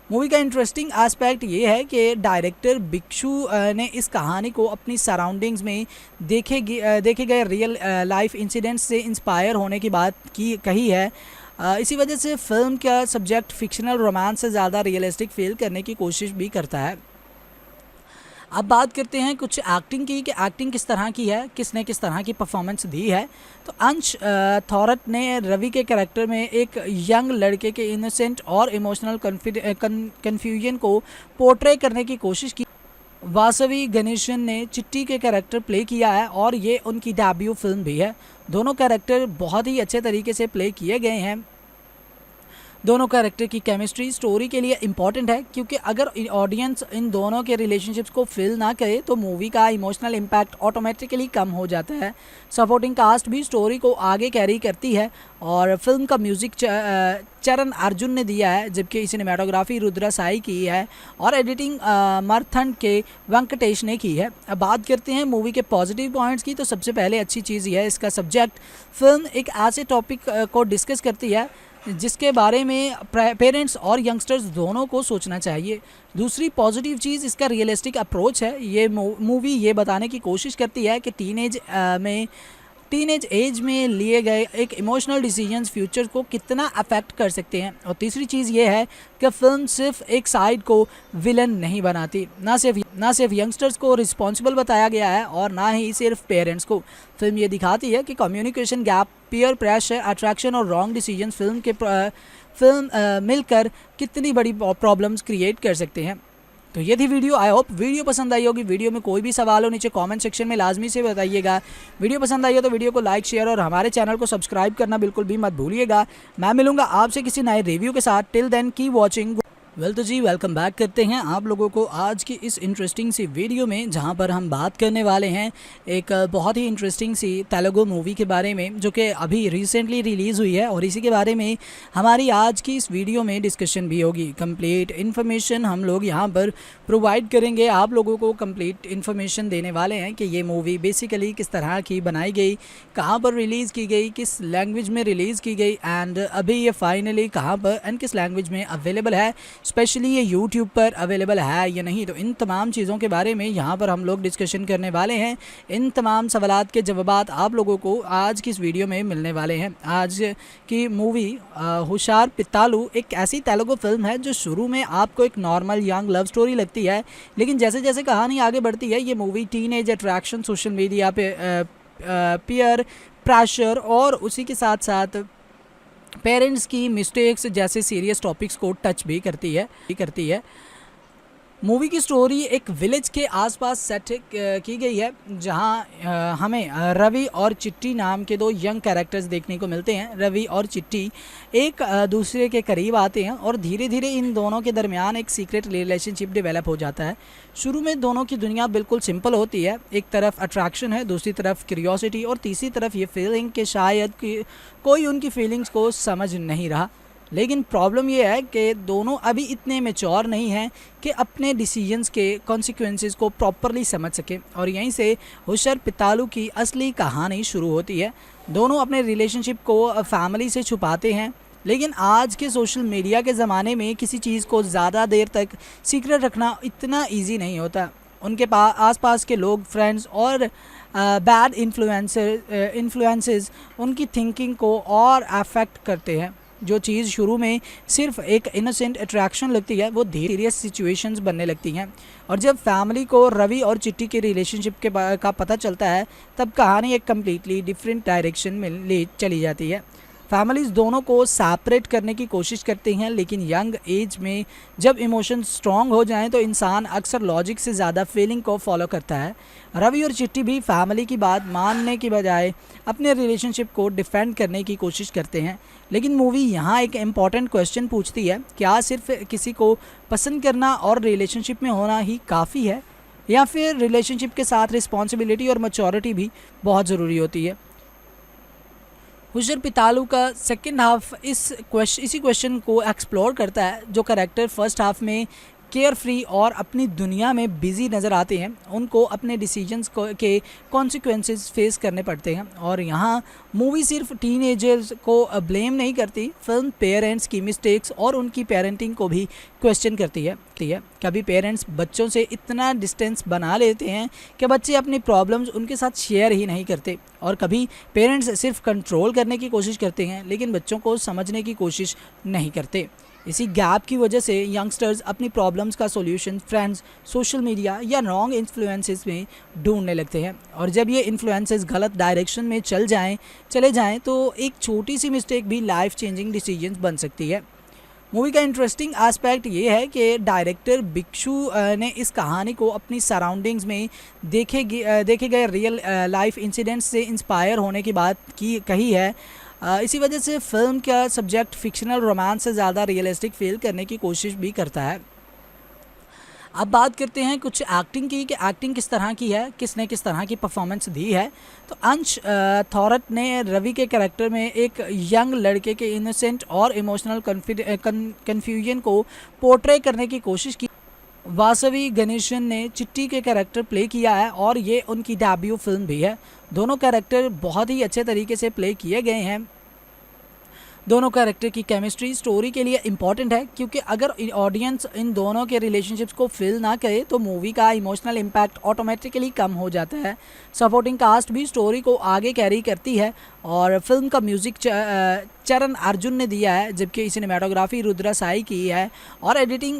मूवी का इंटरेस्टिंग एस्पेक्ट ये है कि डायरेक्टर भिक्षु ने इस कहानी को अपनी सराउंडिंग्स में देखे गए रियल लाइफ इंसिडेंट्स से इंस्पायर होने की बात कही है। इसी वजह से फिल्म का सब्जेक्ट फिक्शनल रोमांस से ज़्यादा रियलिस्टिक फील करने की कोशिश भी करता है। अब बात करते हैं कुछ एक्टिंग की कि एक्टिंग किस तरह की है, किसने किस तरह की परफॉर्मेंस दी है। तो अंश थौरत ने रवि के कैरेक्टर में एक यंग लड़के के इनोसेंट और इमोशनल कन्फ्यूजन को पोर्ट्रे करने की कोशिश की। वासवी गणेशन ने चिट्टी के कैरेक्टर प्ले किया है और ये उनकी डेब्यू फिल्म भी है। दोनों कैरेक्टर बहुत ही अच्छे तरीके से प्ले किए गए हैं। दोनों कैरेक्टर की केमिस्ट्री स्टोरी के लिए इम्पॉर्टेंट है, क्योंकि अगर ऑडियंस इन दोनों के रिलेशनशिप्स को फील ना करे तो मूवी का इमोशनल इम्पैक्ट ऑटोमेटिकली कम हो जाता है। सपोर्टिंग कास्ट भी स्टोरी को आगे कैरी करती है, और फिल्म का म्यूज़िक चरण अर्जुन ने दिया है, जबकि सिनेमाटोग्राफी रुद्रा साई की है और एडिटिंग मरथन के वेंकटेश ने की है। अब बात करते हैं मूवी के पॉजिटिव पॉइंट्स की। तो सबसे पहले अच्छी चीज़ यह है इसका सब्जेक्ट। फिल्म एक ऐसे टॉपिक को डिस्कस करती है जिसके बारे में पेरेंट्स और यंगस्टर्स दोनों को सोचना चाहिए। दूसरी पॉजिटिव चीज़ इसका रियलिस्टिक अप्रोच है। ये मूवी ये बताने की कोशिश करती है कि टीनेज एज में लिए गए एक इमोशनल डिसीजंस फ्यूचर को कितना अफेक्ट कर सकते हैं। और तीसरी चीज़ ये है कि फिल्म सिर्फ एक साइड को विलन नहीं बनाती, ना सिर्फ यंगस्टर्स को रिस्पॉन्सिबल बताया गया है और ना ही सिर्फ पेरेंट्स को। फिल्म ये दिखाती है कि communication gap, peer pressure, attraction और रॉन्ग डिसीजंस फिल्म मिलकर कितनी बड़ी प्रॉब्लम्स क्रिएट कर सकते हैं। तो ये थी वीडियो। आई होप वीडियो पसंद आई होगी। वीडियो में कोई भी सवाल हो नीचे कमेंट सेक्शन में लाजमी से बताइएगा। वीडियो पसंद आई हो तो वीडियो को लाइक, शेयर और हमारे चैनल को सब्सक्राइब करना बिल्कुल भी मत भूलिएगा। मैं मिलूंगा आपसे किसी नए रिव्यू के साथ। Till then keep watching. तो जी वेलकम बैक करते हैं आप लोगों को आज की इस इंटरेस्टिंग सी वीडियो में, जहां पर हम बात करने वाले हैं एक बहुत ही इंटरेस्टिंग सी तेलुगु मूवी के बारे में, जो कि अभी रिसेंटली रिलीज़ हुई है, और इसी के बारे में हमारी आज की इस वीडियो में डिस्कशन भी होगी। कंप्लीट इन्फॉर्मेशन हम लोग यहां पर प्रोवाइड करेंगे, आप लोगों को कंप्लीट इन्फॉर्मेशन देने वाले हैं कि ये मूवी बेसिकली किस तरह की बनाई गई, कहाँ पर रिलीज़ की गई, किस लैंग्वेज में रिलीज़ की गई, एंड अभी ये फाइनली कहाँ पर एंड किस लैंग्वेज में अवेलेबल है, स्पेशली ये यूट्यूब पर अवेलेबल है या नहीं। तो इन तमाम चीज़ों के बारे में यहाँ पर हम लोग डिस्कशन करने वाले हैं। इन तमाम सवालात के जवाबात आप लोगों को आज की इस वीडियो में मिलने वाले हैं। आज की मूवी हुशार पित्तालू एक ऐसी तेलुगु फिल्म है जो शुरू में आपको एक नॉर्मल यंग लव स्टोरी लगती है, लेकिन जैसे जैसे कहानी आगे बढ़ती है ये movie teenage attraction, social media पे पीयर प्रेशर और उसी के साथ साथ पेरेंट्स की मिस्टेक्स जैसे सीरियस टॉपिक्स को टच भी करती है। मूवी की स्टोरी एक विलेज के आसपास सेट की गई है, जहां हमें रवि और चिट्टी नाम के दो यंग कैरेक्टर्स देखने को मिलते हैं। रवि और चिट्टी एक दूसरे के करीब आते हैं और धीरे धीरे इन दोनों के दरमियान एक सीक्रेट रिलेशनशिप डेवलप हो जाता है। शुरू में दोनों की दुनिया बिल्कुल सिंपल होती है। एक तरफ अट्रैक्शन है, दूसरी तरफ क्यूरियोसिटी और तीसरी तरफ ये फीलिंग कि शायद कोई उनकी फीलिंग्स को समझ नहीं रहा। लेकिन प्रॉब्लम ये है कि दोनों अभी इतने मैच्योर नहीं हैं कि अपने डिसीजंस के कॉन्सिक्वेंसेस को प्रॉपरली समझ सके, और यहीं से हुशार पित्तालू की असली कहानी शुरू होती है। दोनों अपने रिलेशनशिप को फैमिली से छुपाते हैं, लेकिन आज के सोशल मीडिया के ज़माने में किसी चीज़ को ज़्यादा देर तक सीक्रेट रखना इतना ईजी नहीं होता। उनके आसपास के लोग, फ्रेंड्स और बैड इन्फ्लुएंसेस उनकी थिंकिंग को और अफेक्ट करते हैं। जो चीज़ शुरू में सिर्फ एक इनोसेंट अट्रैक्शन लगती है वो धीरे सीरियस सिचुएशंस बनने लगती हैं, और जब फैमिली को रवि और चिट्टी के रिलेशनशिप का पता चलता है तब कहानी एक कम्प्लीटली डिफरेंट डायरेक्शन में ले चली जाती है। फैमिलीज़ दोनों को सेपरेट करने की कोशिश करती हैं, लेकिन यंग एज में जब इमोशन स्ट्रॉन्ग हो जाएं तो इंसान अक्सर लॉजिक से ज़्यादा फीलिंग को फॉलो करता है। रवि और चिट्टी भी फैमिली की बात मानने की बजाय अपने रिलेशनशिप को डिफेंड करने की कोशिश करते हैं। लेकिन मूवी यहाँ एक इम्पॉर्टेंट क्वेश्चन पूछती है, क्या सिर्फ किसी को पसंद करना और रिलेशनशिप में होना ही काफ़ी है, या फिर रिलेशनशिप के साथ रिस्पॉन्सिबिलिटी और मैच्योरिटी भी बहुत ज़रूरी होती है। हुशर पितालू का सेकंड हाफ इसी क्वेश्चन को एक्सप्लोर करता है। जो कैरेक्टर फर्स्ट हाफ में केयर फ्री और अपनी दुनिया में बिजी नज़र आते हैं, उनको अपने डिसीजंस के कॉन्सिक्वेंसेस फेस करने पड़ते हैं। और यहाँ मूवी सिर्फ टीनेजर्स को ब्लेम नहीं करती, फिल्म पेरेंट्स की मिस्टेक्स और उनकी पेरेंटिंग को भी क्वेश्चन करती है। कभी पेरेंट्स बच्चों से इतना डिस्टेंस बना लेते हैं कि बच्चे अपनी प्रॉब्लम्स उनके साथ शेयर ही नहीं करते, और कभी पेरेंट्स सिर्फ कंट्रोल करने की कोशिश करते हैं लेकिन बच्चों को समझने की कोशिश नहीं करते। इसी गैप की वजह से यंगस्टर्स अपनी प्रॉब्लम्स का सॉल्यूशन फ्रेंड्स, सोशल मीडिया या रॉन्ग इन्फ्लुएंसेस में ढूंढने लगते हैं, और जब ये इन्फ्लुएंसेस गलत डायरेक्शन में चले जाएं तो एक छोटी सी मिस्टेक भी लाइफ चेंजिंग डिसीजंस बन सकती है। मूवी का इंटरेस्टिंग एस्पेक्ट ये है कि डायरेक्टर भिक्षु ने इस कहानी को अपनी सराउंडिंग्स में देखे गए रियल लाइफ इंसिडेंट्स से इंस्पायर होने की बात कही है। इसी वजह से फिल्म का सब्जेक्ट फिक्शनल रोमांस से ज़्यादा रियलिस्टिक फील करने की कोशिश भी करता है। अब बात करते हैं कुछ एक्टिंग की, कि एक्टिंग किस तरह की है, किसने किस तरह की परफॉर्मेंस दी है। तो अंश थॉरट ने रवि के कैरेक्टर में एक यंग लड़के के इनोसेंट और इमोशनल कन्फ्यूजन को पोर्ट्रे करने की कोशिश की। वासवी गणेशन ने चिट्टी के कैरेक्टर प्ले किया है और ये उनकी डेब्यू फिल्म भी है। दोनों कैरेक्टर बहुत ही अच्छे तरीके से प्ले किए गए हैं। दोनों कैरेक्टर की केमिस्ट्री स्टोरी के लिए इम्पॉर्टेंट है, क्योंकि अगर ऑडियंस इन दोनों के रिलेशनशिप्स को फील ना करे तो मूवी का इमोशनल इम्पैक्ट ऑटोमेटिकली कम हो जाता है। सपोर्टिंग कास्ट भी स्टोरी को आगे कैरी करती है, और फिल्म का म्यूज़िक चरण अर्जुन ने दिया है, जबकि सिनेमाटोग्राफी रुद्रा साई की है और एडिटिंग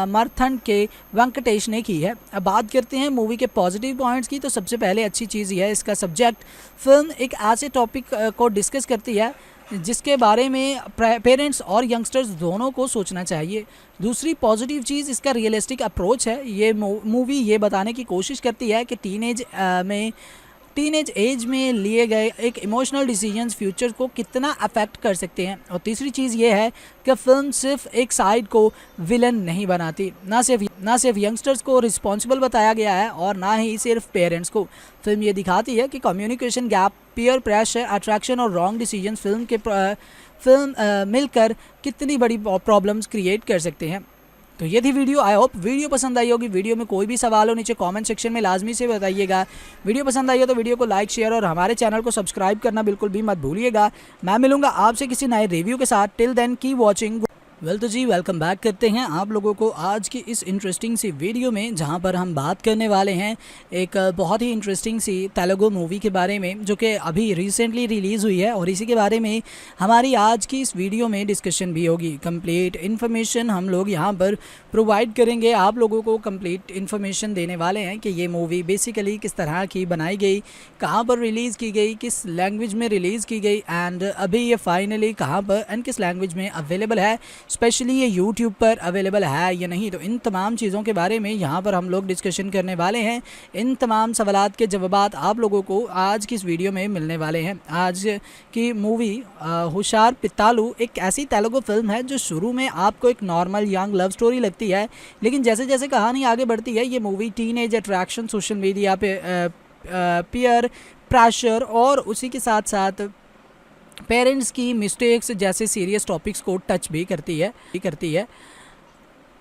मर्थन के वेंकटेश ने की है। अब बात करते हैं मूवी के पॉजिटिव पॉइंट्स की। तो सबसे पहले अच्छी चीज़ यह है इसका सब्जेक्ट। फिल्म एक ऐसे टॉपिक को डिस्कस करती है जिसके बारे में पेरेंट्स और यंगस्टर्स दोनों को सोचना चाहिए। दूसरी पॉजिटिव चीज़ इसका रियलिस्टिक अप्रोच है। ये मूवी ये बताने की कोशिश करती है कि टीनेज एज में लिए गए एक इमोशनल डिसीजंस फ्यूचर को कितना अफेक्ट कर सकते हैं। और तीसरी चीज़ ये है कि फिल्म सिर्फ एक साइड को विलन नहीं बनाती, ना सिर्फ यंगस्टर्स को रिस्पॉन्सिबल बताया गया है और ना ही सिर्फ पेरेंट्स को। फिल्म ये दिखाती है कि communication gap, peer pressure, attraction और रॉन्ग डिसीजंस फिल्म मिलकर कितनी बड़ी प्रॉब्लम्स क्रिएट कर सकते हैं। तो ये थी वीडियो। आई होप वीडियो पसंद आई होगी। वीडियो में कोई भी सवाल हो नीचे कमेंट सेक्शन में लाजमी से बताइएगा। वीडियो पसंद आई हो तो वीडियो को लाइक, शेयर और हमारे चैनल को सब्सक्राइब करना बिल्कुल भी मत भूलिएगा। मैं मिलूंगा आपसे किसी नए रिव्यू के साथ। Till then keep watching. तो जी वेलकम बैक करते हैं आप लोगों को आज की इस इंटरेस्टिंग सी वीडियो में, जहां पर हम बात करने वाले हैं एक बहुत ही इंटरेस्टिंग सी तेलुगु मूवी के बारे में, जो कि अभी रिसेंटली रिलीज़ हुई है, और इसी के बारे में हमारी आज की इस वीडियो में डिस्कशन भी होगी। कंप्लीट इन्फॉर्मेशन हम लोग यहां पर प्रोवाइड करेंगे, आप लोगों को कंप्लीट इन्फॉर्मेशन देने वाले हैं कि ये मूवी बेसिकली किस तरह की बनाई गई, कहाँ पर रिलीज़ की गई, किस लैंग्वेज में रिलीज़ की गई, एंड अभी ये फाइनली कहाँ पर एंड किस लैंग्वेज में अवेलेबल है, स्पेशली ये यूट्यूब पर अवेलेबल है या नहीं। तो इन तमाम चीज़ों के बारे में यहाँ पर हम लोग डिस्कशन करने वाले हैं। इन तमाम सवालात के जवाबात आप लोगों को आज की इस वीडियो में मिलने वाले हैं। आज की मूवी हुशार पितालू एक ऐसी तेलुगु फिल्म है जो शुरू में आपको एक नॉर्मल यंग लव स्टोरी लगती है, लेकिन जैसे जैसे कहानी आगे बढ़ती है ये movie teenage attraction, social media पे पीयर प्रेशर और उसी के साथ साथ पेरेंट्स की मिस्टेक्स जैसे सीरियस टॉपिक्स को टच भी करती है।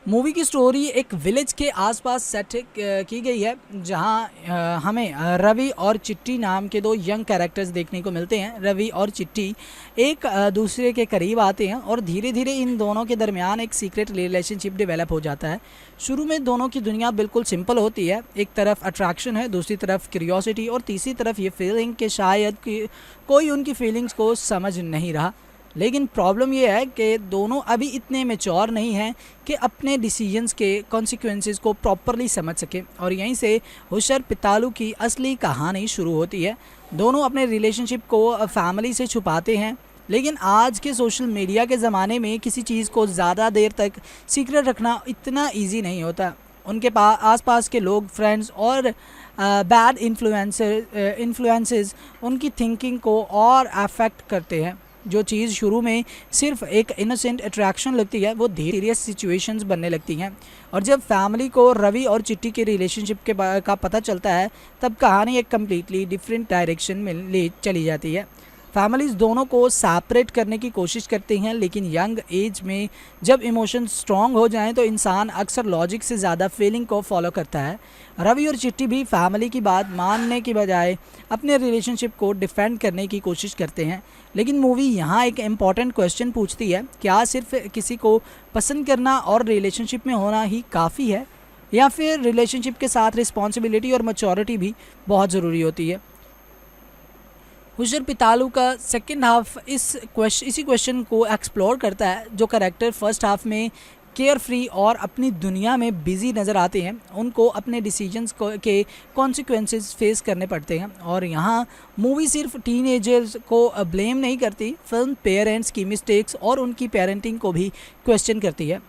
मूवी की स्टोरी एक विलेज के आसपास सेट की गई है, जहां हमें रवि और चिट्टी नाम के दो यंग कैरेक्टर्स देखने को मिलते हैं। रवि और चिट्टी एक दूसरे के करीब आते हैं और धीरे धीरे इन दोनों के दरमियान एक सीक्रेट रिलेशनशिप डेवलप हो जाता है। शुरू में दोनों की दुनिया बिल्कुल सिंपल होती है। एक तरफ अट्रैक्शन है, दूसरी तरफ क्यूरियोसिटी और तीसरी तरफ ये फीलिंग कि शायद कोई उनकी फीलिंग्स को समझ नहीं रहा। लेकिन प्रॉब्लम ये है कि दोनों अभी इतने मैच्योर नहीं हैं कि अपने डिसीजंस के कॉन्सिक्वेंसेस को प्रॉपरली समझ सकें, और यहीं से हुशर पितालू की असली कहानी शुरू होती है। दोनों अपने रिलेशनशिप को फैमिली से छुपाते हैं, लेकिन आज के सोशल मीडिया के ज़माने में किसी चीज़ को ज़्यादा देर तक सीक्रेट रखना इतना इजी नहीं होता। उनके आसपास के लोग, फ्रेंड्स और बैड इन्फ्लुएंसेस उनकी थिंकिंग को और अफेक्ट करते हैं। जो चीज़ शुरू में सिर्फ एक इनोसेंट अट्रैक्शन लगती है वो धीरे सीरियस सिचुएशंस बनने लगती हैं। और जब फैमिली को रवि और चिट्टी के रिलेशनशिप का पता चलता है तब कहानी एक कम्प्लीटली डिफरेंट डायरेक्शन में ले चली जाती है। फैमिलीज़ दोनों को सेपरेट करने की कोशिश करती हैं, लेकिन यंग एज में जब इमोशन स्ट्रॉन्ग हो जाएं तो इंसान अक्सर लॉजिक से ज़्यादा फीलिंग को फॉलो करता है। रवि और चिट्टी भी फैमिली की बात मानने की बजाय अपने रिलेशनशिप को डिफेंड करने की कोशिश करते हैं। लेकिन मूवी यहाँ एक इम्पॉर्टेंट क्वेश्चन पूछती है, क्या सिर्फ किसी को पसंद करना और रिलेशनशिप में होना ही काफ़ी है, या फिर रिलेशनशिप के साथ रिस्पॉन्सिबिलिटी और मैच्योरिटी भी बहुत ज़रूरी होती है। हुशर पितालू का सेकंड हाफ इसी क्वेश्चन को एक्सप्लोर करता है। जो कैरेक्टर फर्स्ट हाफ में केयर फ्री और अपनी दुनिया में बिजी नज़र आते हैं उनको अपने डिसीजंस के कॉन्सिक्वेंसेस फेस करने पड़ते हैं। और यहाँ मूवी सिर्फ टीनेजर्स को ब्लेम नहीं करती, फिल्म पेरेंट्स की मिस्टेक्स और उनकी पेरेंटिंग को भी क्वेश्चन करती है।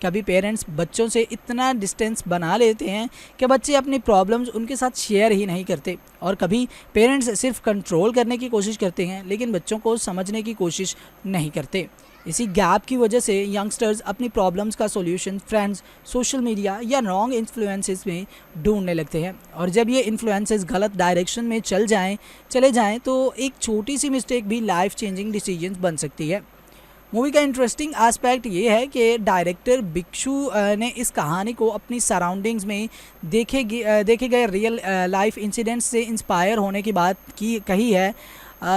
कभी पेरेंट्स बच्चों से इतना डिस्टेंस बना लेते हैं कि बच्चे अपनी प्रॉब्लम्स उनके साथ शेयर ही नहीं करते, और कभी पेरेंट्स सिर्फ कंट्रोल करने की कोशिश करते हैं लेकिन बच्चों को समझने की कोशिश नहीं करते। इसी गैप की वजह से यंगस्टर्स अपनी प्रॉब्लम्स का सॉल्यूशन फ्रेंड्स, सोशल मीडिया या रॉन्ग इन्फ्लुएंसेस में ढूंढने लगते हैं। और जब ये इन्फ्लुएंसेस गलत डायरेक्शन में चले जाएं तो एक छोटी सी मिस्टेक भी लाइफ चेंजिंग डिसीजंस बन सकती है। मूवी का इंटरेस्टिंग एस्पेक्ट ये है कि डायरेक्टर भिक्षु ने इस कहानी को अपनी सराउंडिंग्स में देखे गए रियल लाइफ इंसिडेंट्स से इंस्पायर होने की बात कही है।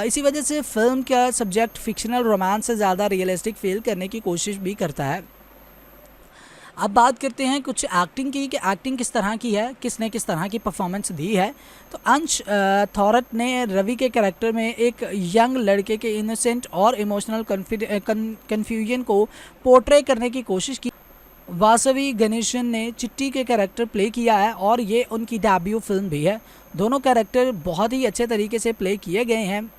इसी वजह से फिल्म का सब्जेक्ट फिक्शनल रोमांस से ज़्यादा रियलिस्टिक फील करने की कोशिश भी करता है। अब बात करते हैं कुछ एक्टिंग की, कि एक्टिंग किस तरह की है, किसने किस तरह की परफॉर्मेंस दी है। तो अंश थॉरट ने रवि के कैरेक्टर में एक यंग लड़के के इनोसेंट और इमोशनल कन्फ्यूजन को पोर्ट्रे करने की कोशिश की। वासवी गणेशन ने चिट्टी के कैरेक्टर प्ले किया है और ये उनकी डेब्यू फिल्म भी है। दोनों कैरेक्टर बहुत ही अच्छे तरीके से प्ले किए गए हैं।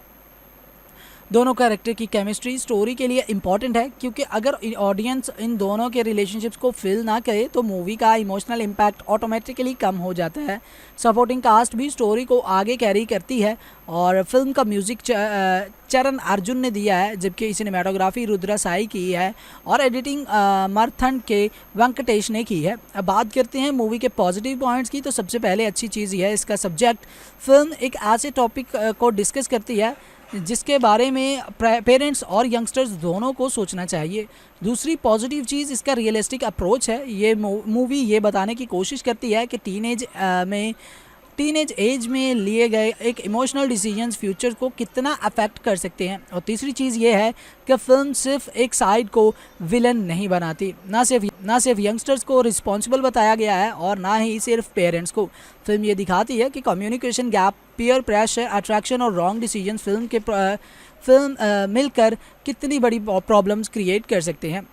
दोनों कैरेक्टर की केमिस्ट्री स्टोरी के लिए इम्पॉर्टेंट है, क्योंकि अगर ऑडियंस इन दोनों के रिलेशनशिप्स को फील ना करे तो मूवी का इमोशनल इम्पैक्ट ऑटोमेटिकली कम हो जाता है। सपोर्टिंग कास्ट भी स्टोरी को आगे कैरी करती है और फिल्म का म्यूज़िक चरण अर्जुन ने दिया है, जबकि सिनेमाटोग्राफी रुद्रा साई की है और एडिटिंग मर्थन के वेंकटेश ने की है। अब बात करते हैं मूवी के पॉजिटिव पॉइंट्स की। तो सबसे पहले अच्छी चीज़ यह है इसका सब्जेक्ट। फिल्म एक ऐसे टॉपिक को डिस्कस करती है जिसके बारे में पेरेंट्स और यंगस्टर्स दोनों को सोचना चाहिए। दूसरी पॉजिटिव चीज़ इसका रियलिस्टिक अप्रोच है। ये मूवी ये बताने की कोशिश करती है कि टीनेज एज में लिए गए एक इमोशनल डिसीजंस फ्यूचर को कितना अफेक्ट कर सकते हैं। और तीसरी चीज़ ये है कि फिल्म सिर्फ एक साइड को विलन नहीं बनाती, ना सिर्फ यंगस्टर्स को रिस्पॉन्सिबल बताया गया है और ना ही सिर्फ पेरेंट्स को। फिल्म ये दिखाती है कि communication gap, peer pressure, attraction और रॉन्ग डिसीजन फिल्म मिलकर कितनी बड़ी प्रॉब्लम्स क्रिएट कर सकते हैं।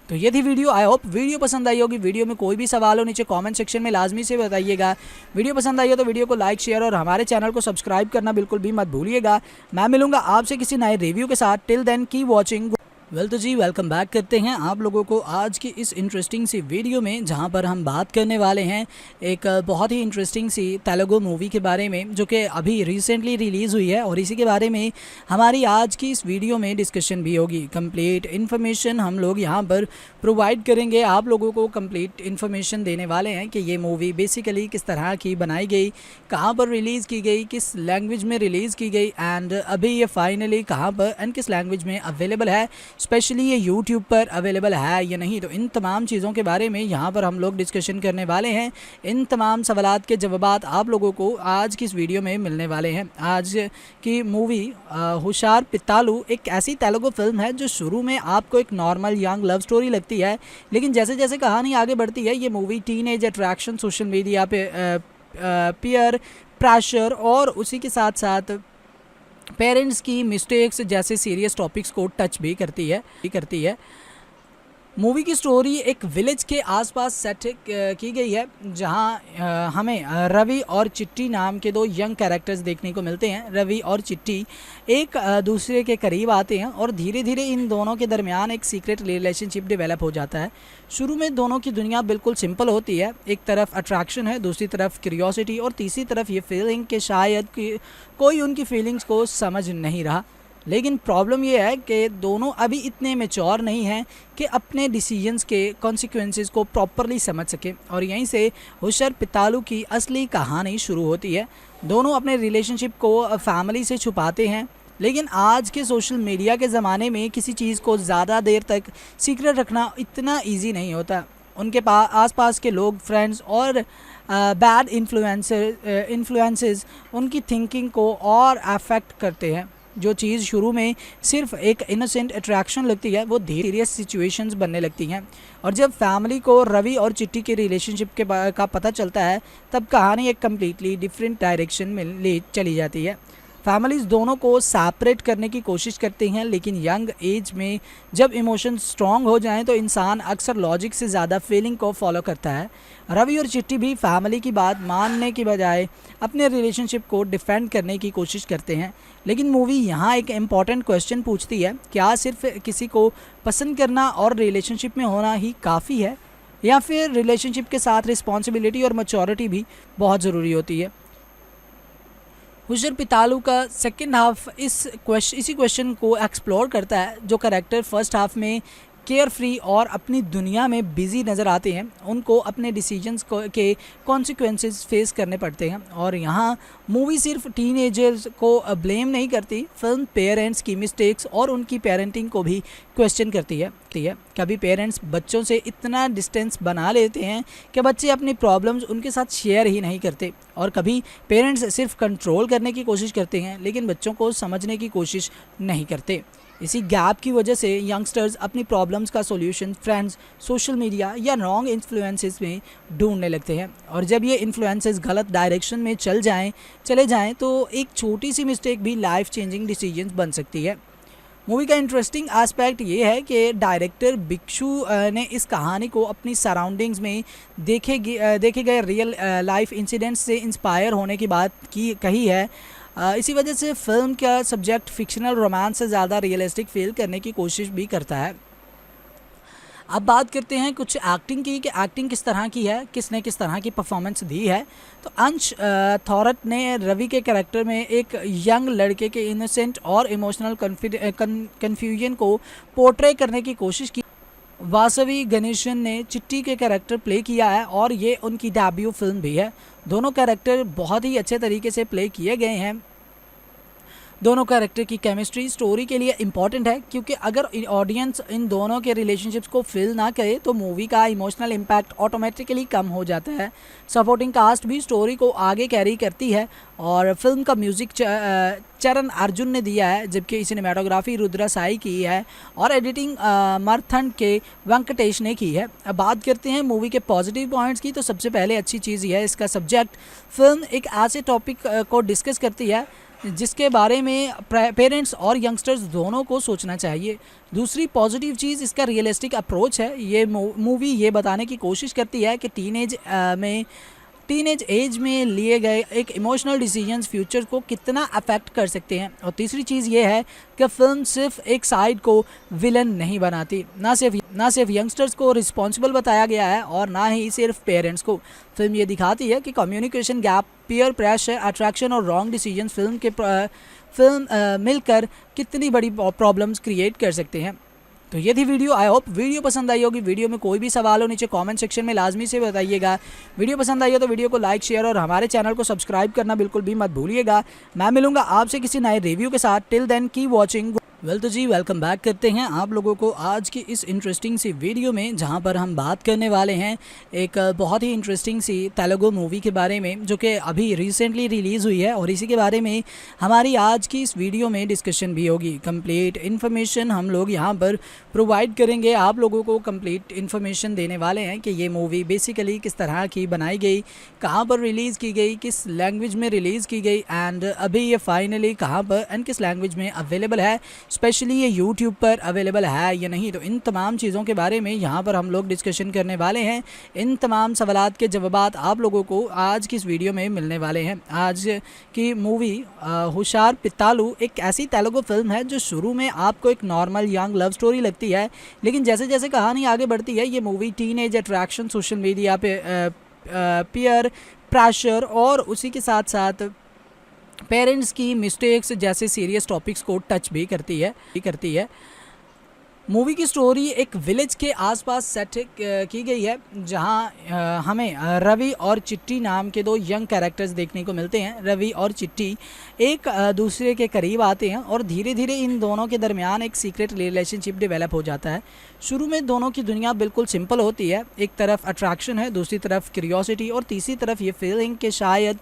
तो ये थी वीडियो। आई होप वीडियो पसंद आई होगी। वीडियो में कोई भी सवाल हो नीचे कमेंट सेक्शन में लाजमी से बताइएगा। वीडियो पसंद आई हो तो वीडियो को लाइक, शेयर और हमारे चैनल को सब्सक्राइब करना बिल्कुल भी मत भूलिएगा। मैं मिलूंगा आपसे किसी नए रिव्यू के साथ। Till then keep watching. तो जी वेलकम बैक करते हैं आप लोगों को आज की इस इंटरेस्टिंग सी वीडियो में, जहां पर हम बात करने वाले हैं एक बहुत ही इंटरेस्टिंग सी तेलुगु मूवी के बारे में जो कि अभी रिसेंटली रिलीज़ हुई है, और इसी के बारे में हमारी आज की इस वीडियो में डिस्कशन भी होगी। कंप्लीट इन्फॉर्मेशन हम लोग यहां पर प्रोवाइड करेंगे, आप लोगों को कंप्लीट इन्फॉर्मेशन देने वाले हैं कि ये मूवी बेसिकली किस तरह की बनाई गई, कहाँ पर रिलीज़ की गई, किस लैंग्वेज में रिलीज़ की गई, एंड अभी ये फाइनली कहाँ पर एंड किस लैंग्वेज में अवेलेबल है, स्पेशली ये यूट्यूब पर अवेलेबल है या नहीं। तो इन तमाम चीज़ों के बारे में यहाँ पर हम लोग डिस्कशन करने वाले हैं। इन तमाम सवालात के जवाबात आप लोगों को आज की इस वीडियो में मिलने वाले हैं। आज की मूवी हुशार पितालू एक ऐसी तेलुगु फिल्म है जो शुरू में आपको एक नॉर्मल यंग लव स्टोरी लगती है, लेकिन जैसे जैसे कहानी आगे बढ़ती है ये movie teenage attraction, social media पे पीयर प्रेशर और उसी के साथ साथ पेरेंट्स की मिस्टेक्स जैसे सीरियस टॉपिक्स को टच भी करती है। मूवी की स्टोरी एक विलेज के आसपास सेट की गई है, जहां हमें रवि और चिट्टी नाम के दो यंग कैरेक्टर्स देखने को मिलते हैं। रवि और चिट्टी एक दूसरे के करीब आते हैं और धीरे धीरे इन दोनों के दरमियान एक सीक्रेट रिलेशनशिप डेवलप हो जाता है। शुरू में दोनों की दुनिया बिल्कुल सिंपल होती है। एक तरफ अट्रैक्शन है, दूसरी तरफ क्यूरियोसिटी और तीसरी तरफ ये फीलिंग कि शायद कोई उनकी फीलिंग्स को समझ नहीं रहा। लेकिन प्रॉब्लम ये है कि दोनों अभी इतने मैच्योर नहीं हैं कि अपने डिसीजंस के कॉन्सिक्वेंसेस को प्रॉपरली समझ सकें, और यहीं से हुशर पितालू की असली कहानी शुरू होती है। दोनों अपने रिलेशनशिप को फैमिली से छुपाते हैं, लेकिन आज के सोशल मीडिया के ज़माने में किसी चीज़ को ज़्यादा देर तक सीक्रेट रखना इतना ईजी नहीं होता। उनके आसपास के लोग, फ्रेंड्स और बैड इन्फ्लुएंसेस उनकी थिंकिंग को और अफेक्ट करते हैं। जो चीज़ शुरू में सिर्फ एक इनोसेंट अट्रैक्शन लगती है, वो धीरे सीरियस सिचुएशंस बनने लगती हैं। और जब फैमिली को रवि और चिट्टी के रिलेशनशिप का पता चलता है, तब कहानी एक कम्प्लीटली डिफरेंट डायरेक्शन में ले चली जाती है। फैमिलीज़ दोनों को सेपरेट करने की कोशिश करती हैं, लेकिन यंग एज में जब इमोशंस स्ट्रॉन्ग हो जाएं तो इंसान अक्सर लॉजिक से ज़्यादा फीलिंग को फॉलो करता है। रवि और चिट्टी भी फैमिली की बात मानने की बजाय अपने रिलेशनशिप को डिफेंड करने की कोशिश करते हैं। लेकिन मूवी यहाँ एक इम्पॉर्टेंट क्वेश्चन पूछती है, क्या सिर्फ किसी को पसंद करना और रिलेशनशिप में होना ही काफ़ी है, या फिर रिलेशनशिप के साथ रिस्पॉन्सिबिलिटी और मैच्योरिटी भी बहुत ज़रूरी होती है। हुशर पितालू का सेकंड हाफ इसी क्वेश्चन को एक्सप्लोर करता है। जो कैरेक्टर फर्स्ट हाफ में केयर फ्री और अपनी दुनिया में बिजी नज़र आते हैं, उनको अपने डिसीजंस के कॉन्सिक्वेंसेस फेस करने पड़ते हैं। और यहाँ मूवी सिर्फ टीनेजर्स को ब्लेम नहीं करती, फिल्म पेरेंट्स की मिस्टेक्स और उनकी पेरेंटिंग को भी क्वेश्चन करती है। कभी पेरेंट्स बच्चों से इतना डिस्टेंस बना लेते हैं कि बच्चे अपनी प्रॉब्लम्स उनके साथ शेयर ही नहीं करते, और कभी पेरेंट्स सिर्फ कंट्रोल करने की कोशिश करते हैं लेकिन बच्चों को समझने की कोशिश नहीं करते। इसी गैप की वजह से यंगस्टर्स अपनी प्रॉब्लम्स का सॉल्यूशन फ्रेंड्स, सोशल मीडिया या रॉन्ग इन्फ्लुएंसेस में ढूंढने लगते हैं। और जब ये इन्फ्लुएंसेस गलत डायरेक्शन में चले जाएं तो एक छोटी सी मिस्टेक भी लाइफ चेंजिंग डिसीजंस बन सकती है। मूवी का इंटरेस्टिंग एस्पेक्ट ये है कि डायरेक्टर भिक्षु ने इस कहानी को अपनी सराउंडिंग्स में देखे गए रियल लाइफ इंसिडेंट्स से इंस्पायर होने की बात कही है। इसी वजह से फिल्म का सब्जेक्ट फिक्शनल रोमांस से ज़्यादा रियलिस्टिक फील करने की कोशिश भी करता है। अब बात करते हैं कुछ एक्टिंग की, कि एक्टिंग किस तरह की है, किसने किस तरह की परफॉर्मेंस दी है। तो अंश थॉरट ने रवि के कैरेक्टर में एक यंग लड़के के इनोसेंट और इमोशनल कन्फ्यूजन को पोर्ट्रे करने की कोशिश की। वासवी गणेशन ने चिट्टी के कैरेक्टर प्ले किया है और ये उनकी डेब्यू फिल्म भी है। दोनों कैरेक्टर बहुत ही अच्छे तरीके से प्ले किए गए हैं। दोनों कैरेक्टर की केमिस्ट्री स्टोरी के लिए इम्पॉर्टेंट है, क्योंकि अगर ऑडियंस इन दोनों के रिलेशनशिप्स को फील ना करे तो मूवी का इमोशनल इम्पैक्ट ऑटोमेटिकली कम हो जाता है। सपोर्टिंग कास्ट भी स्टोरी को आगे कैरी करती है, और फिल्म का म्यूज़िक चरण अर्जुन ने दिया है, जबकि सिनेमाटोग्राफी रुद्रा साई की है और एडिटिंग मर्थन के वेंकटेश ने की है। अब बात करते हैं मूवी के पॉजिटिव पॉइंट्स की। तो सबसे पहले अच्छी चीज़ यह है इसका सब्जेक्ट। फिल्म एक ऐसे टॉपिक को डिस्कस करती है जिसके बारे में पेरेंट्स और यंगस्टर्स दोनों को सोचना चाहिए। दूसरी पॉजिटिव चीज़ इसका रियलिस्टिक अप्रोच है। ये मूवी ये बताने की कोशिश करती है कि टीनेज एज में लिए गए एक इमोशनल डिसीजंस फ्यूचर को कितना अफेक्ट कर सकते हैं। और तीसरी चीज़ ये है कि फिल्म सिर्फ एक साइड को विलन नहीं बनाती, ना सिर्फ यंगस्टर्स को रिस्पॉन्सिबल बताया गया है और ना ही सिर्फ पेरेंट्स को। फिल्म ये दिखाती है कि communication gap, peer pressure, attraction और रॉन्ग डिसीजंस फिल्म मिलकर कितनी बड़ी प्रॉब्लम्स क्रिएट कर सकते हैं। तो ये थी वीडियो। आई होप वीडियो पसंद आई होगी। वीडियो में कोई भी सवाल हो नीचे कमेंट सेक्शन में लाजमी से बताइएगा। वीडियो पसंद आई हो तो वीडियो को लाइक, शेयर और हमारे चैनल को सब्सक्राइब करना बिल्कुल भी मत भूलिएगा। मैं मिलूंगा आपसे किसी नए रिव्यू के साथ। Till then keep watching. तो जी वेलकम बैक करते हैं आप लोगों को आज की इस इंटरेस्टिंग सी वीडियो में, जहां पर हम बात करने वाले हैं एक बहुत ही इंटरेस्टिंग सी तेलुगु मूवी के बारे में, जो कि अभी रिसेंटली रिलीज़ हुई है, और इसी के बारे में हमारी आज की इस वीडियो में डिस्कशन भी होगी। कंप्लीट इन्फॉर्मेशन हम लोग यहां पर प्रोवाइड करेंगे, आप लोगों को कंप्लीट इन्फॉर्मेशन देने वाले हैं कि ये मूवी बेसिकली किस तरह की बनाई गई, कहाँ पर रिलीज़ की गई, किस लैंग्वेज में रिलीज़ की गई, एंड अभी ये फाइनली कहाँ पर एंड किस लैंग्वेज में अवेलेबल है, स्पेशली ये यूट्यूब पर अवेलेबल है या नहीं, तो इन तमाम चीज़ों के बारे में यहाँ पर हम लोग डिस्कशन करने वाले हैं। इन तमाम सवालात के जवाबात आप लोगों को आज की इस वीडियो में मिलने वाले हैं। आज की मूवी हुशार पित्तालू एक ऐसी तेलुगु फिल्म है जो शुरू में आपको एक नॉर्मल यंग लव स्टोरी लगती है, लेकिन जैसे जैसे कहानी आगे बढ़ती है ये movie teenage attraction, social media पे पीयर प्रेशर और उसी के साथ साथ पेरेंट्स की मिस्टेक्स जैसे सीरियस टॉपिक्स को टच भी करती है। मूवी की स्टोरी एक विलेज के आसपास सेट की गई है, जहां हमें रवि और चिट्टी नाम के दो यंग कैरेक्टर्स देखने को मिलते हैं। रवि और चिट्टी एक दूसरे के करीब आते हैं और धीरे धीरे इन दोनों के दरमियान एक सीक्रेट रिलेशनशिप डेवलप हो जाता है। शुरू में दोनों की दुनिया बिल्कुल सिंपल होती है, एक तरफ अट्रैक्शन है, दूसरी तरफ क्यूरियोसिटी और तीसरी तरफ ये फीलिंग कि शायद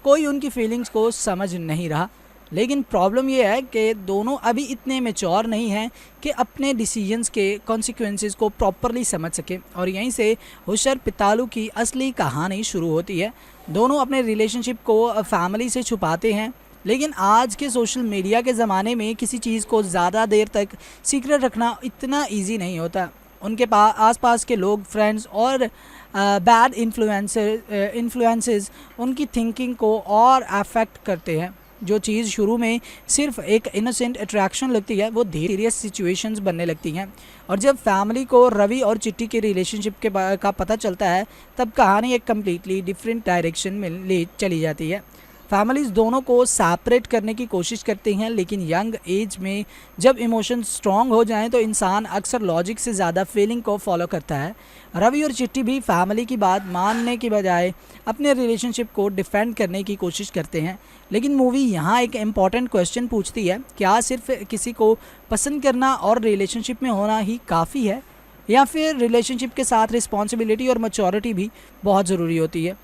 कोई उनकी फीलिंग्स को समझ नहीं रहा। लेकिन प्रॉब्लम ये है कि दोनों अभी इतने मैच्योर नहीं हैं कि अपने डिसीजंस के कॉन्सिक्वेंसेस को प्रॉपरली समझ सकें, और यहीं से हुशार पित्तालू की असली कहानी शुरू होती है। दोनों अपने रिलेशनशिप को फैमिली से छुपाते हैं, लेकिन आज के सोशल मीडिया के ज़माने में किसी चीज़ को ज़्यादा देर तक सीक्रेट रखना इतना ईजी नहीं होता। उनके आसपास के लोग, फ्रेंड्स और बैड इन्फ्लुएंसेस उनकी थिंकिंग को और अफेक्ट करते हैं। जो चीज़ शुरू में सिर्फ एक इनोसेंट अट्रैक्शन लगती है वो धीरे सीरियस सिचुएशंस बनने लगती हैं, और जब फैमिली को रवि और चिट्टी के रिलेशनशिप का पता चलता है तब कहानी एक कम्प्लीटली डिफरेंट डायरेक्शन में ले चली जाती है। फैमिलीज़ दोनों को सेपरेट करने की कोशिश करती हैं, लेकिन यंग एज में जब इमोशंस स्ट्रॉन्ग हो जाएं तो इंसान अक्सर लॉजिक से ज़्यादा फीलिंग को फॉलो करता है। रवि और चिट्टी भी फैमिली की बात मानने की बजाय अपने रिलेशनशिप को डिफेंड करने की कोशिश करते हैं। लेकिन मूवी यहाँ एक इम्पॉर्टेंट क्वेश्चन पूछती है, क्या सिर्फ किसी को पसंद करना और रिलेशनशिप में होना ही काफ़ी है, या फिर रिलेशनशिप के साथ रिस्पॉन्सिबिलिटी और मैच्योरिटी भी बहुत ज़रूरी होती है।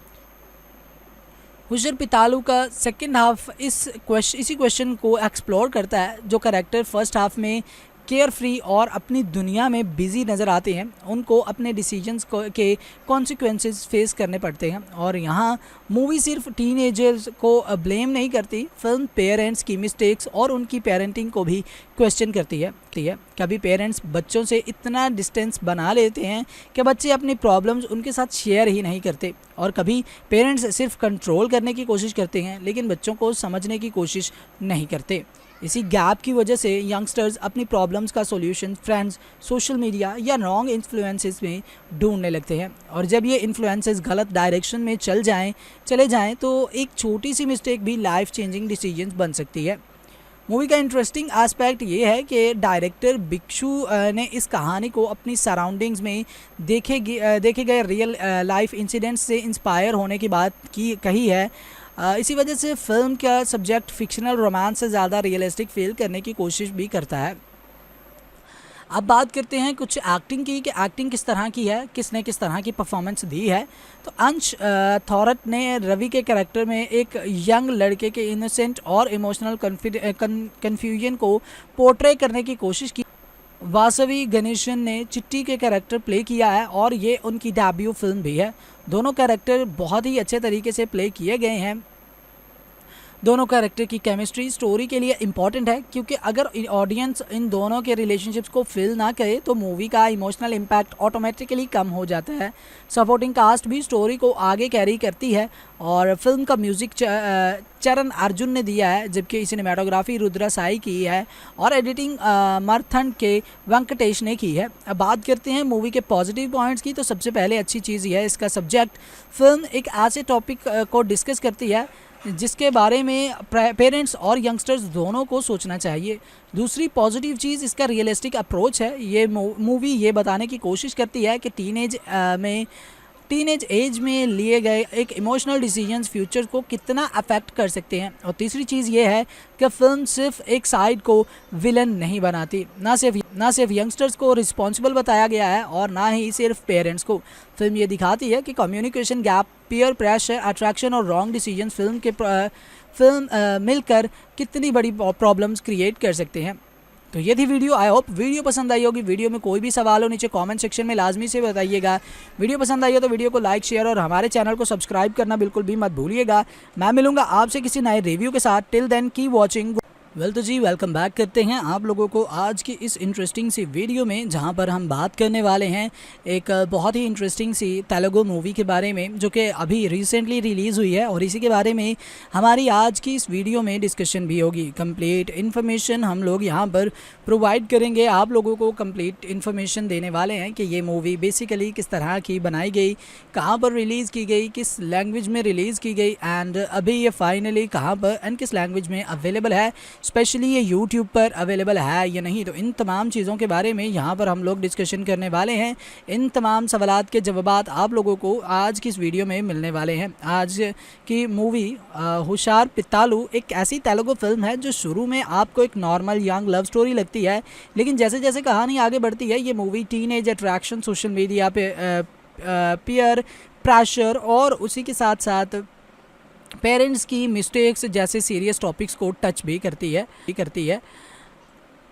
हुशार पित्तालू का सेकंड हाफ इसी क्वेश्चन को एक्सप्लोर करता है। जो कैरेक्टर फर्स्ट हाफ में केयर फ्री और अपनी दुनिया में बिजी नज़र आते हैं, उनको अपने डिसीजंस के कॉन्सिक्वेंसेस फेस करने पड़ते हैं, और यहाँ मूवी सिर्फ टीनेजर्स को ब्लेम नहीं करती, फिल्म पेरेंट्स की मिस्टेक्स और उनकी पेरेंटिंग को भी क्वेश्चन करती है। कभी पेरेंट्स बच्चों से इतना डिस्टेंस बना लेते हैं कि बच्चे अपनी प्रॉब्लम्स उनके साथ शेयर ही नहीं करते, और कभी पेरेंट्स सिर्फ कंट्रोल करने की कोशिश करते हैं लेकिन बच्चों को समझने की कोशिश नहीं करते। इसी गैप की वजह से यंगस्टर्स अपनी प्रॉब्लम्स का सॉल्यूशन फ्रेंड्स, सोशल मीडिया या रॉन्ग इन्फ्लुएंसेस में ढूंढने लगते हैं, और जब ये इन्फ्लुएंसेस गलत डायरेक्शन में चले जाएं तो एक छोटी सी मिस्टेक भी लाइफ चेंजिंग डिसीजंस बन सकती है। मूवी का इंटरेस्टिंग एस्पेक्ट ये है कि डायरेक्टर भिक्षु ने इस कहानी को अपनी सराउंडिंग्स में देखे गए रियल लाइफ इंसिडेंट्स से इंस्पायर होने की बात कही है। इसी वजह से फिल्म का सब्जेक्ट फिक्शनल रोमांस से ज़्यादा रियलिस्टिक फील करने की कोशिश भी करता है। अब बात करते हैं कुछ एक्टिंग की कि एक्टिंग किस तरह की है, किसने किस तरह की परफॉर्मेंस दी है। तो अंश थॉरट ने रवि के कैरेक्टर में एक यंग लड़के के इनोसेंट और इमोशनल कन्फ्यूजन को पोर्ट्रे करने की कोशिश की। वासवी गणेशन ने चिट्टी के कैरेक्टर प्ले किया है और ये उनकी डेब्यू फिल्म भी है। दोनों कैरेक्टर बहुत ही अच्छे तरीके से प्ले किए गए हैं। दोनों कैरेक्टर की केमिस्ट्री स्टोरी के लिए इम्पॉर्टेंट है, क्योंकि अगर ऑडियंस इन दोनों के रिलेशनशिप्स को फील ना करे तो मूवी का इमोशनल इम्पैक्ट ऑटोमेटिकली कम हो जाता है। सपोर्टिंग कास्ट भी स्टोरी को आगे कैरी करती है, और फिल्म का म्यूज़िक चरण अर्जुन ने दिया है, जबकि सिनेमाटोग्राफी रुद्रा साई की है और एडिटिंग मर्थन के वेंकटेश ने की है। अब बात करते हैं मूवी के पॉजिटिव पॉइंट्स की। तो सबसे पहले अच्छी चीज़ यह है इसका सब्जेक्ट। फिल्म एक ऐसे टॉपिक को डिस्कस करती है जिसके बारे में पेरेंट्स और यंगस्टर्स दोनों को सोचना चाहिए। दूसरी पॉजिटिव चीज़ इसका रियलिस्टिक अप्रोच है। ये मूवी ये बताने की कोशिश करती है कि टीनेज एज में लिए गए एक इमोशनल डिसीजंस फ्यूचर को कितना अफेक्ट कर सकते हैं। और तीसरी चीज़ ये है कि फिल्म सिर्फ एक साइड को विलन नहीं बनाती, ना सिर्फ यंगस्टर्स को रिस्पॉन्सिबल बताया गया है और ना ही सिर्फ पेरेंट्स को। फिल्म ये दिखाती है कि communication gap, peer pressure, attraction और रॉन्ग डिसीजंस फिल्म मिलकर कितनी बड़ी प्रॉब्लम्स क्रिएट कर सकते हैं। तो ये थी वीडियो। आई होप वीडियो पसंद आई होगी। वीडियो में कोई भी सवाल हो नीचे कमेंट सेक्शन में लाजमी से बताइएगा। वीडियो पसंद आई हो तो वीडियो को लाइक, शेयर और हमारे चैनल को सब्सक्राइब करना बिल्कुल भी मत भूलिएगा। मैं मिलूंगा आपसे किसी नए रिव्यू के साथ। Till then keep watching. तो जी वेलकम बैक करते हैं आप लोगों को आज की इस इंटरेस्टिंग सी वीडियो में, जहां पर हम बात करने वाले हैं एक बहुत ही इंटरेस्टिंग सी तेलुगु मूवी के बारे में जो कि अभी रिसेंटली रिलीज़ हुई है। और इसी के बारे में हमारी आज की इस वीडियो में डिस्कशन भी होगी। कंप्लीट इन्फॉर्मेशन हम लोग यहां पर प्रोवाइड करेंगे, आप लोगों को कंप्लीट इन्फॉर्मेशन देने वाले हैं कि ये मूवी बेसिकली किस तरह की बनाई गई, कहाँ पर रिलीज़ की गई, किस लैंग्वेज में रिलीज़ की गई एंड अभी ये फाइनली कहाँ पर एंड किस लैंग्वेज में अवेलेबल है, स्पेशली ये यूट्यूब पर अवेलेबल है या नहीं। तो इन तमाम चीज़ों के बारे में यहाँ पर हम लोग डिस्कशन करने वाले हैं। इन तमाम सवालात के जवाबात आप लोगों को आज की इस वीडियो में मिलने वाले हैं। आज की मूवी हुशार पित्तालू एक ऐसी तेलुगु फिल्म है जो शुरू में आपको एक नॉर्मल यंग लव स्टोरी लगती है, लेकिन जैसे जैसे कहानी आगे बढ़ती है ये movie teenage attraction, social media पे पीयर प्रेशर और उसी के साथ साथ पेरेंट्स की मिस्टेक्स जैसे सीरियस टॉपिक्स को टच भी करती है।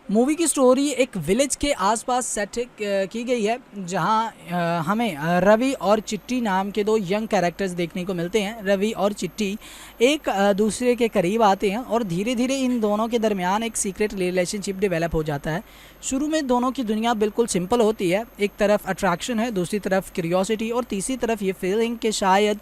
मूवी की स्टोरी एक विलेज के आसपास सेट की गई है, जहां हमें रवि और चिट्टी नाम के दो यंग कैरेक्टर्स देखने को मिलते हैं। रवि और चिट्टी एक दूसरे के करीब आते हैं और धीरे धीरे इन दोनों के दरमियान एक सीक्रेट रिलेशनशिप डेवलप हो जाता है। शुरू में दोनों की दुनिया बिल्कुल सिंपल होती है, एक तरफ अट्रैक्शन है, दूसरी तरफ क्यूरियोसिटी और तीसरी तरफ ये फीलिंग कि शायद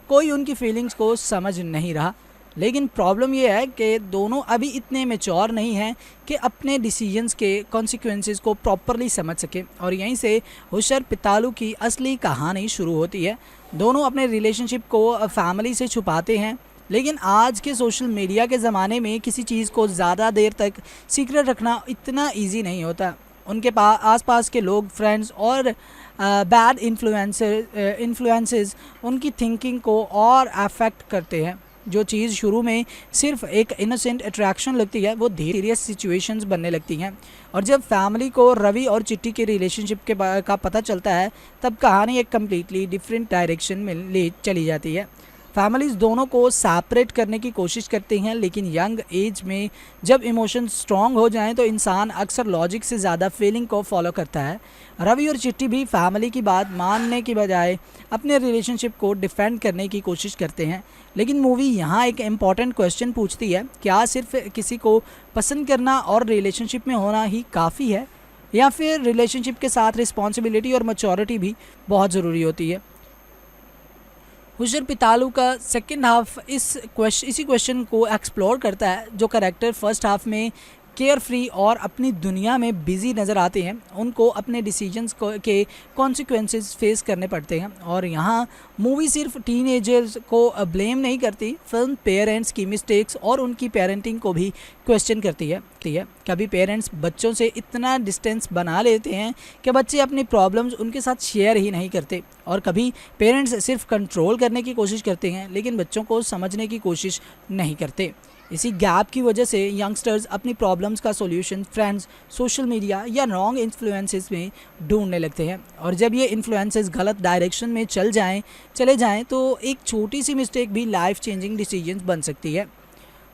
कोई उनकी फीलिंग्स को समझ नहीं रहा। लेकिन प्रॉब्लम ये है कि दोनों अभी इतने मैच्योर नहीं हैं कि अपने डिसीजंस के कॉन्सिक्वेंसेस को प्रॉपरली समझ सके। और यहीं से हुशार पित्तालू की असली कहानी शुरू होती है। दोनों अपने रिलेशनशिप को फैमिली से छुपाते हैं, लेकिन आज के सोशल मीडिया के ज़माने में किसी चीज़ को ज़्यादा देर तक सीक्रेट रखना इतना ईजी नहीं होता। उनके आसपास के लोग, फ्रेंड्स और बैड इन्फ्लुएंसेस उनकी थिंकिंग को और अफेक्ट करते हैं। जो चीज़ शुरू में सिर्फ एक इनोसेंट अट्रैक्शन लगती है वो धीरे सीरियस सिचुएशंस बनने लगती हैं। और जब फैमिली को रवि और चिट्टी के रिलेशनशिप का पता चलता है तब कहानी एक कम्प्लीटली डिफरेंट डायरेक्शन में ले चली जाती है। फैमिलीज दोनों को सेपरेट करने की कोशिश करती हैं, लेकिन यंग एज में जब इमोशन स्ट्रॉन्ग हो जाएं तो इंसान अक्सर लॉजिक से ज़्यादा फीलिंग को फॉलो करता है। रवि और चिट्टी भी फैमिली की बात मानने की बजाय अपने रिलेशनशिप को डिफेंड करने की कोशिश करते हैं। लेकिन मूवी यहाँ एक इम्पॉर्टेंट क्वेश्चन पूछती है, क्या सिर्फ किसी को पसंद करना और रिलेशनशिप में होना ही काफ़ी है, या फिर रिलेशनशिप के साथ रिस्पॉन्सिबिलिटी और मैच्योरिटी भी बहुत ज़रूरी होती है। हुशार पित्तालू का सेकंड हाफ इसी क्वेश्चन को एक्सप्लोर करता है। जो कैरेक्टर फर्स्ट हाफ में केयर फ्री और अपनी दुनिया में बिजी नज़र आते हैं, उनको अपने डिसीजंस के कॉन्सिक्वेंसेस फेस करने पड़ते हैं। और यहाँ मूवी सिर्फ टीनेजर्स को ब्लेम नहीं करती, फिल्म पेरेंट्स की मिस्टेक्स और उनकी पेरेंटिंग को भी क्वेश्चन करती है। कभी पेरेंट्स बच्चों से इतना डिस्टेंस बना लेते हैं कि बच्चे अपनी प्रॉब्लम्स उनके साथ शेयर ही नहीं करते, और कभी पेरेंट्स सिर्फ कंट्रोल करने की कोशिश करते हैं लेकिन बच्चों को समझने की कोशिश नहीं करते। इसी गैप की वजह से यंगस्टर्स अपनी प्रॉब्लम्स का सॉल्यूशन फ्रेंड्स, सोशल मीडिया या रॉन्ग इन्फ्लुएंसेस में ढूंढने लगते हैं। और जब ये इन्फ्लुएंसेस गलत डायरेक्शन में चले जाएं तो एक छोटी सी मिस्टेक भी लाइफ चेंजिंग डिसीजंस बन सकती है।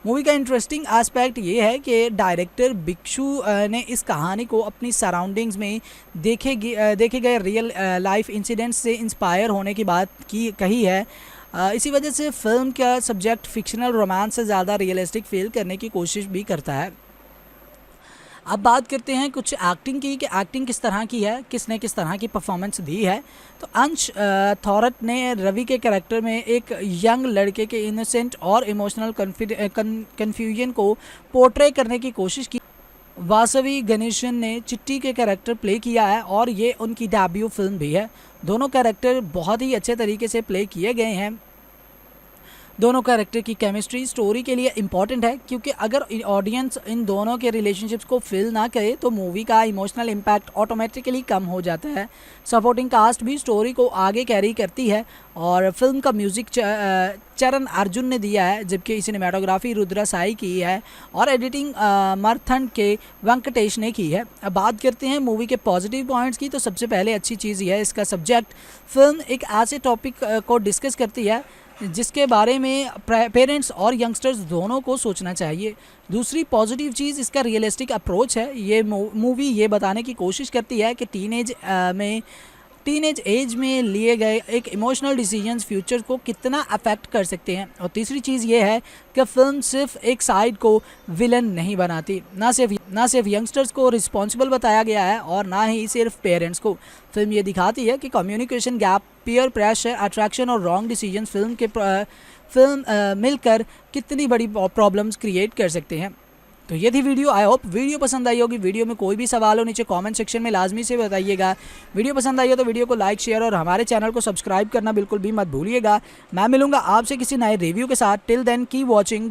मूवी का इंटरेस्टिंग एस्पेक्ट ये है कि डायरेक्टर भिक्षु ने इस कहानी को अपनी सराउंडिंग्स में देखे गए रियल लाइफ इंसिडेंट्स से इंस्पायर होने की बात कही है। इसी वजह से फिल्म का सब्जेक्ट फिक्शनल रोमांस से ज़्यादा रियलिस्टिक फील करने की कोशिश भी करता है। अब बात करते हैं कुछ एक्टिंग की कि एक्टिंग किस तरह की है, किसने किस तरह की परफॉर्मेंस दी है। तो अंश थॉरट ने रवि के कैरेक्टर में एक यंग लड़के के इनोसेंट और इमोशनल कन्फ्यूजन को पोर्ट्रे करने की कोशिश की। वासवी गणेशन ने चिट्टी के कैरेक्टर प्ले किया है और ये उनकी डेब्यू फिल्म भी है। दोनों कैरेक्टर बहुत ही अच्छे तरीके से प्ले किए गए हैं। दोनों कैरेक्टर की केमिस्ट्री स्टोरी के लिए इम्पॉर्टेंट है, क्योंकि अगर ऑडियंस इन दोनों के रिलेशनशिप्स को फील ना करे तो मूवी का इमोशनल इम्पैक्ट ऑटोमेटिकली कम हो जाता है। सपोर्टिंग कास्ट भी स्टोरी को आगे कैरी करती है और फिल्म का म्यूज़िक चरण अर्जुन ने दिया है, जबकि सिनेमाटोग्राफी रुद्रा साई की है और एडिटिंग मर्थन के वेंकटेश ने की है। अब बात करते हैं मूवी के पॉजिटिव पॉइंट्स की। तो सबसे पहले अच्छी चीज़ यह है इसका सब्जेक्ट। फिल्म एक ऐसे टॉपिक को डिस्कस करती है जिसके बारे में पेरेंट्स और यंगस्टर्स दोनों को सोचना चाहिए। दूसरी पॉजिटिव चीज़ इसका रियलिस्टिक अप्रोच है। ये मूवी ये बताने की कोशिश करती है कि टीनेज में टीनेज एज में लिए गए एक इमोशनल डिसीजंस फ्यूचर को कितना अफेक्ट कर सकते हैं। और तीसरी चीज़ ये है कि फिल्म सिर्फ एक साइड को विलन नहीं बनाती, ना सिर्फ यंगस्टर्स को रिस्पॉन्सिबल बताया गया है और ना ही सिर्फ पेरेंट्स को। फिल्म ये दिखाती है कि communication gap, peer pressure, attraction और रॉन्ग डिसीजंस फिल्म मिलकर कितनी बड़ी प्रॉब्लम्स क्रिएट कर सकते हैं। तो ये थी वीडियो। आई होप वीडियो पसंद आई होगी। वीडियो में कोई भी सवाल हो नीचे कमेंट सेक्शन में लाजमी से बताइएगा। वीडियो पसंद आई हो तो वीडियो को लाइक, शेयर और हमारे चैनल को सब्सक्राइब करना बिल्कुल भी मत भूलिएगा। मैं मिलूंगा आपसे किसी नए रिव्यू के साथ। Till then keep watching.